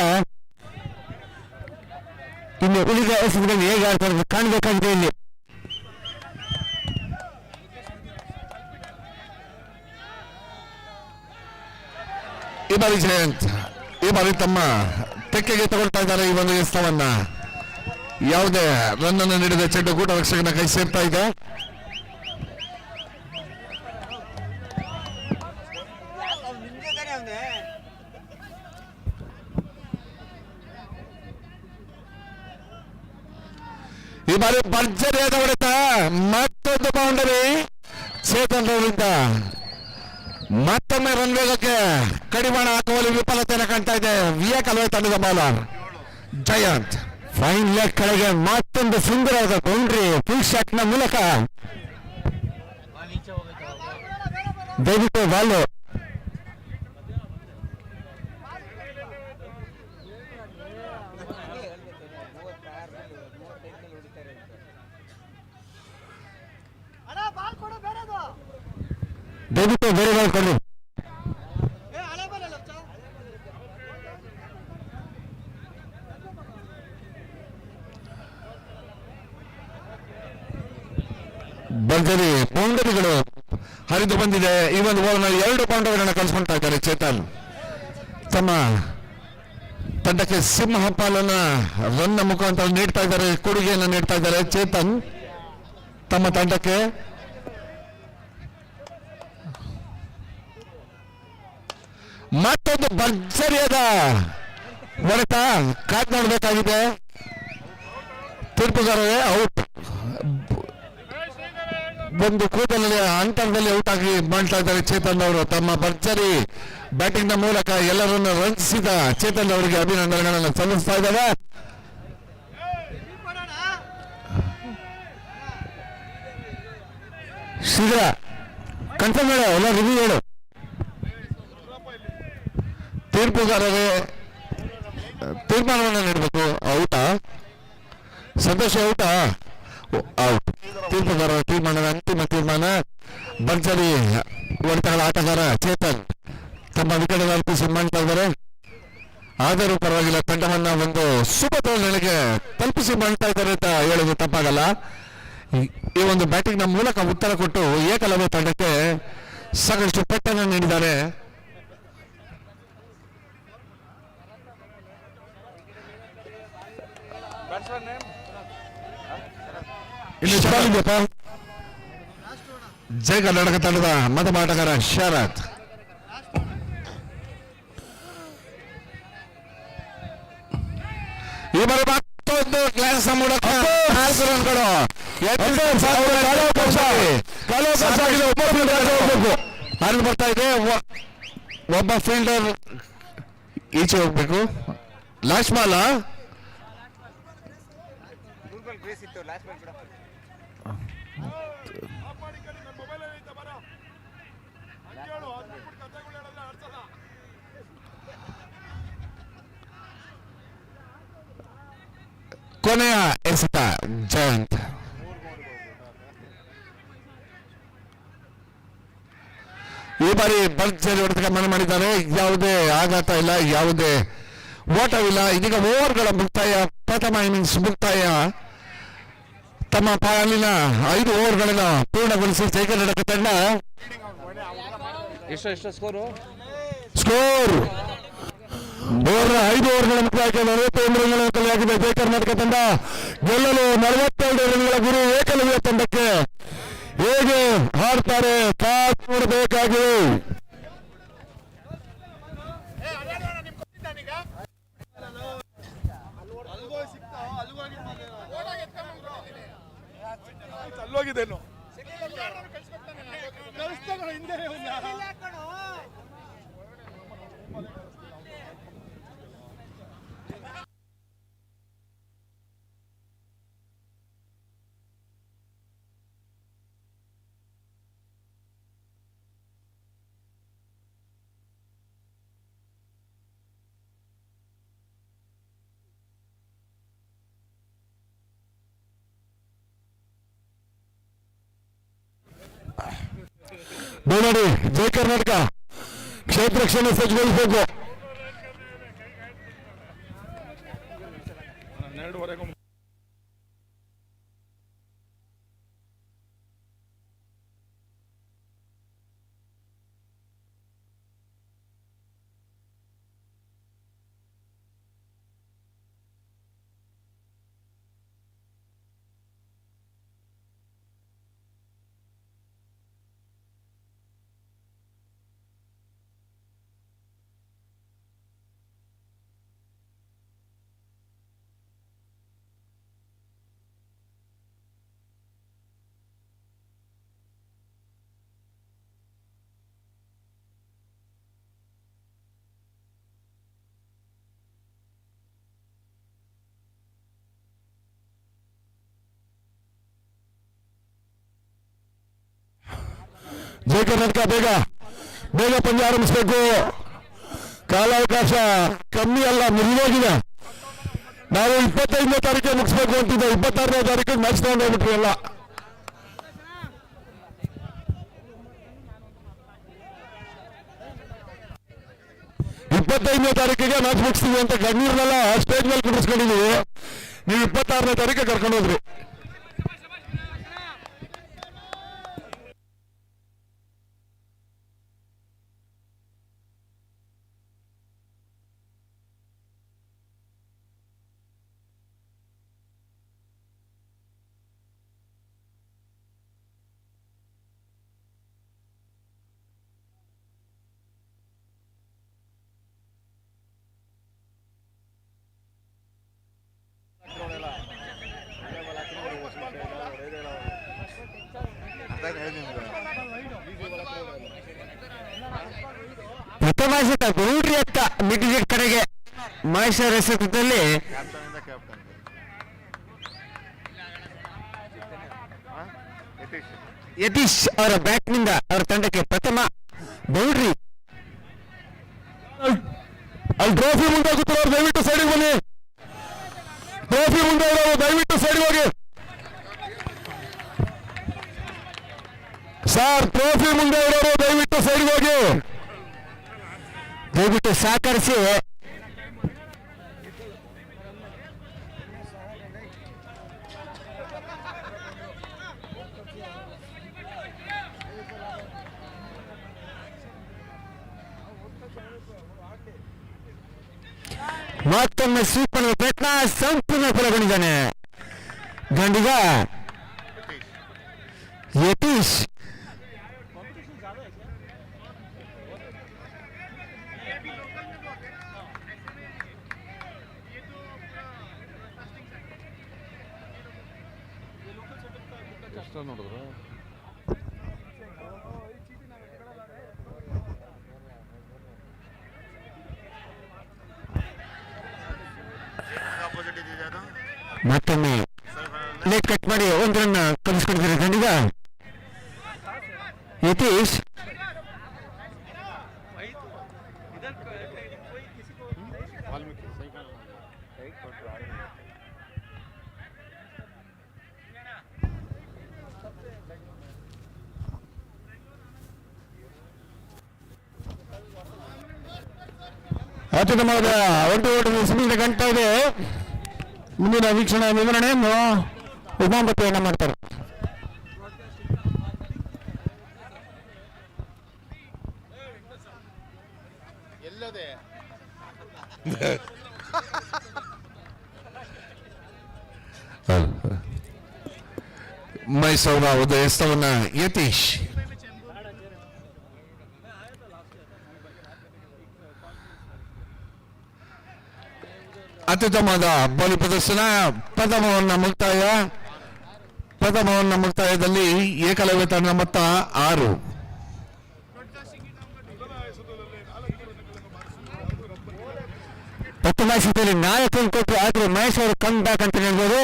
ಇನ್ನು ಉಳಿದ ಎಸೆತಗಳಲ್ಲಿ ಹೇಗೆ ಆಡ್ತಾರೆ ಕಾಣಬೇಕಾಗಿದೆ. ಇಲ್ಲಿ ಈ ಬಾರಿ ಜಯಂತ್ ಈ ಬಾರಿ ತಮ್ಮ ತೆಕ್ಕೆಗೆ ತಗೊಳ್ತಾ ಇದ್ದಾರೆ ಈ ಒಂದು ಎಸೆತವನ್ನ. ಯಾವುದೇ ರನ್ ಅನ್ನು ನೀಡಿದ ಚೆಂಡು ಗೂಟ ರಕ್ಷಕನ ಕೈ ಸೇರ್ತಾ ಇದೆ. ಈ ಬಾರಿ ಭರ್ಜರಿಯಾದ ಹೊಡೆತ, ಮತ್ತೊಂದು ಬೌಂಡರಿ ಚೇತನ್ ರವರಿಂದ. ಮತ್ತೊಮ್ಮೆ ರನ್ ವೇಗಕ್ಕೆ ಕಡಿವಾಣ ಹಾಕುವಲ್ಲಿ ವಿಫಲತೆಯನ್ನು ಕಾಣ್ತಾ ಇದೆ ವಿಯಕಲ್ವೇ ತಂಡದ ಬೌಲರ್ ಜಯಂತ್. ಫೈನ್ ಲೆಗ್ ಕೆಳಗೆ ಮತ್ತೊಂದು ಸುಂದರವಾದ ಬೌಂಡ್ರಿ ಫುಲ್ ಶಾಟ್ ನ ಮೂಲಕ. ದಯವಿಟ್ಟು ಬಾಲು ದಯವಿಟ್ಟು ಬೇರೆ ಬಾಲ್ ಕೊಡಿ. ಭರ್ಜರಿ ಬೌಂಡರಿಗಳು ಹರಿದು ಬಂದಿದೆ. ಈ ಒಂದು ಓವರ್ನಲ್ಲಿ 2 ಬೌಂಡರಿಗಳನ್ನು ಕಳಿಸ್ಕೊಳ್ತಾ ಇದ್ದಾರೆ ಚೇತನ್. ತಮ್ಮ ತಂಡಕ್ಕೆ ಸಿಂಹ ಪಾಲನ್ನ ರನ್ನ ಮುಖಾಂತರ ನೀಡ್ತಾ ಇದ್ದಾರೆ, ಕೊಡುಗೆಯನ್ನು ನೀಡ್ತಾ ಇದ್ದಾರೆ ಚೇತನ್ ತಮ್ಮ ತಂಡಕ್ಕೆ. ಮತ್ತೊಂದು ಭರ್ಜರಿಯಾದ ಹೊಡೆತ ಕಾದ್ ನೋಡಬೇಕಾಗಿದೆ. ತೀರ್ಪುಗಾರರೇ ಔಟ್. ಒಂದು ಕೂದಲಲ್ಲಿ ಅಂತರದಲ್ಲಿ ಔಟ್ ಆಗಿ ಮಾಡ್ತಾ ಇದ್ದಾರೆ ಚೇತನ್ ಅವರು. ತಮ್ಮ ಭರ್ಜರಿ ಬ್ಯಾಟಿಂಗ್ ನ ಮೂಲಕ ಎಲ್ಲರನ್ನು ರಂಜಿಸಿದ ಚೇತನ್ ಅವರಿಗೆ ಅಭಿನಂದನೆಗಳನ್ನು ಸಲ್ಲಿಸ್ತಾ ಇದ್ದಾರೆ. ಶೀಘ್ರ ಕನ್ಫರ್ಮ್ ಹೇಳು, ಎಲ್ಲ ರಿವ್ಯೂ ಹೇಳು. ತೀರ್ಪುಗಾರರೇ ತೀರ್ಮಾನವನ್ನು ನೀಡಬೇಕು. ಔಟಾ ಸಂತೋಷ? ಔಟಾ? ಔಟ್. ತೀರ್ಪುಗಾರರ ತೀರ್ಮಾನದ ಅಂತಿಮ ತೀರ್ಮಾನ. ಭರ್ಜರಿ ಹೊಡೆತಗಳ ಆಟಗಾರ ಚೇತನ್ ತಮ್ಮ ವಿಕೆಟ್ ಅರ್ಪಿಸಿ ಮಾಡ್ತಾ ಇದ್ದಾರೆ. ಆದರೂ ಪರವಾಗಿಲ್ಲ, ತಂಡವನ್ನ ಒಂದು ಸುಭದ್ರಗಳಿಗೆ ತಲುಪಿಸಿ ಮಾಡ್ತಾ ಇದ್ದಾರೆ ಅಂತ ಹೇಳೋದು ತಪ್ಪಾಗಲ್ಲ. ಈ ಒಂದು ಬ್ಯಾಟಿಂಗ್ ನ ಮೂಲಕ ಉತ್ತರ ಕೊಟ್ಟು ಏಕಲವ್ಯ ತಂಡಕ್ಕೆ ಸಾಕಷ್ಟು ಪೆಟ್ಟನ್ನು ನೀಡಿದ್ದಾರೆ. ಜಯ ಕರ್ನಾಟಕ ತಂಡದ ಮತಮಾಟಗಾರ ಶರತ್. ಈ ಬಾರಿ ಮತ್ತೊಂದು ಗ್ಲಾಸ್ ಮೂಲಕ 4 ರನ್ಗಳು. ಹರಿದು ಬರ್ತಾ ಇದೆ. ಒಬ್ಬ ಫೀಲ್ಡರ್ ಈಚೆ ಹೋಗ್ಬೇಕು. ಲಾಸ್ಟ್ ಬಾಲ್ ಕೊನೆಯ ಎಸೆತ ಜಯಂತ್. ಈ ಬಾರಿ ಭರ್ಜರಿ ಹೊಡೆತಕ್ಕೆ ಮನೆ ಮಾಡಿದ್ದಾರೆ. ಯಾವುದೇ ಆಘಾತ ಇಲ್ಲ, ಯಾವುದೇ ಓಟವಿಲ್ಲ. ಇದೀಗ ಓವರ್ಗಳ ಮುಕ್ತಾಯ, ಪ್ರಥಮ ಇನ್ನಿಂಗ್ಸ್ ಮುಕ್ತಾಯ. ತಮ್ಮ ಪಾಲಿನ 5 ಓವರ್ಗಳನ್ನು ಪೂರ್ಣಗೊಳಿಸಿ ಜಯ ಕರ್ನಾಟಕ ತಂಡ ಎಷ್ಟು ಸ್ಕೋರು? ಸ್ಕೋರ್ 5 ಓವರ್ಗಳ ಮುಕ್ತಾಯಕ್ಕೆ 41 ರನ್ಗಳ ಕಲೆಯಾಗಿದೆ. ಜಯ ಕರ್ನಾಟಕ ತಂಡ ಗೆಲ್ಲಲು 42 ರನ್ಗಳ ಗುರಿ ಏಕಲವ್ಯ ತಂಡಕ್ಕೆ. ಹೇಗೆ ಆಡ್ತಾರೆ ಕಾದು ನೋಡಬೇಕಾಗಿದೆ. ಅಲ್ಲೋಗಿದ್ದೇನು ನೋಡಿ, ಜಯ ಕರ್ನಾಟಕ ಕ್ಷೇತ್ರ ರಕ್ಷಣೆ ಸಜ್ಜುಗೊಳಿಸಬೇಕು. 12ವರೆಗೂ ಜಯ ಕರ್ನಾಟಕ ಬೇಗ ಪಂದ್ಯ ಆರಂಭಿಸಬೇಕು. ಕಾಲಾವಕಾಶ ಕಮ್ಮಿ ಅಲ್ಲ, ಮುರಿದೋಗಿದೆ. ನಾವು 25ನೇ ತಾರೀಕಿಗೆ ಮುಗಿಸ್ಬೇಕು ಅಂತಿದ್ದೆ. 26ನೇ ತಾರೀಕಿಗೆ ಮ್ಯಾಚ್ ತಗೊಂಡು ಹೋಗ್ಬಿಟ್ರಿ ಎಲ್ಲ. ಇಪ್ಪತ್ತೈದನೇ ತಾರೀಕಿಗೆ ಮ್ಯಾಚ್ ಮುಗಿಸ್ತೀವಿ ಅಂತ ಗಣ್ಯರನ್ನೆಲ್ಲ ಸ್ಟೇಜ್ ಮೇಲೆ ಕುಡಿಸ್ಕೊಂಡಿದ್ದೀವಿ. ನೀವು 26ನೇ ತಾರೀಕಿಗೆ ಕರ್ಕೊಂಡು ಹೋದ್ರಿ. ಪ್ರಥಮಾಶಕ ಬೌಂಡ್ರಿ ಅತ್ತ ಮಿಡ್ ವಿಕೆಟ್ ಕಡೆಗೆ ಮಹೇಶ್ವರ ಎಸೆತದಲ್ಲಿ ಯತೀಶ್ ಅವರ ಬ್ಯಾಟ್ನಿಂದ ಅವರ ತಂಡಕ್ಕೆ ಪ್ರಥಮ ಬೌಂಡ್ರಿ. ಅಲ್ಲಿ ಟ್ರೋಫಿ ಮುಂದೆ ಕೂತಿರೋರು ದಯವಿಟ್ಟು ಸೈಡಿಗೆ ಬನ್ನಿ. ಟ್ರೋಫಿ ಮುಂದೆ ಇರೋರು ದಯವಿಟ್ಟು ಸೈಡಿಗೆ ಹೋಗಿ ಸರ್. ಟ್ರೋಫಿ ಮುಂದೆ ಇರೋರು ದಯವಿಟ್ಟು ಸೈಡ್ಗೆ ಹೋಗಿ, ದಯವಿಟ್ಟು ಸಹಕರಿಸಿ. ಮತ್ತೊಮ್ಮೆ ಸ್ವೀಪ್ ಪ್ರಯತ್ನ ಸಂಪೂರ್ಣ ಫಲಗೊಂಡಿದ್ದಾನೆ ಗಂಡಿಗ ಯತೀಶ್. ನೋಡಿದ್ರು ಮತ್ತೊಮ್ಮೆ ಲೇಟ್ ಕಟ್ ಮಾಡಿ 1 ರನ್ ಕಲಿಸ್ಕೊಂಡಿದ್ದಾರೆ ಗಂಡಿಗ ಯತೀಶ್. ಅತ್ಯುತ್ತಮವಾದ ಒಟ್ಟು ಸುಮ್ಮನೆ ಗಂಟ ಇದೆ. ಮುಂದಿನ ವೀಕ್ಷಣೆ ವಿವರಣೆಯನ್ನು ಉಮಾಪತಿಯನ್ನ ಮಾಡ್ತಾರೆ. ಎಲ್ಲದೆ ಮೈಸೂರ ಒಂದು ಎಸ್ತವನ್ನ ಯತೀಶ್ ಅತ್ಯುತ್ತಮವಾದ ಬಾಲಿ ಪ್ರದರ್ಶನ. ಪ್ರಥಮವನ್ನ ಮುಕ್ತಾಯದಲ್ಲಿ ಏಕಲವ್ಯ ತಂಡ ಮೊತ್ತ 6. ಪ್ರಥಮ ಎಸೆತದಲ್ಲಿ 4 ಕೊಟ್ಟು ಆದ್ರೆ ಮಹೇಶ್ ಅವರು ಕಮ್ ಬ್ಯಾಕ್ ಅಂತ ಹೇಳ್ಬೋದು.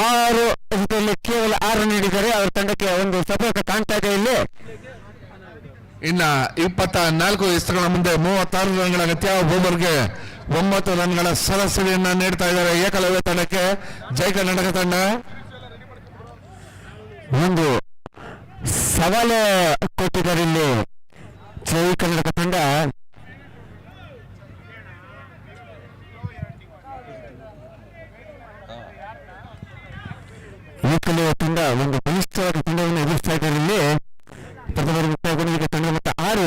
6 ಎಸೆತದಲ್ಲಿ ಕೇವಲ 6 ನೀಡಿದ್ದಾರೆ. ಅವರ ತಂಡಕ್ಕೆ ಒಂದು ಸಪೋರ್ಟ್ ಕಾಣ್ತಾ ಇದೆ ಇಲ್ಲಿ. ಇನ್ನ 24 ಎಸೆತಗಳ ಮುಂದೆ 36 ರನ್ಗಳ ಅಗತ್ಯ. ಓವರ್ಗೆ 9 ರನ್ಗಳ ಸರಾಸರಿಯನ್ನ ನೀಡ್ತಾ ಇದ್ದಾರೆ ಏಕಲವ್ಯ ತಂಡಕ್ಕೆ ಜೈ ಕರ್ನಾಟಕ ತಂಡ. ಒಂದು ಸವಾಲು ಕೊಟ್ಟಿದ್ದಾರೆ ಇಲ್ಲಿ ಜೈ ಕರ್ನಾಟಕ ತಂಡ. ಏಕಲವ್ಯ ತಂಡ ಒಂದು ಬಲಿಷ್ಠವಾದ ತಂಡವನ್ನು ಎದುರಿಸ್ತಾ ಇದ್ದಾರೆ ಇಲ್ಲಿ. ಪ್ರಥಮ ಮುಕ್ತಾಯಗೊಂಡಿಗೆ ತಂಡ ಮೊತ್ತ 6.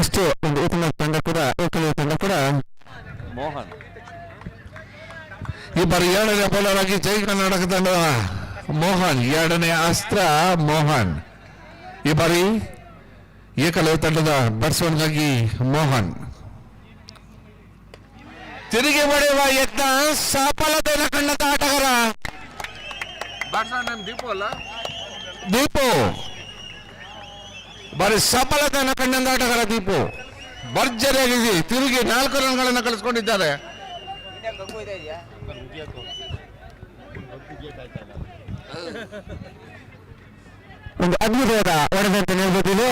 ಅಷ್ಟೇ ಒಂದು ಉತ್ತಮ ತಂಡ ಕೂಡ ಏಕಲವ್ಯ ತಂಡ ಕೂಡ. ಮೋಹನ್ ಈ ಬಾರಿ 2ನೇ ಬೌಲರ್ ಆಗಿ ಜೈ ಕರ್ನಾಟಕ ತಂಡ ಮೋಹನ್, 2ನೇ ಅಸ್ತ್ರ ಮೋಹನ್. ಈ ಬಾರಿ ಏಕಲವ್ಯ ತಂಡದ ಬ್ಯಾಟ್ಸ್ಮನ್ಗಾಗಿ ಮೋಹನ್. ತಿರುಗಿ ಬಡಿಯುವ ಯತ್ನ ಸಫಲತೆಯನ್ನು ಕಂಡಂತ ಆಟಗಾರ ಬ್ಯಾಟ್ಸ್ಮನ್ ನೇಮ್ ದೀಪು ಅಲ್ಲ? ದೀಪು. ಬಾರಿ ಸಫಲತೆಯನ್ನು ಕಂಡಂತ ಆಟಗಾರ ದೀಪು ಭರ್ಜರಿಯಾಗಿ ತಿರುಗಿ 4 ರನ್ಗಳನ್ನು ಕಳಿಸ್ಕೊಂಡಿದ್ದಾರೆ. ಒಂದು ಅದ್ಭುತವಾದ ಹೊಡೆದಂತ ಹೇಳ್ಬೋದು.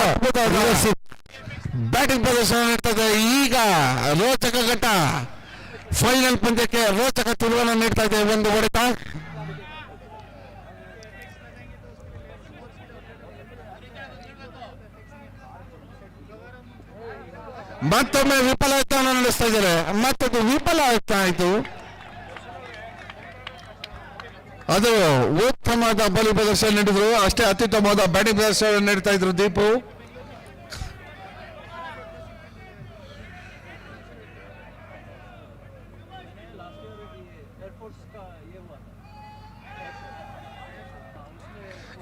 ಬ್ಯಾಟಿಂಗ್ ಪ್ರದರ್ಶನ ನೀಡ್ತದೆ. ಈಗ ರೋಚಕ ಘಟ್ಟ, ಫೈನಲ್ ಪಂದ್ಯಕ್ಕೆ ರೋಚಕ ತಿರುವನ್ನು ನೀಡ್ತಾ ಇದೆ ಒಂದು ಹೊಡೆತ. ಮತ್ತೊಮ್ಮೆ ವಿಫಲತೆಯನ್ನು ನಡೆಸ್ತಾ ಇದ್ದಾರೆ. ಮತ್ತೊಂದು ವಿಫಲ ಆಯ್ತು. ಅದು ಉತ್ತಮವಾದ ಬೌಲಿಂಗ್ ಪ್ರದರ್ಶನ ನೀಡಿದ್ರು, ಅಷ್ಟೇ ಅತ್ಯುತ್ತಮವಾದ ಬ್ಯಾಟಿಂಗ್ ಪ್ರದರ್ಶನ ನೀಡ್ತಾ ಇದ್ರು ದೀಪು.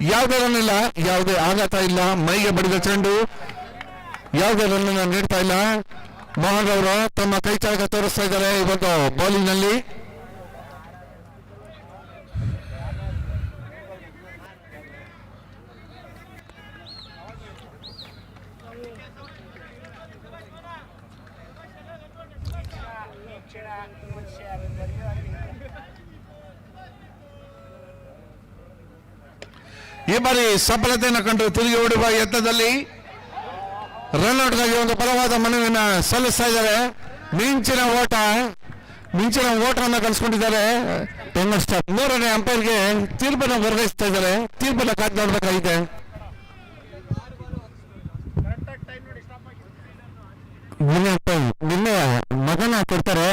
ಯಾವುದೇ ರನ್ ಇಲ್ಲ, ಯಾವುದೇ ಆಘಾತ ಇಲ್ಲ, ಮೈಗೆ ಬಡಿದ ಚೆಂಡು, ಯಾವುದೇ ರನ್ ನೀಡ್ತಾ ಇಲ್ಲ. ಮೋಹನ್ ಅವರು ತಮ್ಮ ಕೈ ಚಾಲಕ ತೋರಿಸ್ತಾ ಇದ್ದಾರೆ ಈ ಒಂದು ಬೌಲಿಂಗ್ ನಲ್ಲಿ. ಈ ಬಾರಿ ಸಫಲತೆಯನ್ನು ಕಂಡು ತಿರುಗಿ ಹೊಡೆಯುವ ಯತ್ನದಲ್ಲಿ ರನ್ಔಟ್ಗಾಗಿ ಒಂದು ಬಲವಾದ ಮನವಿಯನ್ನು ಸಲ್ಲಿಸ್ತಾ ಇದ್ದಾರೆ. ಮಿಂಚಿನ ಓಟವನ್ನು ಕಲಿಸ್ಕೊಂಡಿದ್ದಾರೆ. 3ನೇ ಅಂಪೈರ್ಗೆ ತೀರ್ಪನ್ನು ವರ್ಗಾಯಿಸ್ತಾ ಇದ್ದಾರೆ. ತೀರ್ಪನ್ನು ಕಾದು ನೋಡಬೇಕಾಗಿದೆ. ನಿನ್ನೆ ಮಗನ ಕೊಡ್ತಾರೆ.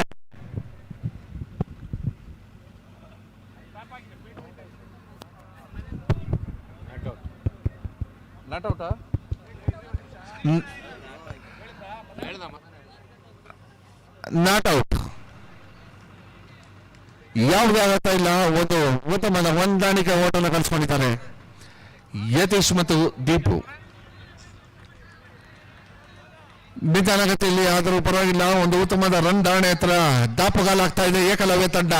ನಾಟ್ ಔಟಾ? Not out. ಯಾವುದೇ ಆಘಾತ ಇಲ್ಲ. ಒಂದು ಉತ್ತಮವಾದ ಹೊಂದಾಣಿಕೆ ಓಟವನ್ನು ಕಲಿಸ್ಕೊಂಡಿದ್ದಾರೆ ಯತೀಶ್ ಮತ್ತು ದೀಪು. ನಿಧಾನಗತಿಯಲ್ಲಿ ಆದರೂ ಪರವಾಗಿಲ್ಲ. ಒಂದು ಉತ್ತಮವಾದ ರನ್ ಧಾರಣೆ ಹತ್ರ ದಾಪುಗಾಲಾಗ್ತಾ ಇದೆ ಏಕಲವ್ಯ ತಂಡ.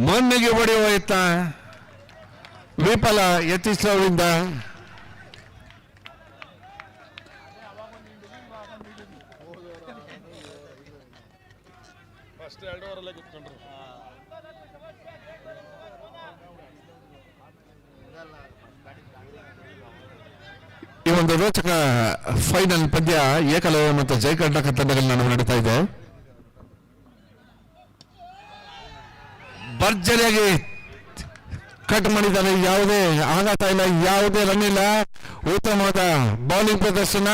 ಮೊನ್ನೆಗೆ ಹೊಡೆಯುವ ಯತ್ನ ವಿಫಲ ಯತೀಶ್ ಅವರಿಂದ. ಈ ಒಂದು ರೋಚಕ ಫೈನಲ್ ಪಂದ್ಯ ಏಕಲವ್ಯ ಮತ್ತು ಜೈ ಕರ್ನಾಟಕ ತಂಡಗಳ ನಡುವೆ ನಡೀತಾ ಇದೆ. ಭರ್ಜರಿಯಾಗಿ ಕಟ್ ಮಾಡಿದ್ದಾರೆ. ಯಾವುದೇ ಆಘಾತ ಇಲ್ಲ, ಯಾವುದೇ ರನ್ ಇಲ್ಲ. ಉತ್ತಮವಾದ ಬೌಲಿಂಗ್ ಪ್ರದರ್ಶನ.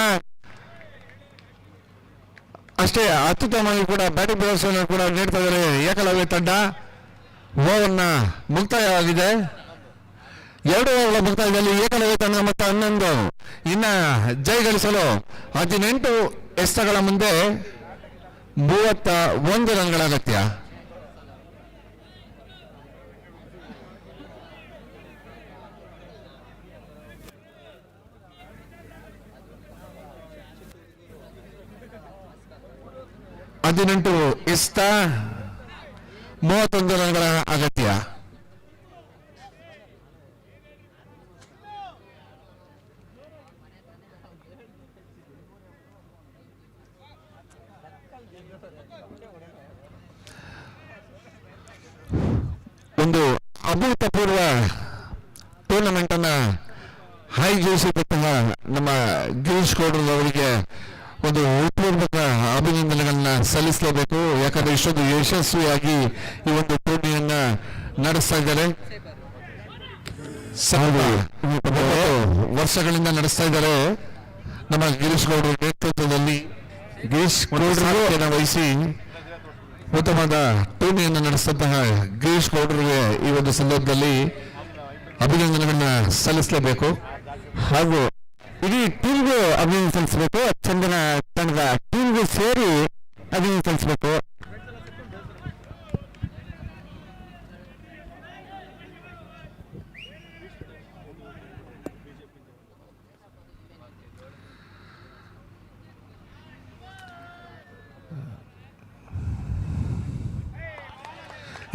ಅಷ್ಟೇ ಅತ್ಯುತ್ತಮವಾಗಿ ಕೂಡ ಬ್ಯಾಟಿಂಗ್ ಪ್ರದರ್ಶನ ಕೂಡ ನೀಡ್ತಾ ಇದ್ದಾರೆ ಏಕಲವ್ಯ ತಂಡ. ಓವರ್ನ ಮುಕ್ತಾಯವಾಗಿದೆ. 2 ಓವರ್ಗಳ ಮುಕ್ತಾಯದಲ್ಲಿ ಏಕಲವ್ಯ ತಂಡ ಮತ್ತು 11 ಇನ್ನ ಜಯ ಗಳಿಸಲು 18 ಎಸೆತಗಳ ಮುಂದೆ 31 ರನ್ಗಳ ಅಗತ್ಯ. ಹದಿನೆಂಟು ಎಸೆತ 31 ರನ್ಗಳ ಅಗತ್ಯ. ಒಂದು ಅಭೂತಪೂರ್ವ ಟೂರ್ನಮೆಂಟ್ ಅನ್ನ ಆಯೋಜಿಸಿದಂತಹ ನಮ್ಮ ಗಿರೀಶ್ ಗೌಡ್ರು ಅವರಿಗೆ ಒಂದು ಹೃತ್ಪೂರ್ವಕ ಅಭಿನಂದನೆಗಳನ್ನ ಸಲ್ಲಿಸಲೇಬೇಕು. ಯಾಕಂದ್ರೆ ಇಷ್ಟೊಂದು ಯಶಸ್ವಿಯಾಗಿ ಈ ಒಂದು ಟೂರ್ನಿಯನ್ನ ನಡೆಸ್ತಾ ಇದ್ದಾರೆ. 9 ವರ್ಷಗಳಿಂದ ನಡೆಸ್ತಾ ಇದ್ದಾರೆ ನಮ್ಮ ಗಿರೀಶ್ ಗೌಡ್ರ ನೇತೃತ್ವದಲ್ಲಿ. ಗಿರೀಶ್ ಗೌಡ್ರನ್ನು ವಹಿಸಿ ಉತ್ತಮವಾದ ಟೂರ್ನಿಯನ್ನು ನಡೆಸಿದಂತಹ ಗಿರೀಶ್ ಗೌಡ್ರಿಗೆ ಈ ಒಂದು ಸಂದರ್ಭದಲ್ಲಿ ಅಭಿನಂದನೆಗಳನ್ನ ಸಲ್ಲಿಸಲೇಬೇಕು. ಹಾಗೂ ಇಡೀ ಟೀಮ್ಗೂ ಅಭಿನಂದನೆ ಸಲ್ಲಿಸಬೇಕು. ಚಂದನ ತಂಡದ ಟೀಮ್ಗೂ ಸೇರಿ ಅಭಿನಂದನೆ ಸಲ್ಲಿಸಬೇಕು.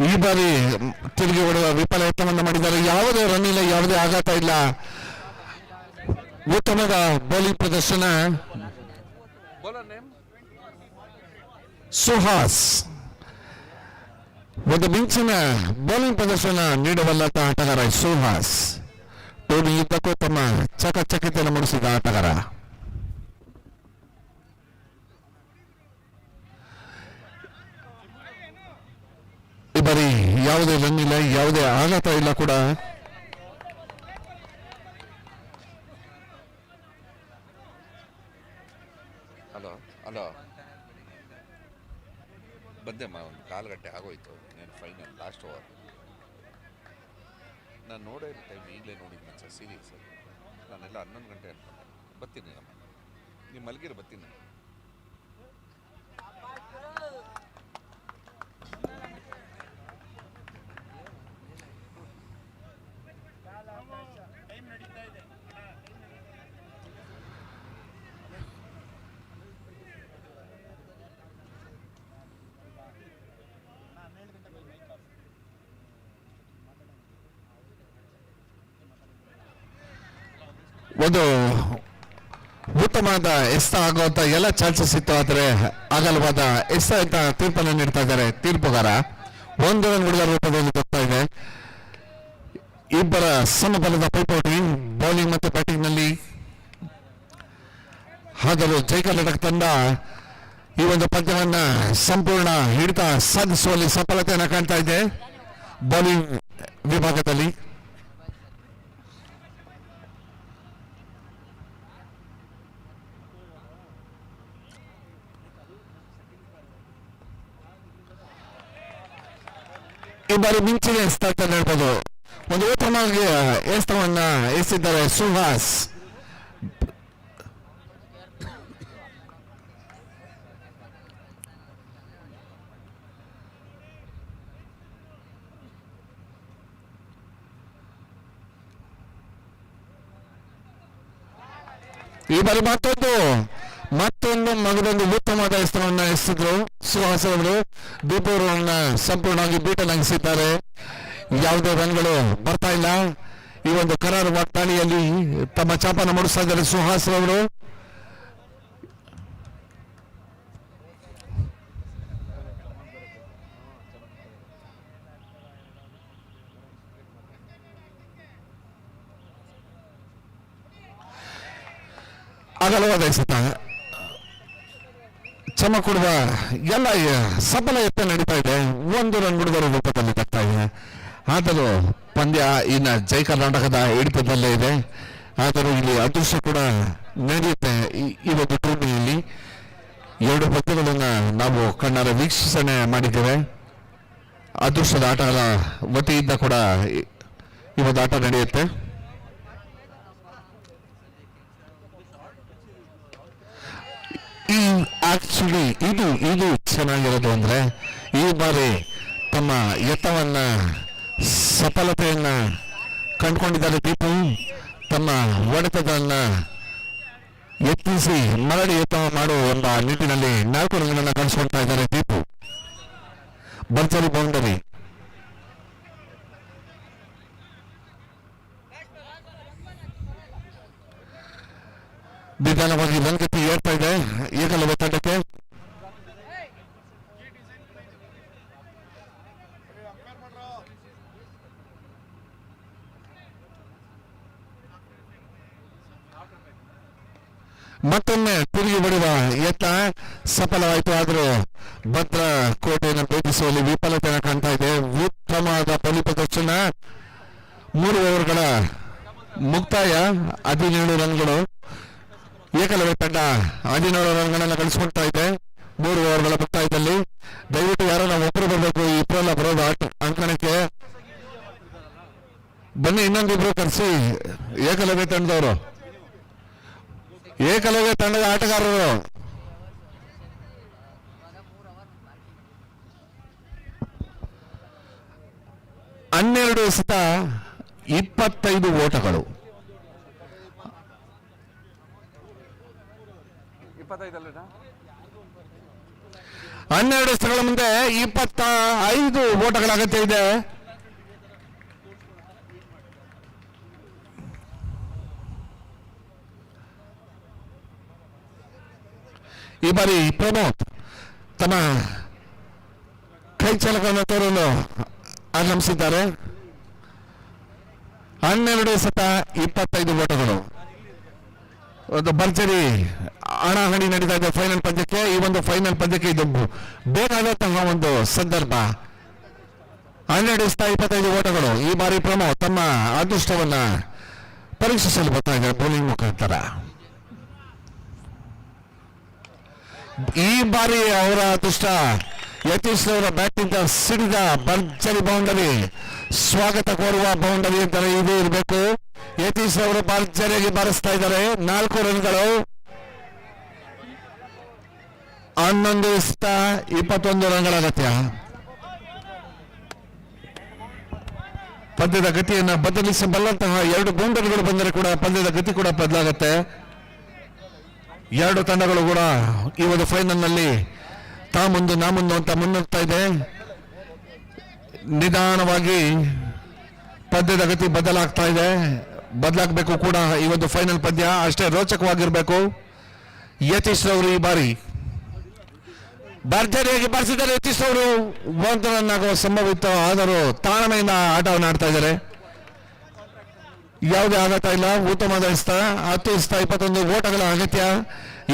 ಈ ಬಾರಿ ತಿರುಗಿ ಹೊಡೆಯುವ ವಿಫಲ ಯತ್ನವನ್ನು ಮಾಡಿದ್ದಾರೆ. ಯಾವುದೇ ರನ್ ಇಲ್ಲ, ಯಾವುದೇ ಆಘಾತ ಇಲ್ಲ. ಉತ್ತಮದ ಬೌಲಿಂಗ್ ಪ್ರದರ್ಶನ. ಬೌಲರ್ ನೇಮ್ ಸುಹಾಸ್ ಒಂದು ಮಿಂಚಿನ ಬೌಲಿಂಗ್ ಪ್ರದರ್ಶನ ನೀಡಬಲ್ಲಂತ ಆಟಗಾರ ಸುಹಾಸ್. ಟೂರ್ನಿ ಯುದ್ಧಕ್ಕೂ ತಮ್ಮ ಚಕಚಕಿತೆಯನ್ನು ಮೂಡಿಸಿದ ಆಟಗಾರ. ಈ ಬಾರಿ ಯಾವುದೇ ರನ್ ಇಲ್ಲ, ಯಾವುದೇ ಆಘಾತ ಇಲ್ಲ ಕೂಡ. ಹಲೋ ಬಂದೆಮ್ಮ, ಒಂದು ಕಾಲುಗಟ್ಟೆ ಆಗೋಯ್ತು. నేను ಫೈನಲ್ ಲಾಸ್ಟ್ ಓವರ್ ನಾನು ನೋಡೇ ಟೈಮ್ ಈಗಲೇ ನೋಡಿದ್ದೀನಿ ಸರ್. ಸೀರಿಯಸ್ ನಾನೆಲ್ಲ 11 ಗಂಟೆ ಅನ್ಕೊಂಡೆ. ಬರ್ತೀನಿ ಅಮ್ಮ, ನೀವು ಮಲಗಿರಿ, ಬರ್ತೀನಿ. ಒಂದು ಉತ್ತಮವಾದ ಎಸ್ತ ಆಗುವಂತ ಎಲ್ಲ ಚಾನ್ಸಸ್ ಇತ್ತು, ಆದರೆ ಆಗಲ್ವಾದ ಎಸ್ತ ಅಂತ ತೀರ್ಪನ್ನು ನೀಡ್ತಾ ಇದ್ದಾರೆ ತೀರ್ಪುಗಾರ. 1 ರನ್ ಹುಡುಗರ ರೂಪದಲ್ಲಿ ಬರ್ತಾ ಇದೆ. ಇಬ್ಬರ ಸಮಬಲದ ಪೈಪೋಟಿ ಬೌಲಿಂಗ್ ಮತ್ತು ಬ್ಯಾಟಿಂಗ್ ನಲ್ಲಿ. ಆದರೂ ಜೈ ಕರ್ನಾಟಕ ತಂಡ ಈ ಒಂದು ಪಂದ್ಯವನ್ನ ಸಂಪೂರ್ಣ ಹಿಡಿತ ಸಾಧಿಸುವಲ್ಲಿ ಸಫಲತೆಯನ್ನು ಕಾಣ್ತಾ ಇದೆ ಬೌಲಿಂಗ್ ವಿಭಾಗದಲ್ಲಿ. ಈ ಬಾರಿ ಮಿಂಚಿನ ಎಸ್ತ ಅಂತ ಹೇಳ್ಬೋದು. ಒಂದು ಉತ್ತಮವಾಗಿ ಎಸ್ತವನ್ನ ಎಸೆದಿದ್ದಾರೆ ಸುಹಾಸ್. ಈ ಬಾರಿ ಮತ್ತೊಂದು ಮಗದೊಂದು ಉತ್ತಮವಾದ ಎಸ್ತವನ್ನ ಎಸೆದ್ರು ಸುಹಾಸ್ ಅವರು. ದೀಪೂರ್ವನ್ನ ಸಂಪೂರ್ಣವಾಗಿ ಬೀಟನಾಗಿಸಿದ್ದಾರೆ. ಯಾವುದೇ ರನ್ಗಳು ಬರ್ತಾ ಇಲ್ಲ. ಈ ಒಂದು ಕರಾರುವಾದ ದಾಳಿಯಲ್ಲಿ ತಮ್ಮ ಚಾಪನ ಮೂಡಿಸ್ತಾ ಇದ್ದಾರೆ ಸುಹಾಸ್ ಅವರು. ಅಗಲವಾದ ಎಸೆತ ಚಮ ಕೊಡುವ ಎಲ್ಲ ಸಫಲ ಯತ್ನ ನಡೀತಾ ಇದೆ. 1 ರನ್ ಹುಡುಗರ ರೂಪದಲ್ಲಿ ಬರ್ತಾ ಇದೆ. ಆದರೂ ಪಂದ್ಯ ಇನ್ನ ಜೈ ಕರ್ನಾಟಕದ ಹಿಡಿತದಲ್ಲೇ ಇದೆ. ಆದರೂ ಇಲ್ಲಿ ಅದೃಶ್ಯ ಕೂಡ ನಡೆಯುತ್ತೆ ಈ ಒಂದು ಟೂರ್ನಿಯಲ್ಲಿ. ಎರಡು ಪಂದ್ಯಗಳನ್ನು ನಾವು ಕಣ್ಣಾರೆ ವೀಕ್ಷಣೆ ಮಾಡಿದ್ದೇವೆ. ಅದೃಷ್ಟದ ಆಟಗಳ ವತಿಯಿಂದ ಕೂಡ ಈ ಒಂದು ಆಟ ನಡೆಯುತ್ತೆ. ಆಕ್ಚುಲಿ ಇದು ಚೆನ್ನಾಗಿರೋದು ಅಂದ್ರೆ ಈ ಬಾರಿ ತಮ್ಮ ಯತ್ನವನ್ನ ಸಫಲತೆಯನ್ನ ಕಂಡುಕೊಂಡಿದ್ದಾರೆ ದೀಪು. ತಮ್ಮ ಹೊಡೆತದನ್ನ ಯತ್ನಿಸಿ ಮರಳಿ ಯತ್ನ ಮಾಡು ಎಂಬ ನಿಟ್ಟಿನಲ್ಲಿ 4 ರನ್ಗಳನ್ನು ಗಳಿಸಿಕೊಳ್ತಾ ಇದ್ದಾರೆ ದೀಪು. ಭರ್ಜರಿ ಬೌಂಡರಿ. ನಿಧಾನವಾಗಿ ರಂಗತಿ ಏರ್ತಾ ಇದೆ ಏಕಲವ್ಯ ತಂಡಕ್ಕೆ. ಮತ್ತೊಮ್ಮೆ ತಿರುಗಿ ಬಡಿದ ಯತ್ನ ಸಫಲವಾಯಿತು. ಆದರೂ ಭದ್ರ ಕೋಟೆಯನ್ನು ಭೇದಿಸುವಲ್ಲಿ ವಿಫಲತೆಯನ್ನು ಕಾಣ್ತಾ ಇದೆ. ಉತ್ತಮವಾದ ಬಲಿ ಪ್ರದರ್ಶನ. 3 ಓವರ್ಗಳ ಮುಕ್ತಾಯ 17 ರನ್ಗಳು. ಏಕಲವ್ಯ ತಂಡ 17 ರನ್ಗಳನ್ನು ಗಳಿಸಿಕೊಳ್ತಾ ಇದೆ 3 ಓವರ್ಗಳ ಮುಕ್ತಾಯದಲ್ಲಿ. ದಯವಿಟ್ಟು ಯಾರನ್ನ ಒಬ್ಬರು ಬರಬೇಕು, ಇಬ್ಬರೆಲ್ಲ ಬರೋದು ಅಂಕಣಕ್ಕೆ. ಬನ್ನಿ, ಇನ್ನೊಂದಿಬ್ರು ಕರೆಸಿ. ಏಕಲವ್ಯ ತಂಡದವರು, ಏಕಲವ್ಯ ತಂಡದ ಆಟಗಾರರು. ಹನ್ನೆರಡು ಎಸೆತ 25 ಓಟಗಳು. 12 ಎಸೆತಗಳ ಮುಂದೆ 25 ಓಟಗಳ ಅಗತ್ಯ ಇದೆ. ಈ ಬಾರಿ ಪ್ರಮೋದ್ ತಮ್ಮ ಕೈ ಚಾಲಕವನ್ನು ತೋರಲು ಆಗಮಿಸಿದ್ದಾರೆ. 12 ಎಸೆತ 25 ಓಟಗಳು. ಒಂದು ಭರ್ಜರಿ ಹಣಾಹಣಿ ನಡೀತಾ ಇದೆ ಫೈನಲ್ ಪಂದ್ಯಕ್ಕೆ. ಈ ಒಂದು ಫೈನಲ್ ಪಂದ್ಯಕ್ಕೆ ಇದು ಬೇಕಾದಂತಹ ಒಂದು ಸಂದರ್ಭ. 12 ಎಸೆತ 25 ಓಟಗಳು. ಈ ಬಾರಿ ಪ್ರಮೋದ್ ತಮ್ಮ ಅದೃಷ್ಟವನ್ನ ಪರೀಕ್ಷಿಸಲು ಬರ್ತಾ ಇದ್ದಾರೆ ಬೌಲಿಂಗ್ ಮುಖಾಂತರ. ಈ ಬಾರಿ ಅವರ ಅದೃಷ್ಟ ಯತೀಶ್ ಅವರ ಬ್ಯಾಟಿಂದ ಸಿಡಿದ ಭರ್ಜರಿ ಬೌಂಡರಿ, ಸ್ವಾಗತ ಕೋರುವ ಬೌಂಡರಿ ಅಂತಾರೆ ಇದು ಇರಬೇಕು. ಯತೀಶ್ ಅವರು ಭರ್ಜರಿಯಾಗಿ ಬಾರಿಸ್ತಾ ಇದ್ದಾರೆ. 4 ರನ್ಗಳು. 11 ಎಸೆತ 21 ರನ್ಗಳ ಅಗತ್ಯ. ಪಂದ್ಯದ ಗತಿಯನ್ನು ಬದಲಿಸಬಲ್ಲಂತಹ 2 ಬೌಂಡರಿಗಳು ಬಂದರೆ ಕೂಡ ಪಂದ್ಯದ ಗತಿ ಕೂಡ ಬದಲಾಗುತ್ತೆ. 2 ತಂಡಗಳು ಕೂಡ ಈ ಒಂದು ಫೈನಲ್ ನಲ್ಲಿ ತಾ ಮುಂದು ನಾ ಮುಂದು ಅಂತ ಮುನ್ನುಗ್ತಾ ಇದೆ. ನಿಧಾನವಾಗಿ ಪಂದ್ಯದ ಗತಿ ಬದಲಾಗ್ತಾ ಇದೆ. ಬದಲಾಗಬೇಕು ಕೂಡ ಈ ಒಂದು ಫೈನಲ್ ಪಂದ್ಯ ಅಷ್ಟೇ ರೋಚಕವಾಗಿರಬೇಕು. ಯತೀಶ್ ಅವರು ಈ ಬಾರಿ ಭರ್ಜರಿಯಾಗಿ ಬಾರಿಸಿದ್ದಾರೆ. ಯತೀಶ್ ಅವರು 1 ರನ್ ಆಗುವ ಸಂಭವ ಇತ್ತು, ಆದರೂ ತಾಳ್ಮೆಯಿಂದ ಆಟವನ್ನು ಆಡ್ತಾ ಇದ್ದಾರೆ. ಯಾವುದೇ ಆಘಾತ ಇಲ್ಲ. ಉತ್ತಮವಾದ ಎಸೆತ. 10 ಎಸೆತ 21 ಓಟಗಳ ಅಗತ್ಯ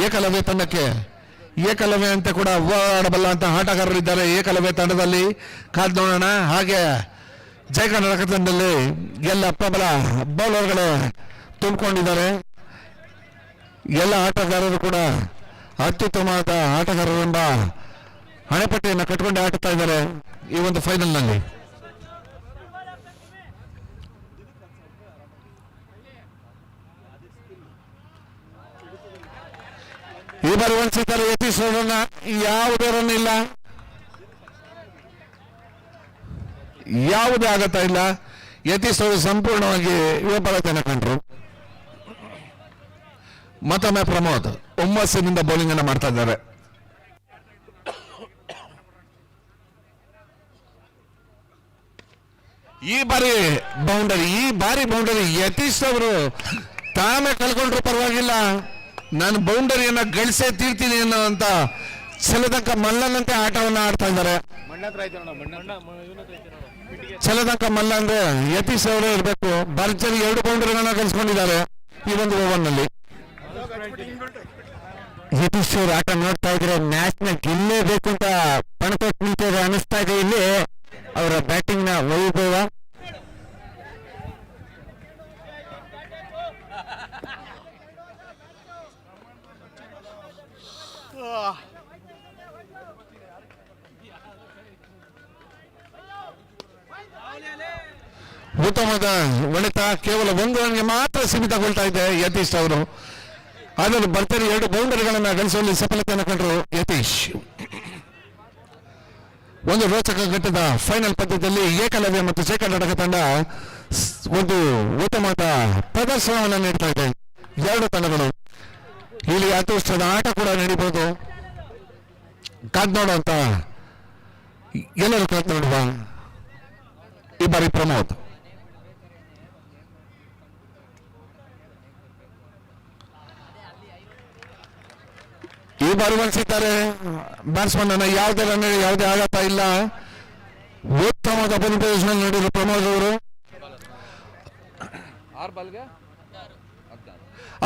ಏಕಲವ್ಯ ತಂಡಕ್ಕೆ. ಏಕಲವ್ಯ ಅಂತ ಕೂಡ ಓಡಾಡಬಲ್ಲ ಅಂತ ಆಟಗಾರರಿದ್ದಾರೆ ಏಕಲವ್ಯ ತಂಡದಲ್ಲಿ. ಕಾದ್ ನೋಡೋಣ. ಹಾಗೆ ಜಯ ಕರ್ನಾಟಕ ತಂಡದಲ್ಲಿ ಎಲ್ಲ ಪ್ರಬಲ ಬೌಲರ್ಗಳು ತುಂಬಿಕೊಂಡಿದ್ದಾರೆ. ಎಲ್ಲ ಆಟಗಾರರು ಕೂಡ ಅತ್ಯುತ್ತಮವಾದ ಆಟಗಾರರೆಂಬ ಹಣೆಪಟ್ಟಿಯನ್ನು ಕಟ್ಟಿಕೊಂಡು ಆಡುತ್ತಾ ಇದ್ದಾರೆ ಈ ಒಂದು ಫೈನಲ್ ನಲ್ಲಿ. ಈ ಬಾರಿ ಒಂದ್ಸಿದ್ದಾರೆ ಯತೀಶ್ ಅವರನ್ನ. ಯಾವುದೇ ರನ್ ಇಲ್ಲ, ಯಾವುದೇ ಆಘಾತ ಇಲ್ಲ. ಯತೀಶ್ ಅವರು ಸಂಪೂರ್ಣವಾಗಿ ವಿಫಲತೆಯನ್ನು ಕಂಡ್ರು. ಮತ್ತೊಮ್ಮೆ ಪ್ರಮೋದ್ ಹುಮ್ಮಸ್ಸಿನಿಂದ ಬೌಲಿಂಗ್ ಅನ್ನು ಮಾಡ್ತಾ ಇದ್ದಾರೆ. ಈ ಬಾರಿ ಬೌಂಡರಿ ಯತೀಶ್ ಅವರು ತಾನೇ ಕಳ್ಕೊಂಡ್ರು ಪರವಾಗಿಲ್ಲ, ನಾನು ಬೌಂಡರಿಯನ್ನ ಗಳಿಸೇ ತೀರ್ತೀನಿ ಅನ್ನೋಂತ ಛಲದಂಕ ಮಲ್ಲನಂತೆ ಆಟವನ್ನು ಆಡ್ತಾ ಇದ್ದಾರೆ. ಛಲದಂಕ ಮಲ್ಲ ಅಂದ್ರೆ ಯತೀಶ್ ಅವರೇ ಇರಬೇಕು. ಭರ್ಜರಿ 2 ಬೌಂಡರಿಗಳನ್ನ ಗಳಿಸ್ಕೊಂಡಿದ್ದಾರೆ ಈ ಒಂದು ಓವರ್ ನಲ್ಲಿ. ಯತೀಶ್ ಅವರು ಆಟ ನೋಡ್ತಾ ಇದ್ರೆ ಮ್ಯಾಚ್ ನ ಗೆಲ್ಲೇಬೇಕು ಅಂತ ಪಣತೊಟ್ಟು ನಿಂತಿದೆ ಅನಿಸ್ತಾ ಇದೆ. ಇಲ್ಲಿ ಅವರ ಬ್ಯಾಟಿಂಗ್ ನ ವೈಭವ. ಉತ್ತಮವಾದ ಹೊಡೆತ ಕೇವಲ 1 ರನ್ಗೆ ಮಾತ್ರ ಸೀಮಿತಗೊಳ್ತಾ ಇದೆ ಯತೀಶ್ ಅವರು. ಅದನ್ನು ಭರ್ಜರಿ 2 ಬೌಂಡರಿಗಳನ್ನು ಗಳಿಸುವಲ್ಲಿ ಸಫಲತೆಯನ್ನು ಕಂಡರು ಯತೀಶ್. ಒಂದು ರೋಚಕ ಘಟ್ಟದ ಫೈನಲ್ ಪಂದ್ಯದಲ್ಲಿ ಏಕಲವ್ಯ ಮತ್ತು ಜಯ ಕರ್ನಾಟಕ ತಂಡ ಒಂದು ಉತ್ತಮವಾದ ಪ್ರದರ್ಶನವನ್ನು ನೀಡ್ತಾ ಇದೆ. 2 ತಂಡಗಳು ಇಲ್ಲಿ ಅದೃಷ್ಟದ ಆಟ ಕೂಡ ನಡೀಬಹುದು. ಕಾದ್ ನೋಡುವಂತ ಎಲ್ಲರೂ ಕಾದ್ ನೋಡುವ. ಈ ಬಾರಿ ಪ್ರಮೋದ್ ಈ ಬಾರಿ ಮಣಿಸಿದ್ದಾರೆ ಬ್ಯಾಟ್ಸ್ಮನ್ ಅನ್ನ. ಯಾವುದೇ ರನ್ ಯಾವುದೇ ಆಘಾತ ಇಲ್ಲ. ಉತ್ತಮವಾದ ಬೌಲಿಂಗ್ ಪೊಸಿಷನ್ ನೀಡಿದ್ರು ಪ್ರಮೋದ್ ಅವರು. 6 ಬಾಲ್ಗೆ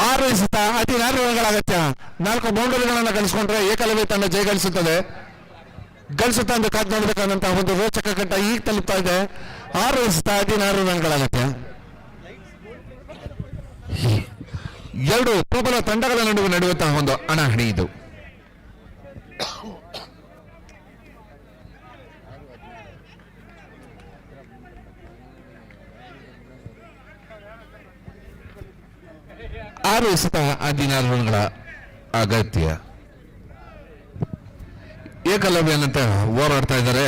6 ಎಸೆತ 16 ರನ್ಗಳ ಅಗತ್ಯ. 4 ಬೌಂಡರಿಗಳನ್ನು ಗಳಿಸಿಕೊಂಡ್ರೆ ಏಕಲವ್ಯ ತಂಡ ಜಯ ಗಳಿಸುತ್ತದೆ. ಗಳಿಸುತ್ತಾ ಅಂತ ಕಾದು ನೋಡಬೇಕಾದಂತಹ ಒಂದು ರೋಚಕ ಘಟ್ಟ ಈಗ ತಲುಪ್ತಾ ಇದೆ. 6 ಎಸೆತ 16 ರನ್ಗಳ ಅಗತ್ಯ. 2 ಪ್ರಬಲ ತಂಡಗಳ ನಡುವೆ ನಡೆಯುವಂತಹ ಒಂದು ಹಣಾಹಣಿ ಇದು. ಆರು ಎಸೆತ 16 ರನ್ಗಳ ಅಗತ್ಯ. ಏಕಲವ್ಯನಂತ ಹೋರಾಡ್ತಾ ಇದ್ದಾರೆ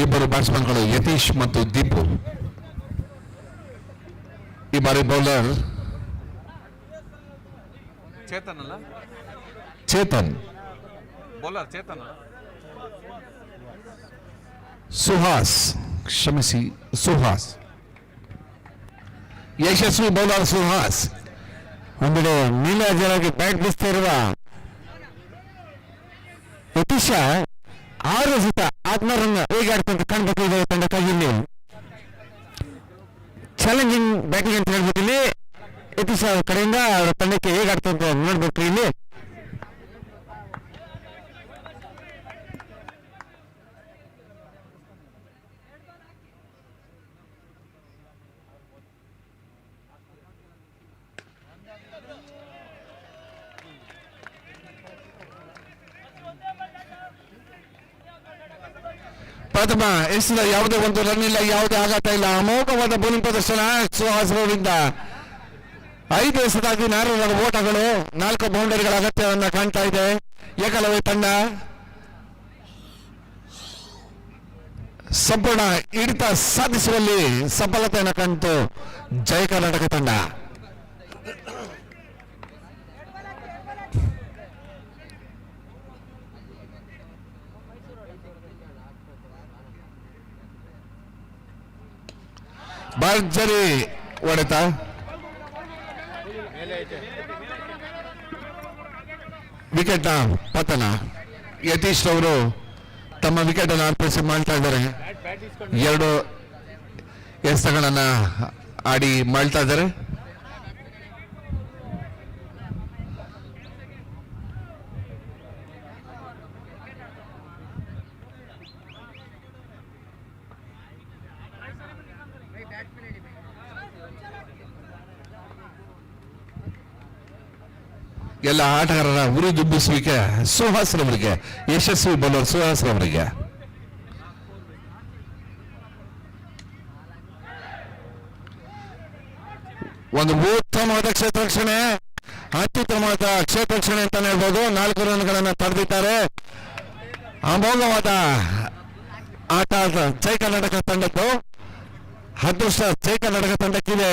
ಇಬ್ಬರು ಬ್ಯಾಟ್ಸ್ಮನ್ಗಳು ಯತೀಶ್ ಮತ್ತು ದೀಪು. ಈ ಬಾರಿ ಬೌಲರ್ ಚೇತನ್ ಅಲ್ಲ, ಚೇತನ್, ಬೌಲರ್ ಚೇತನ್ ಅಲ್ಲ, ಸುಹಾಸ್, ಕ್ಷಮಿಸಿ ಸುಹಾಸ್, ಯಶಸ್ವಿ ಬೌಲರ್ ಸುಹಾಸ್. ಒಂದೆಡೆ ನೀಲಾಜರಾಗಿ ಬ್ಯಾಟ್ ಬೀಸ್ತಾ ಇರುವ ಯತೀಶ 6 ಎಸೆತ 16 ರನ್ ಹೇಗೆ ಆಡ್ತಂತ ಕಾಣ್ಬೇಕು ಇದೆ ತಂಡ ಕೈಯಲ್ಲಿ. ಚಾಲೆಂಜಿಂಗ್ ಬ್ಯಾಟಿಂಗ್ ಅಂತ ಹೇಳ್ಬೇಕು ಇಲ್ಲಿ. ಯತೀಶ ಕಡೆಯಿಂದ ಅವರ ತಂಡಕ್ಕೆ ಹೇಗೆ ಆಡ್ತಂತ ನೋಡ್ಬೇಕು ಇಲ್ಲಿ. ಪ್ರಥಮ ಎಸೆದ ಯಾವುದೇ ಒಂದು ರನ್ ಇಲ್ಲ, ಯಾವುದೇ ಆಘಾತ ಇಲ್ಲ. ಅಮೋಘವಾದ ಬೌಲಿಂಗ್ ಪ್ರದರ್ಶನ ಸುಹಾಸ್ ಅವರಿಂದ. 5 ಎಸೆತ 16 ರನ್ ಓಟಗಳು, 4 ಬೌಂಡರಿಗಳ ಅಗತ್ಯವನ್ನು ಕಾಣ್ತಾ ಇದೆ ಏಕಲವ್ಯ ತಂಡ. ಸಂಪೂರ್ಣ ಹಿಡಿತ ಸಾಧಿಸುವಲ್ಲಿ ಸಫಲತೆಯನ್ನು ಕಂಡು ಜಯ ಕರ್ನಾಟಕ ತಂಡ. ಭರ್ಜರಿ ಹೊಡೆತ. ವಿಕೆಟ್ ಪತನ. ಯತೀಶ್ ಅವರು ತಮ್ಮ ವಿಕೆಟ್ ಅನ್ನು ಅರ್ಪಿಸಿ ಮಾಡ್ತಾ ಇದ್ದಾರೆ. 2 ಎಸೆತಗಳನ್ನ ಆಡಿ ಮಾಡ್ತಾ ಇದ್ದಾರೆ. ಎಲ್ಲ ಆಟಗಾರರ ಉರಿದುಂಬಿಸುವಿಕೆ ಸುಹಾಸ್ ರವರಿಗೆ, ಯಶಸ್ವಿ ಬೌಲರ್ ಸುಹಾಸ್ ರವರಿಗೆ. ಒಂದು ಉತ್ತಮವಾದ ಕ್ಷೇತ್ರ ರಕ್ಷಣೆ, ಅತ್ಯುತ್ತಮವಾದ ಕ್ಷೇತ್ರ ರಕ್ಷಣೆ ಅಂತಾನೆ ಹೇಳ್ಬೋದು. 4 ರನ್ಗಳನ್ನು ಪಡೆದಿದ್ದಾರೆ. ಅಮೋಘವಾದ ಆಟ ಜಯ ಕರ್ನಾಟಕ ತಂಡದ್ದು. ಅದೃಷ್ಟ ಜಯ ಕರ್ನಾಟಕ ತಂಡಕ್ಕಿದೆ.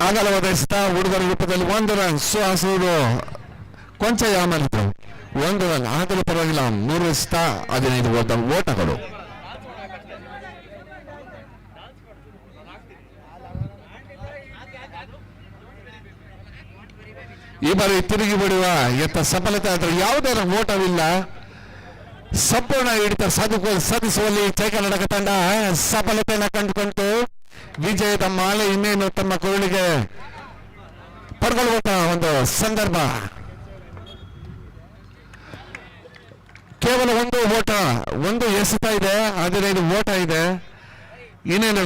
ಅಗಲವಾದ ಎಸೆತ ಹುಡುಗರ ರೂಪದಲ್ಲಿ 1 ರನ್. ಸುಹಾಸ್ ಅವರು ಕೊಂಚ ಯಾಮರಿದ್ರು. 1 ರನ್ ಆಗಲು ಪರವಾಗಿಲ್ಲ. 3 ಎಸೆತ 15 ಓಟಗಳು. ಈ ಬಾರಿ ತಿರುಗಿ ಬಿಡುವ ಎತ್ತ ಸಫಲತೆ ಆದರೆ ಯಾವುದೇ ಓಟವಿಲ್ಲ. ಸಂಪೂರ್ಣ ಹಿಡಿತ ಸಾಧಿಸುವಲ್ಲಿ ಜಯ ಕರ್ನಾಟಕ ತಂಡ ಸಫಲತೆಯನ್ನು ಕಂಡುಕೊಂಡು ವಿಜಯದ ಮಾಲೆ ಇನ್ನೇನು ತಮ್ಮ ಕೊರಳಿಗೆ ಪಡ್ಕೊಳ್ಳುವಂತಹ ಒಂದು ಸಂದರ್ಭ. ಕೇವಲ 1 ಓಟ, 1 ಎಸೆತ ಇದೆ, 15 ಓಟ ಇದೆ. ಇನ್ನೇನು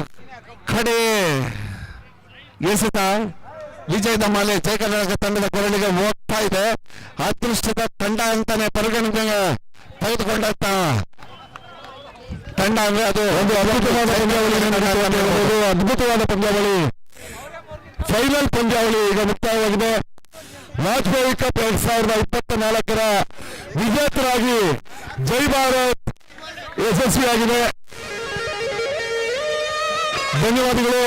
ಕಡೆ ಎಸೆತ ವಿಜಯದ ಮಾಲೆ ಜಯ ಕರ್ನಾಟಕ ತಂಡದ ಕೊರಳಿಗೆ ಹೋಗ್ತಾ ಇದೆ. ಅದೃಷ್ಟದ ತಂಡ ಅಂತಾನೆ ತೆಗೆದುಕೊಂಡಂತ ತಂಡ ಅಂದ್ರೆ ಅದು ಒಂದು ಅದ್ಭುತವಾದ ಪಂದ್ಯಾವಳಿ, ಅದ್ಭುತವಾದ ಪಂದ್ಯಾವಳಿ. ಫೈನಲ್ ಪಂದ್ಯಾವಳಿ ಈಗ ಮುಕ್ತಾಯವಾಗಿದೆ. ವಾಜಪೇಯಿ ಕಪ್ 2024ರ ವಿಜೇತರಾಗಿ ಜೈ ಭಾರತ್ ಯಶಸ್ವಿಯಾಗಿದೆ. ಧನ್ಯವಾದಗಳು.